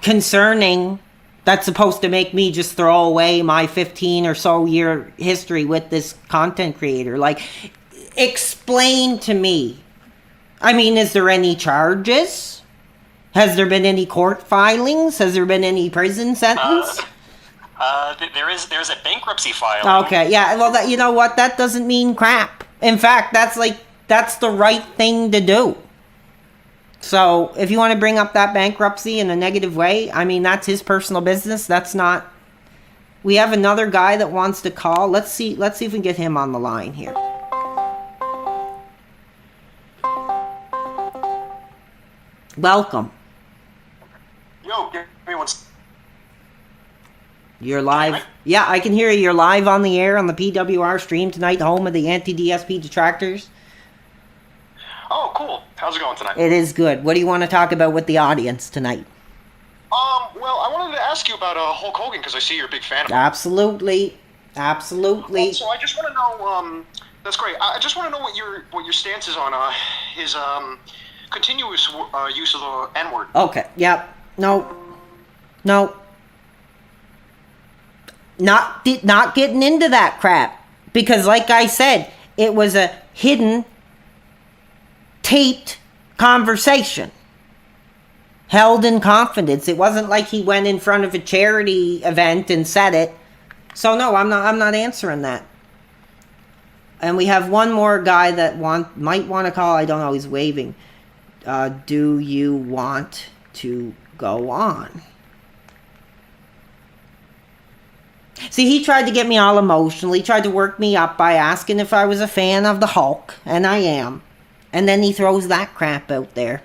[SPEAKER 1] concerning that's supposed to make me just throw away my 15 or so year history with this content creator? Like, explain to me. I mean, is there any charges? Has there been any court filings? Has there been any prison sentence?
[SPEAKER 7] There's a bankruptcy filing.
[SPEAKER 1] Okay, yeah. Well, you know what? That doesn't mean crap. In fact, that's the right thing to do. So, if you want to bring up that bankruptcy in a negative way, I mean, that's his personal business. That's not. We have another guy that wants to call. Let's see if we can get him on the line here. Welcome.
[SPEAKER 7] Yo, give me one.
[SPEAKER 1] You're live. Yeah, I can hear you. You're live on the air on the PWR stream tonight, home of the anti-DSP detractors.
[SPEAKER 7] Oh, cool. How's it going tonight?
[SPEAKER 1] It is good. What do you want to talk about with the audience tonight?
[SPEAKER 7] Well, I wanted to ask you about Hulk Hogan because I see you're a big fan of him.
[SPEAKER 1] Absolutely.
[SPEAKER 7] So I just want to know. That's great. I just want to know what your stance is on his continuous use of the N-word.
[SPEAKER 1] Okay. Yep. No. Not getting into that crap because, like I said, it was a hidden, taped conversation held in confidence. It wasn't like he went in front of a charity event and said it. So no, I'm not answering that. And we have one more guy that might want to call. I don't know. He's waving. Do you want to go on? See, he tried to get me all emotional. He tried to work me up by asking if I was a fan of the Hulk, and I am. And then he throws that crap out there.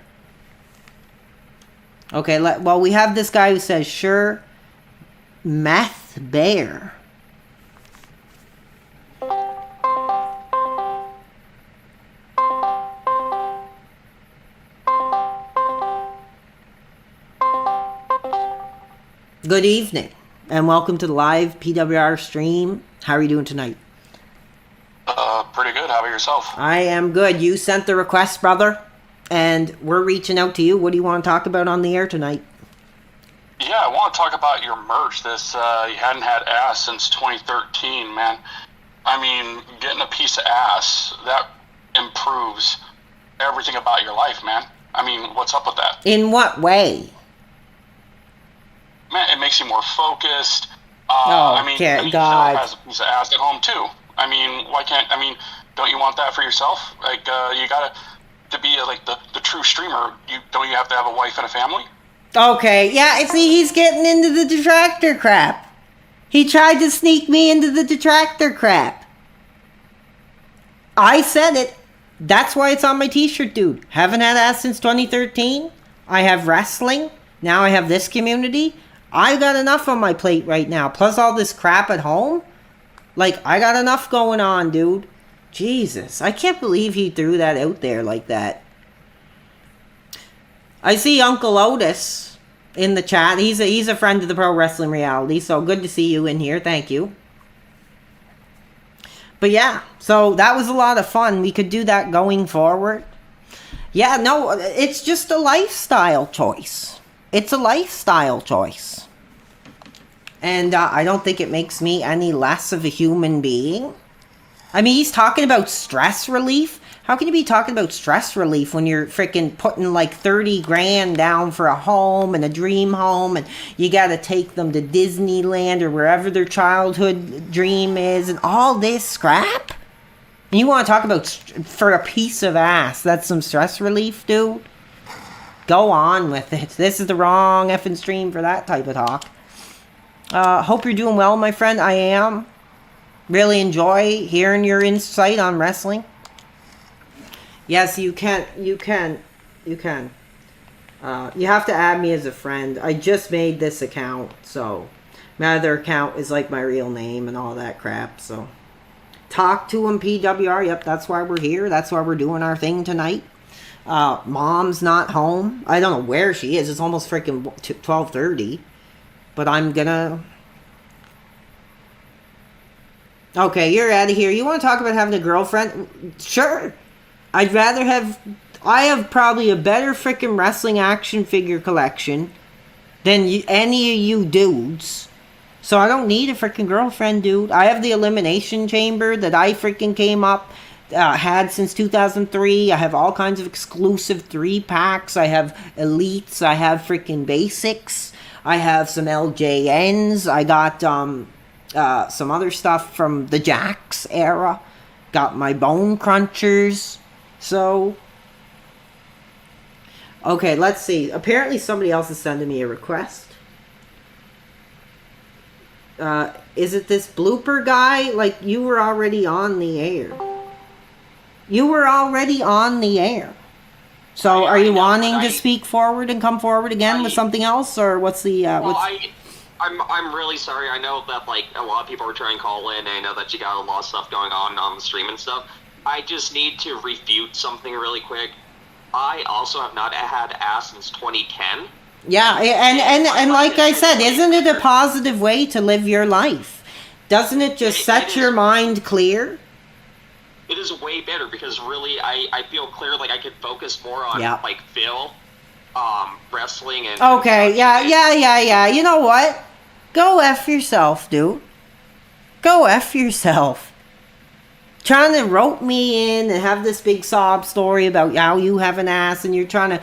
[SPEAKER 1] Okay, well, we have this guy who says, sure, Meth Bear. Good evening, and welcome to the live PWR stream. How are you doing tonight?
[SPEAKER 8] Pretty good. How about yourself?
[SPEAKER 1] I am good. You sent the request, brother, and we're reaching out to you. What do you want to talk about on the air tonight?
[SPEAKER 8] Yeah, I want to talk about your merch. This, you hadn't had ass since 2013, man. I mean, getting a piece of ass, that improves everything about your life, man. I mean, what's up with that?
[SPEAKER 1] In what way?
[SPEAKER 8] Man, it makes you more focused.
[SPEAKER 1] God.
[SPEAKER 8] Phil has a piece of ass at home too. I mean, why can't? I mean, don't you want that for yourself? Like, you gotta to be like the true streamer. Don't you have to have a wife and a family?
[SPEAKER 1] Okay, yeah, see, he's getting into the detractor crap. He tried to sneak me into the detractor crap. I said it. That's why it's on my t-shirt, dude. Haven't had ass since 2013. I have wrestling. Now I have this community. I got enough on my plate right now. Plus all this crap at home. Like, I got enough going on, dude. Jesus, I can't believe he threw that out there like that. I see Uncle Otis in the chat. He's a friend of the Pro Wrestling Reality, so good to see you in here. Thank you. But yeah, so that was a lot of fun. We could do that going forward. Yeah, no, it's just a lifestyle choice. It's a lifestyle choice. And I don't think it makes me any less of a human being. I mean, he's talking about stress relief. How can you be talking about stress relief when you're freaking putting like 30 grand down for a home and a dream home, and you gotta take them to Disneyland or wherever their childhood dream is, and all this crap? And you want to talk about for a piece of ass? That's some stress relief, dude? Go on with it. This is the wrong effing stream for that type of talk. Hope you're doing well, my friend. I am. Really enjoy hearing your insight on wrestling. Yes, you can. You have to add me as a friend. I just made this account, so my other account is like my real name and all that crap, so. Talk to him, PWR. Yep, that's why we're here. That's why we're doing our thing tonight. Mom's not home. I don't know where she is. It's almost freaking 12:30. But I'm gonna... Okay, you're out of here. You want to talk about having a girlfriend? Sure. I'd rather have... I have probably a better freaking wrestling action figure collection than any of you dudes. So I don't need a freaking girlfriend, dude. I have the Elimination Chamber that I freaking came up, had since 2003. I have all kinds of exclusive 3-packs. I have Elites. I have freaking Basics. I have some LJNs. I got some other stuff from the Jax era. Got my Bone Crunchers. So... Okay, let's see. Apparently somebody else is sending me a request. Is it this blooper guy? Like, you were already on the air. You were already on the air. So, are you wanting to speak forward and come forward again with something else? Or what's the,
[SPEAKER 5] I'm really sorry. I know that, like, a lot of people are trying to call in, and I know that you got a lot of stuff going on the stream and stuff. I just need to refute something really quick. I also have not had ass since 2010.
[SPEAKER 1] Yeah, and like I said, isn't it a positive way to live your life? Doesn't it just set your mind clear?
[SPEAKER 5] It is way better because really I feel clear, like I could focus more on like Phil, wrestling and...
[SPEAKER 1] Okay, yeah. You know what? Go F yourself, dude. Go F yourself. Trying to rope me in and have this big sob story about how you have an ass and you're trying to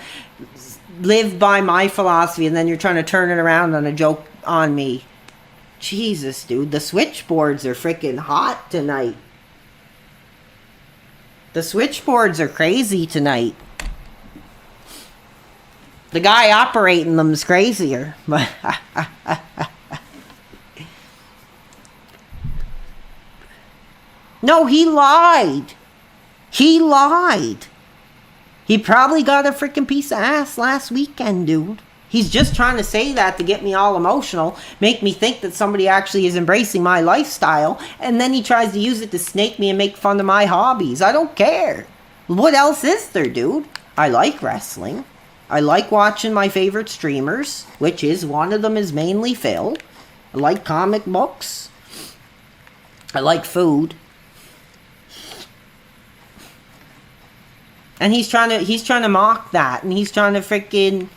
[SPEAKER 1] live by my philosophy and then you're trying to turn it around on a joke on me. Jesus, dude. The switchboards are freaking hot tonight. The switchboards are crazy tonight. The guy operating them is crazier. No, he lied. He lied. He probably got a freaking piece of ass last weekend, dude. He's just trying to say that to get me all emotional, make me think that somebody actually is embracing my lifestyle, and then he tries to use it to snake me and make fun of my hobbies. I don't care. What else is there, dude? I like wrestling. I like watching my favorite streamers, which is, one of them is mainly Phil. I like comic books. I like food. And he's trying to mock that, and he's trying to freaking...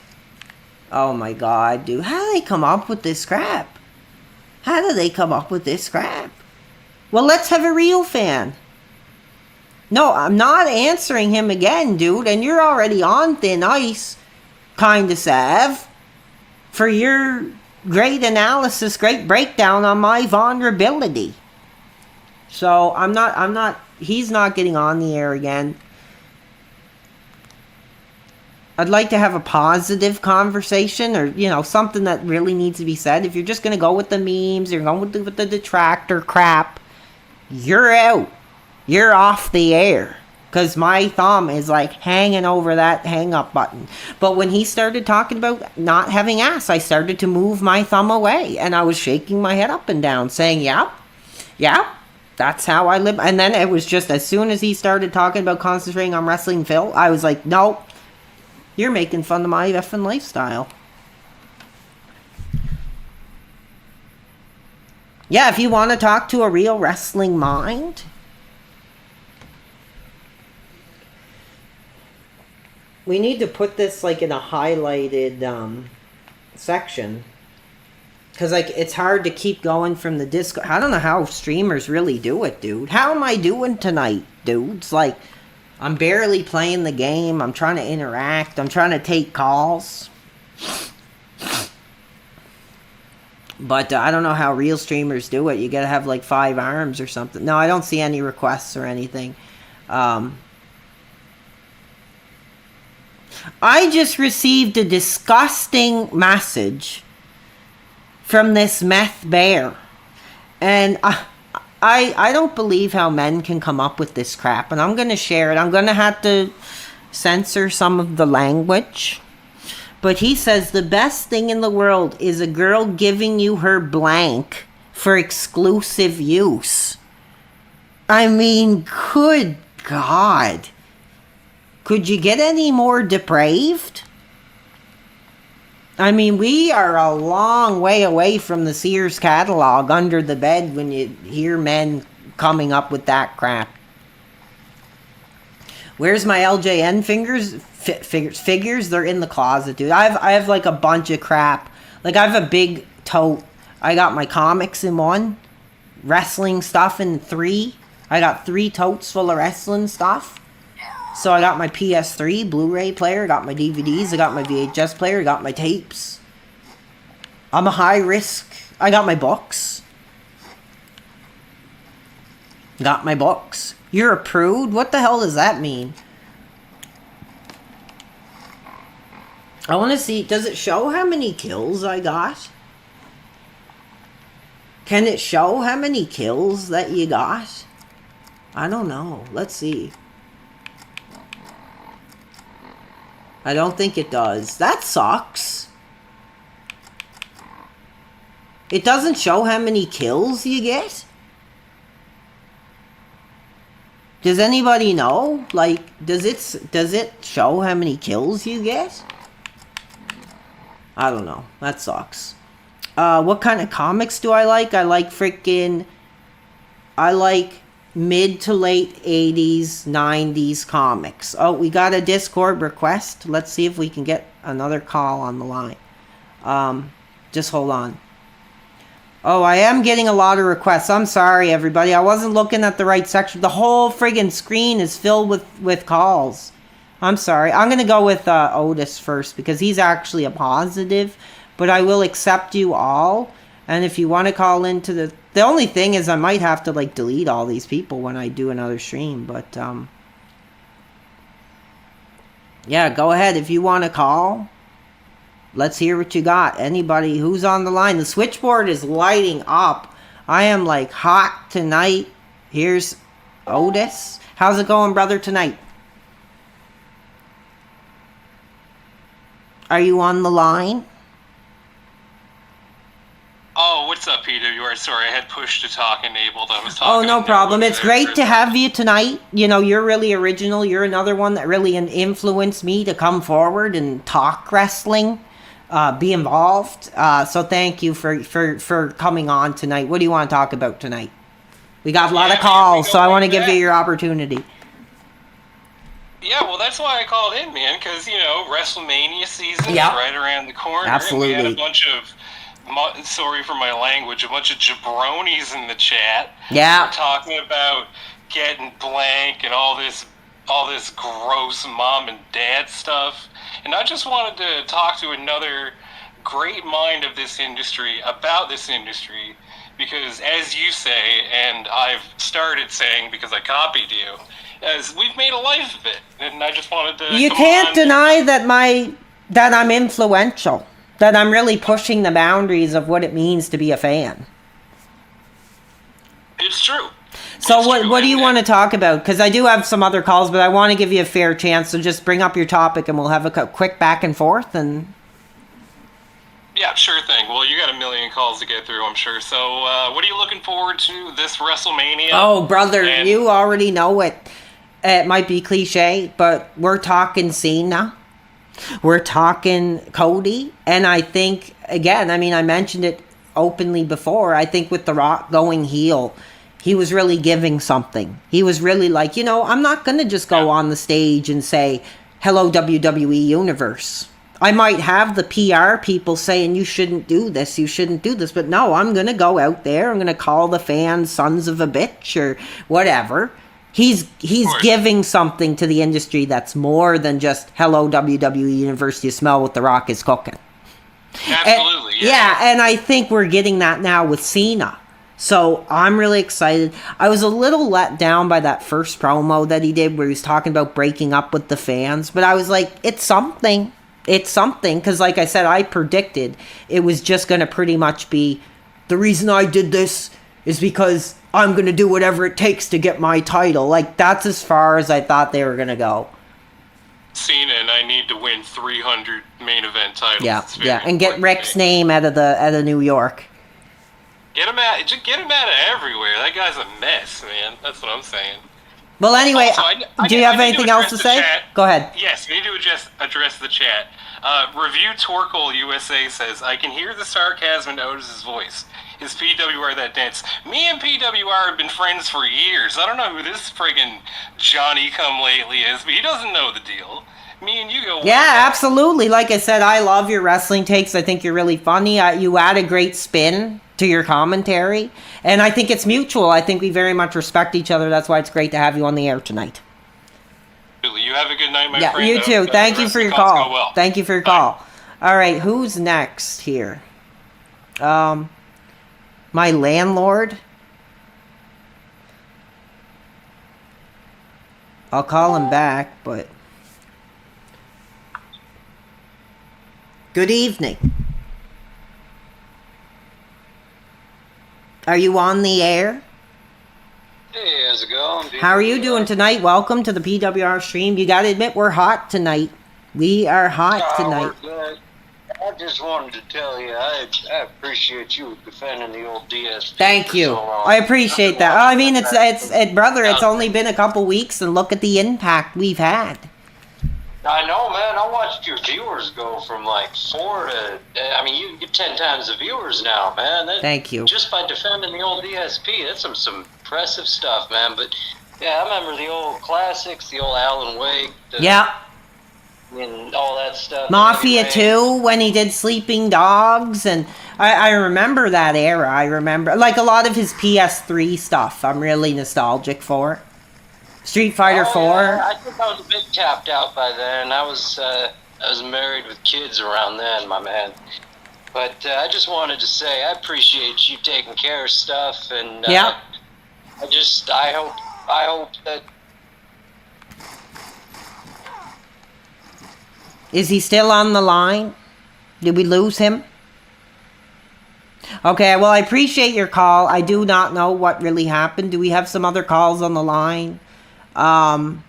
[SPEAKER 1] Oh my god, dude. How do they come up with this crap? How do they come up with this crap? Well, let's have a real fan. No, I'm not answering him again, dude, and you're already on thin ice, kinda, Sav, for your great analysis, great breakdown on my vulnerability. So, he's not getting on the air again. I'd like to have a positive conversation, or, you know, something that really needs to be said. If you're just going to go with the memes, you're going with the detractor crap, you're out. You're off the air. Because my thumb is like hanging over that hang up button. But when he started talking about not having ass, I started to move my thumb away. And I was shaking my head up and down, saying, yep, that's how I live. And then it was just, as soon as he started talking about concentrating on wrestling Phil, I was like, nope, you're making fun of my effing lifestyle. Yeah, if you want to talk to a real wrestling mind, we need to put this like in a highlighted section. Because like it's hard to keep going from the Discord. I don't know how streamers really do it, dude. How am I doing tonight, dudes? Like, I'm barely playing the game. I'm trying to interact. I'm trying to take calls. But I don't know how real streamers do it. You gotta have like 5 arms or something. No, I don't see any requests or anything. I just received a disgusting message from this meth bear. And I don't believe how men can come up with this crap. And I'm going to share it. I'm going to have to censor some of the language. But he says the best thing in the world is a girl giving you her blank for exclusive use. I mean, good God. Could you get any more depraved? I mean, we are a long way away from the Sears catalog under the bed when you hear men coming up with that crap. Where's my LJN figures? They're in the closet, dude. I have like a bunch of crap. Like, I have a big tote. I got my comics in 1, wrestling stuff in 3. I got 3 totes full of wrestling stuff. So I got my PS3 Blu-ray player, got my DVDs, I got my VHS player, I got my tapes. I'm a high risk. I got my books. Got my books. You're a prude? What the hell does that mean? I want to see, does it show how many kills I got? Can it show how many kills that you got? I don't know. Let's see. I don't think it does. That sucks. It doesn't show how many kills you get? Does anybody know? Like, does it show how many kills you get? I don't know. That sucks. What kind of comics do I like? I like mid to late 80s, 90s comics. Oh, we got a Discord request. Let's see if we can get another call on the line. Just hold on. Oh, I am getting a lot of requests. I'm sorry, everybody. I wasn't looking at the right section. The whole friggin' screen is filled with calls. I'm sorry. I'm going to go with Otis first because he's actually a positive. But I will accept you all. And if you want to call into the only thing is I might have to like delete all these people when I do another stream, but yeah, go ahead if you want to call. Let's hear what you got. Anybody who's on the line. The switchboard is lighting up. I am like hot tonight. Here's Otis. How's it going, brother, tonight? Are you on the line?
[SPEAKER 9] Oh, what's up, PWR? Sorry, I had push to talk enabled. I was talking.
[SPEAKER 1] Oh, no problem. It's great to have you tonight. You know, you're really original. You're another one that really influenced me to come forward and talk wrestling, be involved. So thank you for coming on tonight. What do you want to talk about tonight? We got a lot of calls, so I want to give you your opportunity.
[SPEAKER 9] Yeah, well, that's why I called in, man, because, you know, WrestleMania season is
[SPEAKER 1] Yep.
[SPEAKER 9] right around the corner.
[SPEAKER 1] Absolutely.
[SPEAKER 9] And we had a bunch of, sorry for my language, a bunch of jabronis in the chat.
[SPEAKER 1] Yeah.
[SPEAKER 9] Talking about getting blank and all this gross mom and dad stuff. And I just wanted to talk to another great mind of this industry about this industry, because as you say, and I've started saying because I copied you, as we've made a life of it, and I just wanted to.
[SPEAKER 1] You can't deny that I'm influential, that I'm really pushing the boundaries of what it means to be a fan.
[SPEAKER 9] It's true.
[SPEAKER 1] So
[SPEAKER 9] It's
[SPEAKER 1] what
[SPEAKER 9] true,
[SPEAKER 1] do you
[SPEAKER 9] and-
[SPEAKER 1] want to talk about? Because I do have some other calls, but I want to give you a fair chance. So just bring up your topic, and we'll have a quick back and forth. And
[SPEAKER 9] Yeah, sure thing. Well, you got a million calls to get through, I'm sure. So, what are you looking forward to this WrestleMania?
[SPEAKER 1] oh, brother,
[SPEAKER 9] And-
[SPEAKER 1] you already know it. It might be cliche, but we're talking Cena. We're talking Cody. And I think, again, I mean, I mentioned it openly before. I think with The Rock going heel, he was really giving something. He was really like, you know, I'm not going to just go on the stage and say, hello, WWE Universe. I might have the PR people saying, you shouldn't do this, but no, I'm going to go out there. I'm going to call the fans sons of a bitch or whatever. He's giving something to the industry that's more than just, hello, WWE Universe, you smell what The Rock is cooking.
[SPEAKER 9] Absolutely,
[SPEAKER 1] And I think we're getting that now with Cena. So I'm really excited. I was a little let down by that first promo that he did where he was talking about breaking up with the fans. But I was like, it's something. It's something. Because like I said, I predicted it was just going to pretty much be, the reason I did this is because I'm going to do whatever it takes to get my title. Like, that's as far as I thought they were going to go.
[SPEAKER 9] Cena and I need to win 300 main event titles.
[SPEAKER 1] Yeah,
[SPEAKER 9] It's very
[SPEAKER 1] yeah. And get
[SPEAKER 9] important
[SPEAKER 1] Rick's
[SPEAKER 9] to me.
[SPEAKER 1] name out of New York.
[SPEAKER 9] Get him out of everywhere. That guy's a mess, man. That's what I'm saying.
[SPEAKER 1] Well, anyway,
[SPEAKER 9] Also,
[SPEAKER 1] do you have anything else to
[SPEAKER 9] address
[SPEAKER 1] say?
[SPEAKER 9] the chat.
[SPEAKER 1] Go ahead.
[SPEAKER 9] Yes, we need to address the chat. Review Torkel USA says, I can hear the sarcasm in Otis's voice. Is PWR that dense? Me and PWR have been friends for years. I don't know who this friggin' Johnny come lately is, but he doesn't know the deal. Me and you go.
[SPEAKER 1] Yeah, absolutely. Like I said, I love your wrestling takes. I think you're really funny. You add a great spin to your commentary. And I think it's mutual. I think we very much respect each other. That's why it's great to have you on the air tonight.
[SPEAKER 9] You have a good night, my
[SPEAKER 1] Yeah,
[SPEAKER 9] friend.
[SPEAKER 1] you too. Thank you for your
[SPEAKER 9] Calls
[SPEAKER 1] call.
[SPEAKER 9] go well.
[SPEAKER 1] Thank you for your call. All right, who's next here? My landlord. I'll call him back, but... Good evening. Are you on the air?
[SPEAKER 10] Hey, how's it going?
[SPEAKER 1] How are you doing tonight? Welcome to the PWR stream. You gotta admit, we're hot tonight. We are hot tonight.
[SPEAKER 10] I just wanted to tell you, I appreciate you defending the old DSP.
[SPEAKER 1] Thank you.
[SPEAKER 10] For so long.
[SPEAKER 1] I appreciate that. I mean, brother, it's only been a couple weeks, and look at the impact we've had.
[SPEAKER 10] I know, man. I watched your viewers go from like 4 to. I mean, you get 10 times the viewers now, man.
[SPEAKER 1] Thank you.
[SPEAKER 10] Just by defending the old DSP, that's some impressive stuff, man. But yeah, I remember the old classics, the old Alan Wake.
[SPEAKER 1] Yeah.
[SPEAKER 10] And all that stuff.
[SPEAKER 1] Mafia
[SPEAKER 10] Heavy Rain.
[SPEAKER 1] 2, when he did Sleeping Dogs, and I remember that era. I remember, like, a lot of his PS3 stuff. I'm really nostalgic for. Street Fighter 4.
[SPEAKER 10] Yeah, I think I was a bit tapped out by then. I was married with kids around then, my man. But I just wanted to say I appreciate you taking care of stuff, and
[SPEAKER 1] Yeah.
[SPEAKER 10] I hope that.
[SPEAKER 1] Is he still on the line? Did we lose him? Okay, well, I appreciate your call. I do not know what really happened. Do we have some other calls on the line? I'm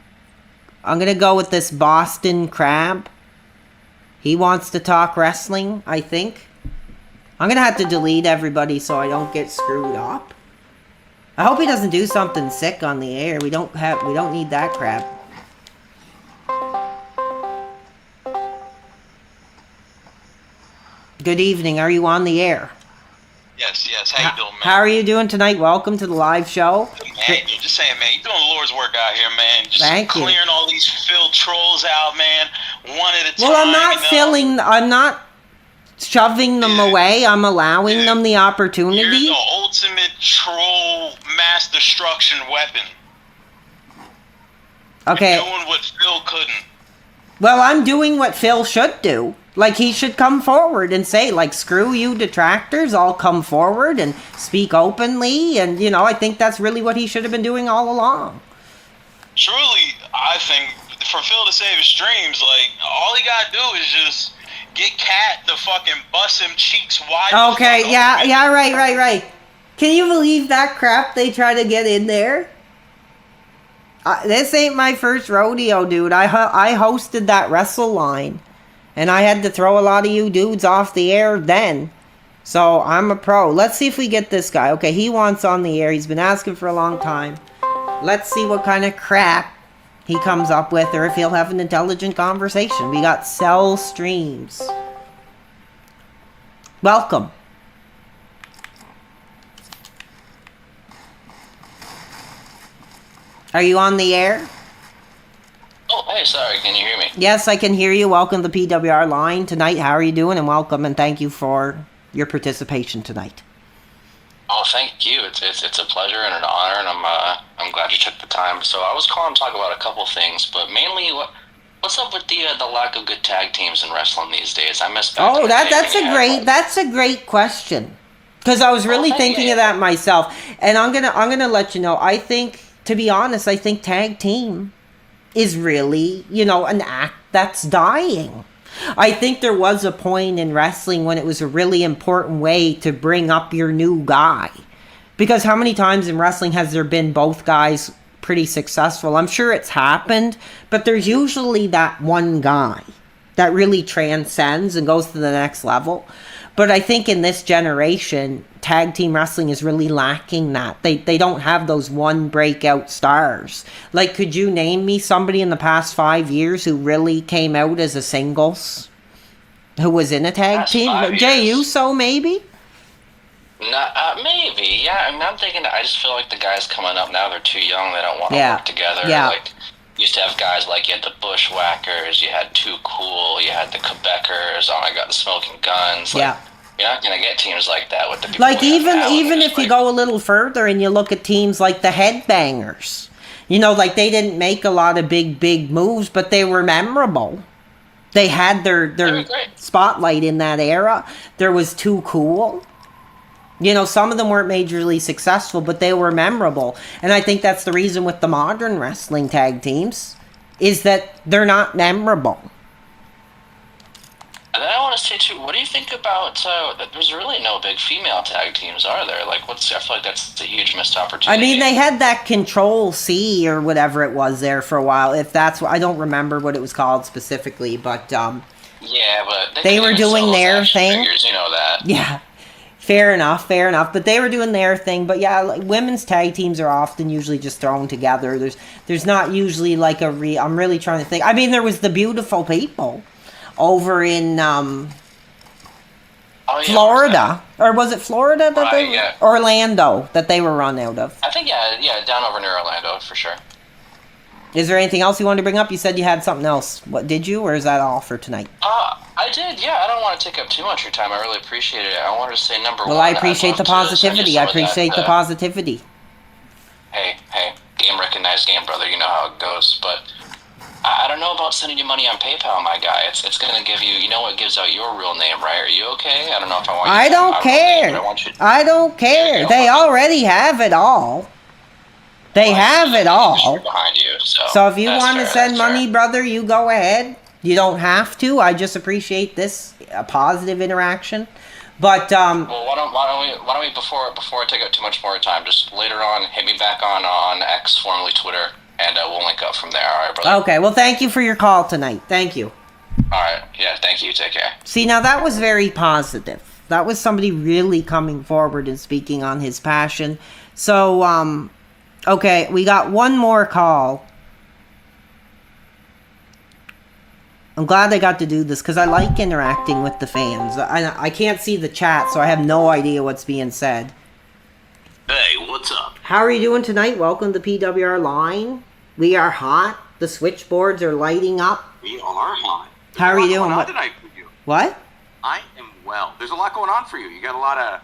[SPEAKER 1] going to go with this Boston Crab. He wants to talk wrestling, I think. I'm going to have to delete everybody so I don't get screwed up. I hope he doesn't do something sick on the air. We don't need that crap. Good evening. Are you on the air?
[SPEAKER 6] Yes. How you doing, man?
[SPEAKER 1] How are you doing tonight? Welcome to the live show.
[SPEAKER 6] Man, you're just saying, man, you're doing the Lord's work out here, man. Just
[SPEAKER 1] Thank you.
[SPEAKER 6] clearing all these Phil trolls out, man, one at a time.
[SPEAKER 1] Well, I'm not
[SPEAKER 6] you know?
[SPEAKER 1] I'm not shoving them away. I'm allowing them the
[SPEAKER 6] You're
[SPEAKER 1] opportunity.
[SPEAKER 6] the ultimate troll mass destruction weapon.
[SPEAKER 1] Okay.
[SPEAKER 6] Doing what Phil couldn't.
[SPEAKER 1] Well, I'm doing what Phil should do. Like, he should come forward and say, like, screw you detractors, I'll come forward and speak openly. And, you know, I think that's really what he should have been doing all along.
[SPEAKER 6] truly, I think for Phil to save his dreams, like all he gotta do is just get Cat to fucking bust him cheeks wide.
[SPEAKER 1] Okay, yeah, right. Can you believe that crap they try to get in there? This ain't my first rodeo, dude. I hosted that wrestle line, and I had to throw a lot of you dudes off the air then. So I'm a pro. Let's see if we get this guy. Okay, he wants on the air. He's been asking for a long time. Let's see what kind of crap he comes up with, or if he'll have an intelligent conversation. We got Cell Streams. Welcome. Are you on the air?
[SPEAKER 10] Oh, hey, sorry, can you hear me?
[SPEAKER 1] Yes, I can hear you. Welcome to the PWR line tonight. How are you doing? And welcome, and thank you for your participation tonight.
[SPEAKER 10] Oh, thank you. It's a pleasure and an honor, and I'm glad you took the time. So I was calling to talk about a couple things, but mainly what's up with the lack of good tag teams in wrestling these days? I miss.
[SPEAKER 1] Oh, that's a great question, because I was really thinking of that myself, and I'm gonna let you know. I think, to be honest, I think tag team is really, an act that's dying. I think there was a point in wrestling when it was a really important way to bring up your new guy. Because how many times in wrestling has there been both guys pretty successful? I'm sure it's happened, but there's usually that one guy that really transcends and goes to the next level. But I think in this generation, tag team wrestling is really lacking that. They don't have those one breakout stars. Like, could you name me somebody in the past 5 years who really came out as a singles? Who was in a tag team? Jey Uso, maybe?
[SPEAKER 10] Maybe, yeah. I'm thinking, I just feel like the guys coming up now, they're too young. They don't want to work together.
[SPEAKER 1] Yeah.
[SPEAKER 10] Like, used to have guys like, you had the Bushwhackers, you had Too Cool, you had the Quebecers, oh my god, the Smoking Guns. Like, you're not going to get teams like that with the people.
[SPEAKER 1] Like, even if you go a little further and you look at teams like the Headbangers, like they didn't make a lot of big moves, but they were memorable. They had their spotlight in that era. There was Too Cool. Some of them weren't majorly successful, but they were memorable. And I think that's the reason with the modern wrestling tag teams, is that they're not memorable.
[SPEAKER 10] And then I want to say, too, what do you think about, there's really no big female tag teams, are there? Like, I feel like that's a huge missed opportunity.
[SPEAKER 1] I mean, they had that Control C or whatever it was there for a while, if that's what, I don't remember what it was called specifically, but,
[SPEAKER 10] yeah, but
[SPEAKER 1] they were doing their thing.
[SPEAKER 10] Figures, you know that.
[SPEAKER 1] Yeah. Fair enough. But they were doing their thing. But yeah, like, women's tag teams are often usually just thrown together. There's not usually like I'm really trying to think. I mean, there was the Beautiful People over in Florida. Or was it Florida that Orlando that they were run out of?
[SPEAKER 10] I think, yeah, down over near Orlando, for sure.
[SPEAKER 1] Is there anything else you wanted to bring up? You said you had something else. What did you, or is that all for tonight?
[SPEAKER 10] I did, yeah. I don't want to take up too much of your time. I really appreciate it. I wanted to say number one.
[SPEAKER 1] Well, I appreciate the positivity. I appreciate the positivity.
[SPEAKER 10] Hey, game recognized game, brother. You know how it goes. But I don't know about sending you money on PayPal, my guy. It's going to give you, what gives out your real name, right? Are you okay? I don't know if I want you to.
[SPEAKER 1] I don't care. I don't care. They already have it all. They have it all.
[SPEAKER 10] Behind you,
[SPEAKER 1] so if you want to send money, brother, you go ahead. You don't have to. I just appreciate this positive interaction. But
[SPEAKER 10] well, why don't we before I take up too much more time, just later on hit me back on X, formerly Twitter, and we'll link up from there. All right, brother.
[SPEAKER 1] Okay. Well, thank you for your call tonight. Thank you.
[SPEAKER 10] All right. Yeah. Thank you. Take care.
[SPEAKER 1] See, now that was very positive. That was somebody really coming forward and speaking on his passion. So, okay, we got one more call. I'm glad I got to do this because I like interacting with the fans. I can't see the chat, so I have no idea what's being said.
[SPEAKER 11] Hey, what's up?
[SPEAKER 1] How are you doing tonight? Welcome to PWR Line. We are hot. The switchboards are lighting up.
[SPEAKER 11] We are hot.
[SPEAKER 1] How are you doing?
[SPEAKER 11] What's tonight for you?
[SPEAKER 1] What?
[SPEAKER 11] I am well. There's a lot going on for you. You got a lot of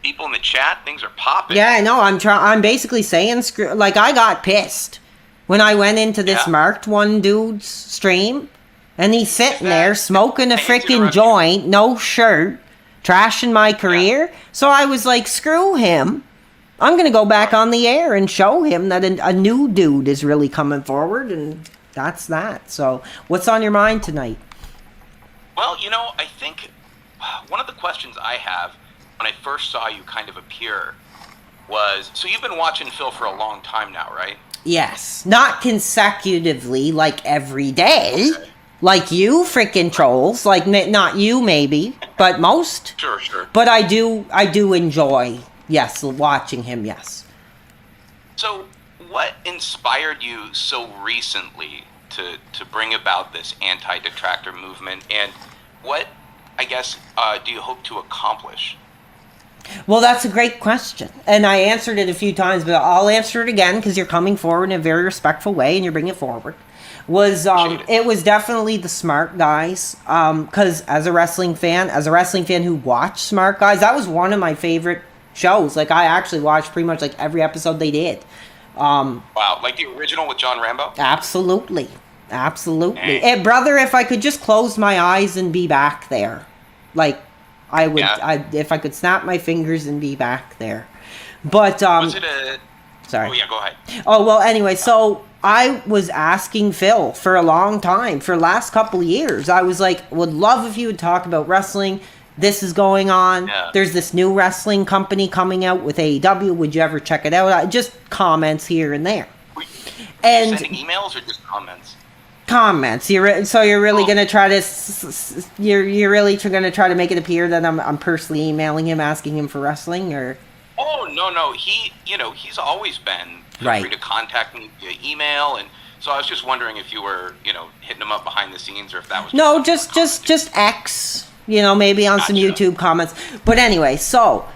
[SPEAKER 11] people in the chat. Things are popping.
[SPEAKER 1] Yeah, I know. I'm basically saying, like, I got pissed when I went into this Marked One dude's stream, and he's sitting there smoking a freaking joint, no shirt, trashing my career. So I was like, screw him. I'm going to go back on the air and show him that a new dude is really coming forward, and that's that. So, what's on your mind tonight?
[SPEAKER 11] Well, you know, I think one of the questions I have when I first saw you kind of appear was, so you've been watching Phil for a long time now, right?
[SPEAKER 1] Yes. Not consecutively, like every day. Okay. Like you freaking trolls. Like, not you maybe, but most.
[SPEAKER 11] Sure, sure.
[SPEAKER 1] But I do enjoy, yes, watching him, yes.
[SPEAKER 11] So, what inspired you so recently to bring about this anti-detractor movement, and what, I guess, do you hope to accomplish?
[SPEAKER 1] Well, that's a great question, and I answered it a few times, but I'll answer it again because you're coming forward in a very respectful way and you're bringing it forward. It was definitely the Smart Guys, because as a wrestling fan who watched Smart Guys, that was one of my favorite shows. Like, I actually watched pretty much like every episode they did.
[SPEAKER 11] Wow, like the original with John Rambo?
[SPEAKER 1] Absolutely. Brother, if I could just close my eyes and be back there, like, I would, if I could snap my fingers and be back there. But,
[SPEAKER 11] was it a...
[SPEAKER 1] Sorry.
[SPEAKER 11] Oh, yeah, go ahead.
[SPEAKER 1] Oh, well, anyway, so I was asking Phil for a long time, for the last couple of years. I was like, would love if you would talk about wrestling. This is going on. Yeah. There's this new wrestling company coming out with AEW. Would you ever check it out? Just comments here and there.
[SPEAKER 11] Were you sending emails or just comments?
[SPEAKER 1] Comments. You're really gonna try to you're really gonna try to make it appear that I'm personally emailing him asking him for wrestling, or?
[SPEAKER 11] Oh no, he's always been free to contact me via email, and so I was just wondering if you were hitting him up behind the scenes, or if that was
[SPEAKER 1] just X, maybe on some YouTube comments. But anyway, so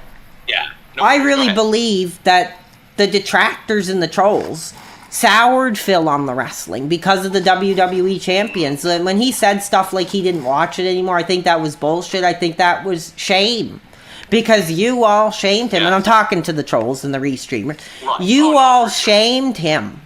[SPEAKER 1] I really believe that the detractors and the trolls soured Phil on the wrestling because of the WWE champions. And when he said stuff like he didn't watch it anymore, I think that was bullshit. I think that was shame. Because you all shamed him, and I'm talking to the trolls and the restreamer. Right. You all shamed him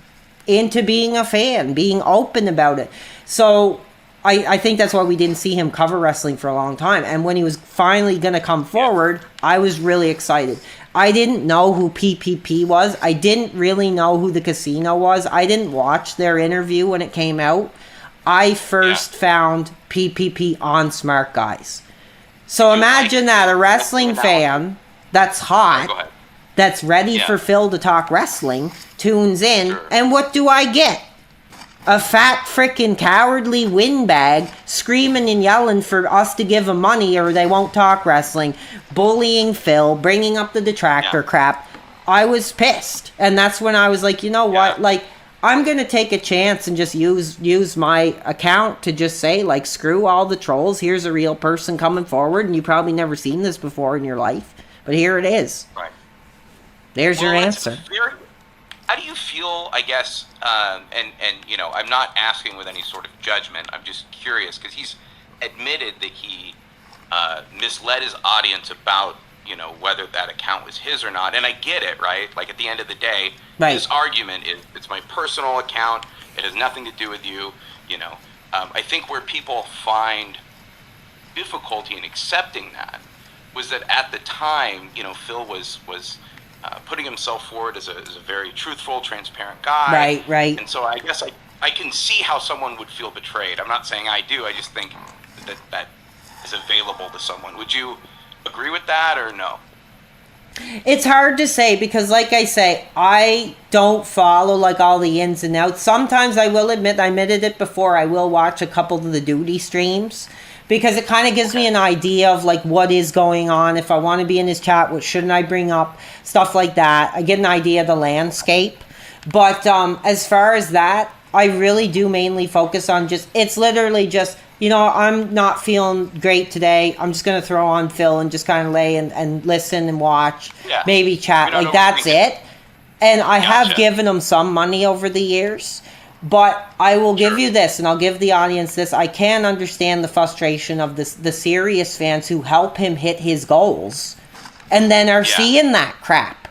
[SPEAKER 1] into being a fan, being open about it. So I think that's why we didn't see him cover wrestling for a long time. And when he was finally going to come forward, I was really excited. I didn't know who PPP was. I didn't really know who the casino was. I didn't watch their interview when it came out. I first found PPP on Smart Guys. So imagine that, a wrestling fan that's hot, that's ready for Phil to talk wrestling, tunes in, and what do I get? A fat frickin' cowardly windbag screaming and yelling for us to give him money or they won't talk wrestling, bullying Phil, bringing up the detractor crap. I was pissed. And that's when I was like, you know what? Like, I'm going to take a chance and just use my account to just say, like, screw all the trolls. Here's a real person coming forward, and you've probably never seen this before in your life. But here it is.
[SPEAKER 11] Right.
[SPEAKER 1] There's your answer.
[SPEAKER 11] How do you feel, I guess, and I'm not asking with any sort of judgment. I'm just curious, because he's admitted that he misled his audience about, whether that account was his or not. And I get it, right? Like, at the end of the day, his argument is, it's my personal account. It has nothing to do with you, I think where people find difficulty in accepting that was that at the time, Phil was putting himself forward as a very truthful, transparent guy.
[SPEAKER 1] Right.
[SPEAKER 11] And so I guess I can see how someone would feel betrayed. I'm not saying I do. I just think that is available to someone. Would you agree with that or no?
[SPEAKER 1] It's hard to say because, like I say, I don't follow like all the ins and outs. Sometimes I will admit, I admitted it before, I will watch a couple of the duty streams because it kind of gives me an idea of like what is going on. If I want to be in his chat, what shouldn't I bring up? Stuff like that. I get an idea of the landscape. But as far as that, I really do mainly focus on it's literally just, I'm not feeling great today. I'm just going to throw on Phil and just kind of lay and listen and watch, maybe chat. Like, that's it. And I have given him some money over the years. But I will give you this, and I'll give the audience this. I can understand the frustration of the serious fans who help him hit his goals and then are seeing that crap.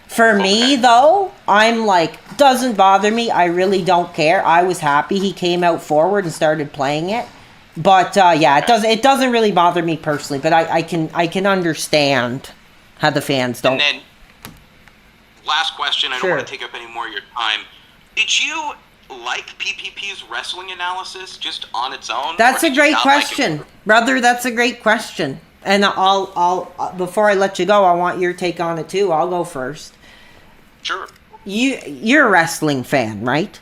[SPEAKER 1] For me, though, I'm like, doesn't bother me. I really don't care. I was happy he came out forward and started playing it. But, it doesn't really bother me personally. But I can understand how the fans don't.
[SPEAKER 11] last question. I
[SPEAKER 1] Sure.
[SPEAKER 11] don't want to take up any more of your time. Did you like PPP's wrestling analysis just on its own?
[SPEAKER 1] That's
[SPEAKER 11] or
[SPEAKER 1] a
[SPEAKER 11] did you
[SPEAKER 1] great
[SPEAKER 11] not like it?
[SPEAKER 1] question, brother. That's a great question. And I'll before I let you go, I want your take on it too. I'll go first.
[SPEAKER 11] Sure.
[SPEAKER 1] You're a wrestling fan, right?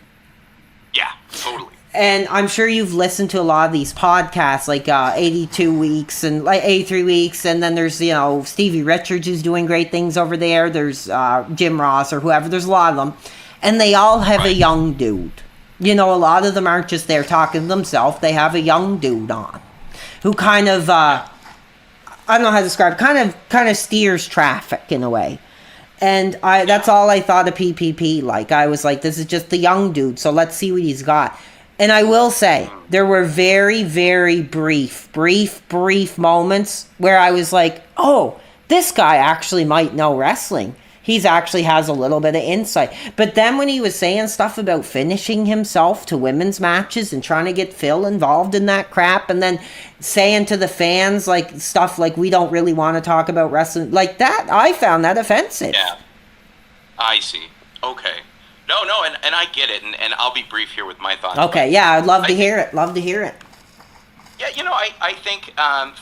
[SPEAKER 11] Yeah, totally.
[SPEAKER 1] And I'm sure you've listened to a lot of these podcasts, like 82 Weeks and like 83 Weeks, and then there's, Stevie Richards who's doing great things over there. There's Jim Ross or whoever. There's a lot of them. And they all have a young dude. A lot of them aren't just there talking to themselves. They have a young dude on who kind of, I don't know how to describe it, kind of steers traffic in a way. And that's all I thought of PPP. Like, I was like, this is just the young dude, so let's see what he's got. And I will say, there were very, very brief moments where I was like, oh, this guy actually might know wrestling. He's actually has a little bit of insight. But then when he was saying stuff about finishing himself to women's matches and trying to get Phil involved in that crap, and then saying to the fans, like, stuff like, we don't really want to talk about wrestling, like that, I found that offensive.
[SPEAKER 11] Yeah. I see. Okay. No, and I get it, and I'll be brief here with my thoughts.
[SPEAKER 1] Okay, yeah, I'd love to hear it. Love to hear it.
[SPEAKER 11] Yeah, I think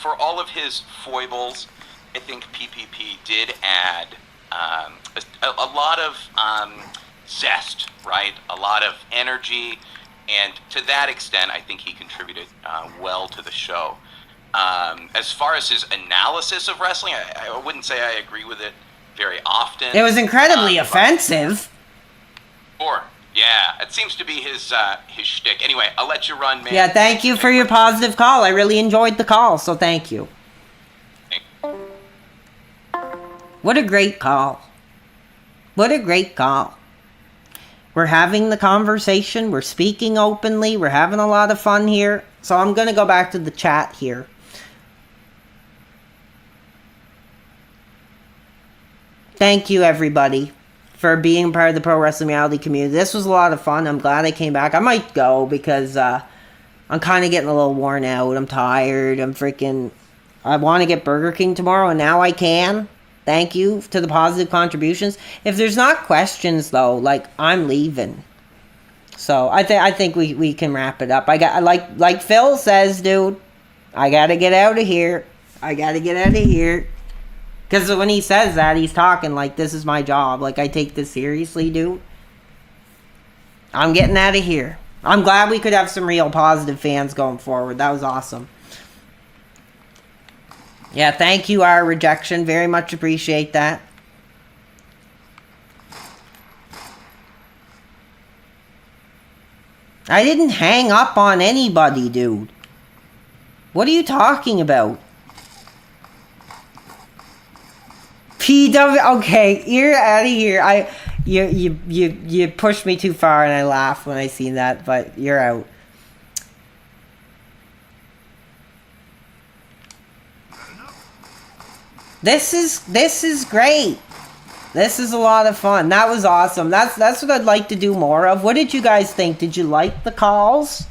[SPEAKER 11] for all of his foibles, I think PPP did add a lot of zest, right? A lot of energy, and to that extent, I think he contributed well to the show. As far as his analysis of wrestling, I wouldn't say I agree with it very often.
[SPEAKER 1] It was incredibly offensive.
[SPEAKER 11] Sure. Yeah, it seems to be his shtick. Anyway, I'll let you run, man.
[SPEAKER 1] Yeah, thank you for your positive call. I really enjoyed the call, so thank you. What a great call. What a great call. We're having the conversation. We're speaking openly. We're having a lot of fun here. So I'm going to go back to the chat here. Thank you, everybody, for being part of the pro wrestling reality community. This was a lot of fun. I'm glad I came back. I might go because I'm kind of getting a little worn out. I'm tired. I want to get Burger King tomorrow, and now I can. Thank you to the positive contributions. If there's not questions, though, like, I'm leaving. So I think we can wrap it up. Like Phil says, dude, I gotta get out of here. Because when he says that, he's talking like, this is my job. Like, I take this seriously, dude. I'm getting out of here. I'm glad we could have some real positive fans going forward. That was awesome. Yeah, thank you, our rejection. Very much appreciate that. I didn't hang up on anybody, dude. What are you talking about? PW, okay, you're out of here. You pushed me too far, and I laughed when I seen that, but you're out. This is great. This is a lot of fun. That was awesome. That's what I'd like to do more of. What did you guys think? Did you like the calls?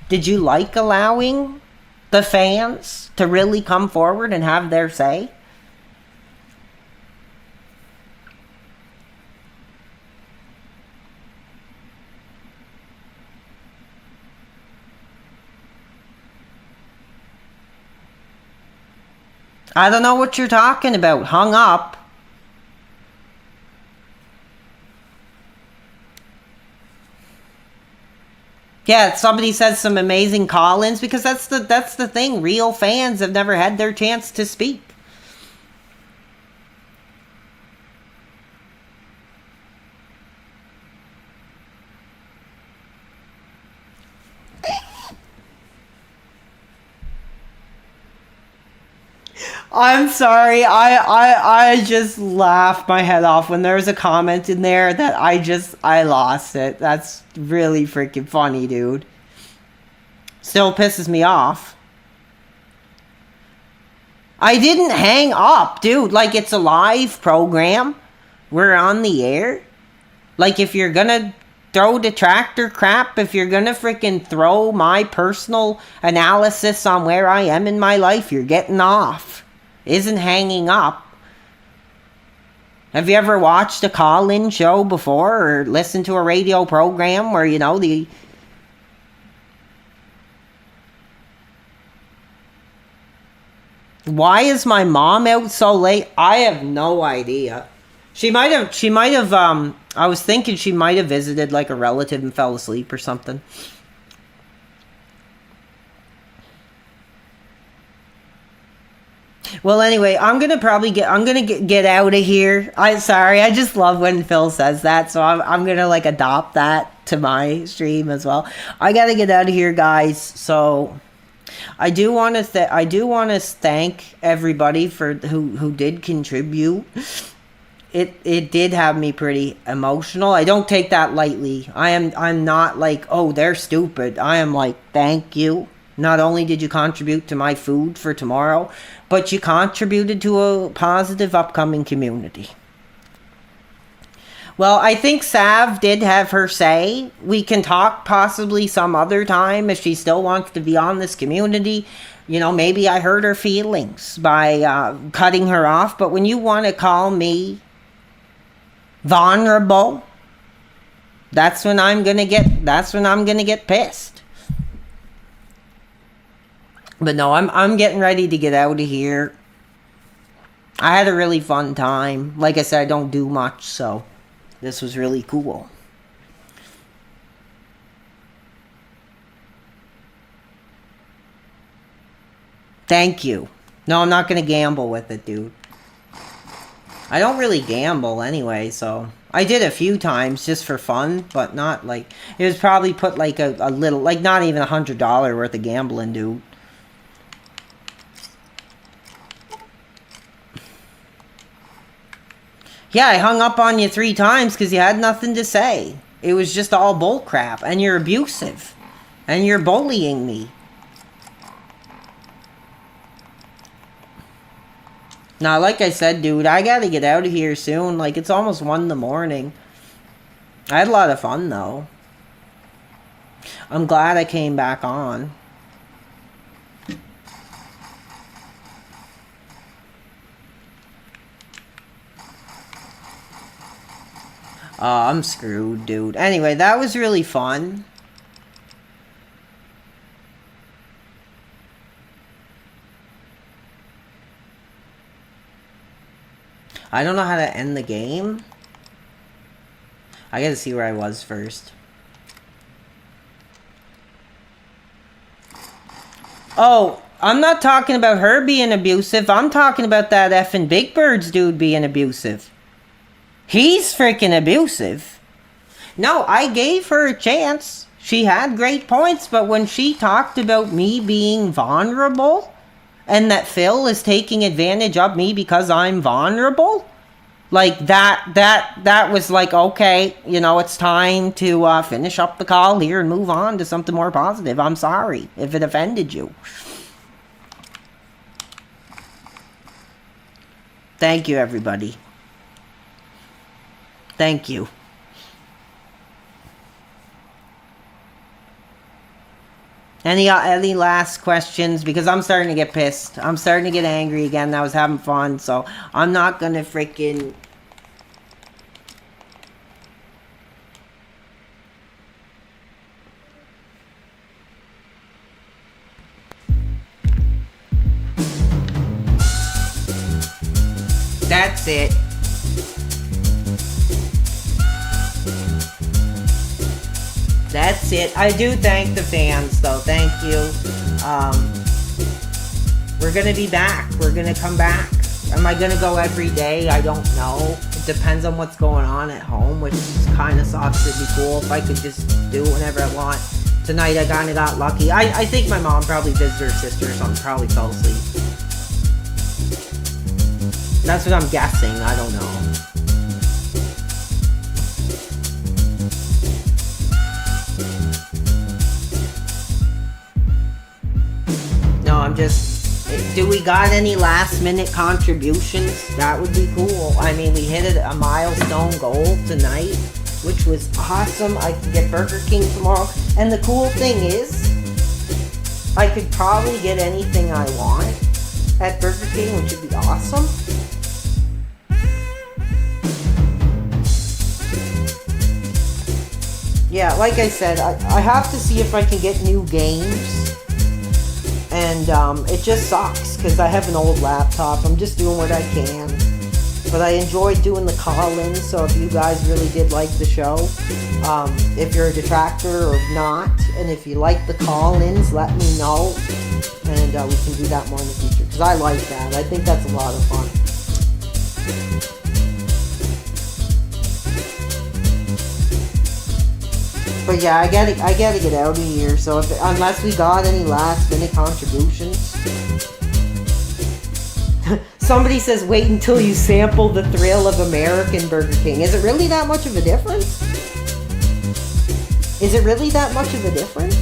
[SPEAKER 1] Did you like allowing the fans to really come forward and have their say? I don't know what you're talking about. Hung up. Yeah, somebody says some amazing call-ins because that's the thing. Real fans have never had their chance to speak. I'm sorry. I just laughed my head off when there was a comment in there that I lost it. That's really freaking funny, dude. Still pisses me off. I didn't hang up, dude. Like, it's a live program. We're on the air. Like, if you're gonna throw detractor crap, if you're gonna freaking throw my personal analysis on where I am in my life, you're getting off. Isn't hanging up. Have you ever watched a call-in show before or listened to a radio program where, you know, the... Why is my mom out so late? I have no idea. She might have, I was thinking she might have visited like a relative and fell asleep or something. Well, anyway, I'm gonna get out of here. Sorry, I just love when Phil says that, so I'm gonna like adopt that to my stream as well. I gotta get out of here, guys. So I do want to thank everybody for who did contribute. It did have me pretty emotional. I don't take that lightly. I'm not like, oh, they're stupid. I am like, thank you. Not only did you contribute to my food for tomorrow, but you contributed to a positive upcoming community. Well, I think Sav did have her say. We can talk possibly some other time if she still wants to be on this community. You know, maybe I hurt her feelings by cutting her off. But when you want to call me vulnerable, that's when I'm gonna get pissed. But no, I'm getting ready to get out of here. I had a really fun time. Like I said, I don't do much, so this was really cool. Thank you. No, I'm not going to gamble with it, dude. I don't really gamble anyway, so... I did a few times just for fun, but not like... It was probably put like a little... Like not even $100 worth of gambling, dude. Yeah, I hung up on you 3 times because you had nothing to say. It was just all bullcrap, and you're abusive. And you're bullying me. Now, like I said, dude, I gotta get out of here soon. Like, it's almost 1 in the morning. I had a lot of fun, though. I'm glad I came back on. Oh, I'm screwed, dude. Anyway, that was really fun. I don't know how to end the game. I gotta see where I was first. Oh, I'm not talking about her being abusive. I'm talking about that effing Big Birds dude being abusive. He's freaking abusive. No, I gave her a chance. She had great points, but when she talked about me being vulnerable and that Phil is taking advantage of me because I'm vulnerable, like that was like, okay, you know, it's time to finish up the call here and move on to something more positive. I'm sorry if it offended you. Thank you, everybody. Thank you. Any last questions? Because I'm starting to get pissed. I'm starting to get angry again. I was having fun, so I'm not gonna freaking... That's it. That's it. I do thank the fans, though. Thank you. We're gonna be back. We're gonna come back. Am I gonna go every day? I don't know. It depends on what's going on at home, which kind of sucks. It'd be cool if I could just do it whenever I want. Tonight I kind of got lucky. I think my mom probably visited her sister or something. Probably fell asleep. That's what I'm guessing. I don't know. No, I'm just... Do we got any last minute contributions? That would be cool. I mean, we hit a milestone goal tonight, which was awesome. I can get Burger King tomorrow. And the cool thing is, I could probably get anything I want at Burger King, which would be awesome. yeah, like I said, I have to see if I can get new games. And it just sucks because I have an old laptop. I'm just doing what I can. But I enjoyed doing the call-ins, so if you guys really did like the show, if you're a detractor or not, and if you like the call-ins, let me know. And we can do that more in the future, because I like that. I think that's a lot of fun. But yeah, I gotta get out of here. So unless we got any last minute contributions, somebody says wait until you sample the thrill of American Burger King. Is it really that much of a difference? Is it really that much of a difference?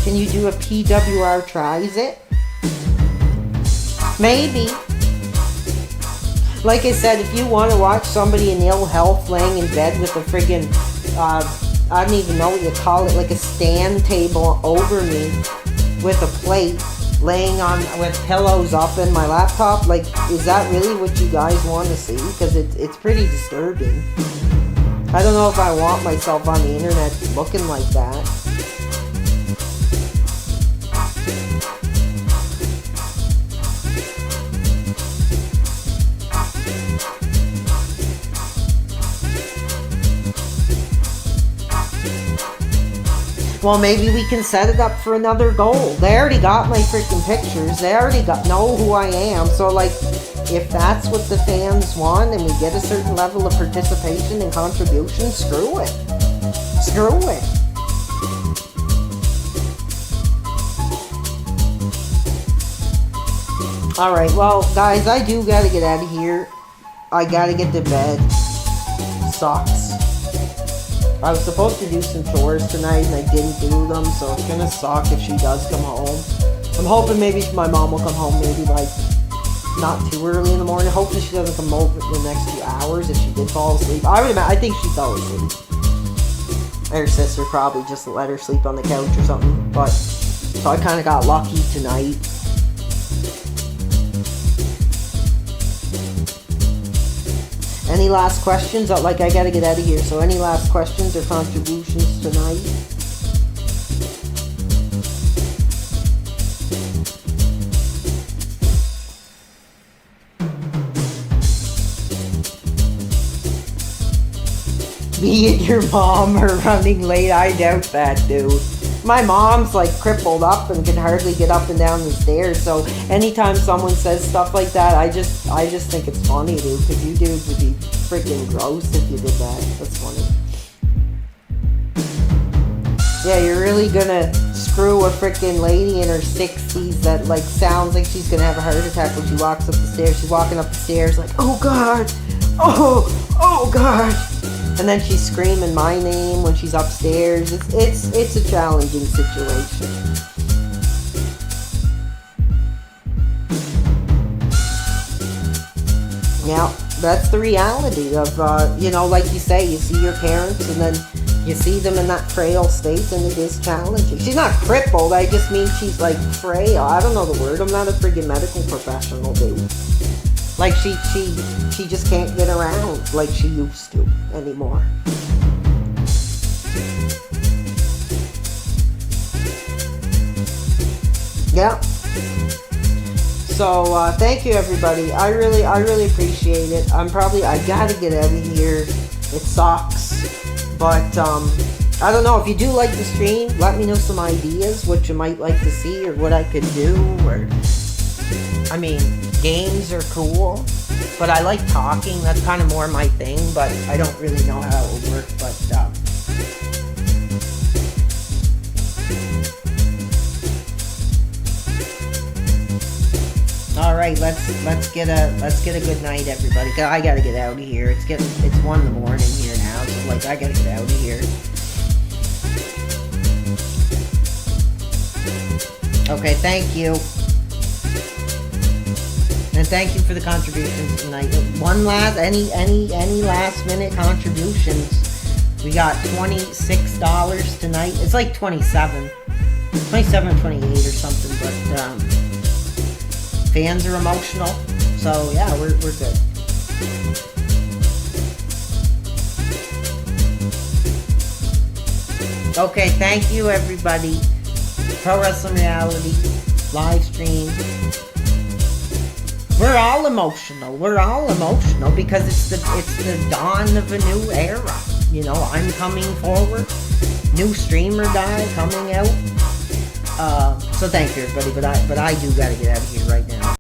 [SPEAKER 1] Can you do a PWR tries it? Maybe. Like I said, if you want to watch somebody in ill health laying in bed with a friggin', I don't even know what you call it, like a stand table over me with a plate, laying on with pillows up in my laptop, like, is that really what you guys want to see? Because it's pretty disturbing. I don't know if I want myself on the internet looking like that. Well, maybe we can set it up for another goal. They already got my freaking pictures. They already know who I am. So, like, if that's what the fans want and we get a certain level of participation and contribution, screw it. Screw it. Alright, well, guys, I do gotta get out of here. I gotta get to bed. Sucks. I was supposed to do some chores tonight and I didn't do them, so it's gonna suck if she does come home. I'm hoping maybe my mom will come home maybe like not too early in the morning. Hopefully she doesn't come over in the next few hours if she did fall asleep. I think she fell asleep. Her sister probably just let her sleep on the couch or something. But so I kinda got lucky tonight. Any last questions? Like, I gotta get out of here, so any last questions or contributions tonight? Me and your mom are running late. I doubt that, dude. My mom's like crippled up and can hardly get up and down the stairs, so anytime someone says stuff like that, I just think it's funny, dude, because you dudes would be freaking gross if you did that. That's funny. Yeah, you're really gonna screw a freaking lady in her 60s that like sounds like she's gonna have a heart attack when she walks up the stairs. She's walking up the stairs like, oh god, oh god. And then she's screaming my name when she's upstairs. It's a challenging situation. Yeah, that's the reality of, like you say, you see your parents and then you see them in that frail state and it is challenging. She's not crippled, I just mean she's like frail. I don't know the word, I'm not a friggin' medical professional, dude. Like she just can't get around like she used to anymore. Yeah. So thank you everybody. I really appreciate it. I gotta get out of here. It sucks. But I don't know, if you do like the stream, let me know some ideas, what you might like to see or what I could do, or I mean, games are cool, but I like talking. That's kind of more my thing, but I don't really know how it would work. But all right, let's get a good night, everybody. 'Cause I gotta get out of here. It's 1 in the morning here now, so like I gotta get out of here. Okay, thank you. And thank you for the contributions tonight. Any last minute contributions? We got $26 tonight. It's like 27. 27, 28 or something, but fans are emotional. So yeah, we're good. Okay, thank you everybody. Pro Wrestling Reality live stream. We're all emotional. We're all emotional because it's the dawn of a new era. You know, I'm coming forward. New streamer guy coming out. So thank you everybody, but I do gotta get out of here right now.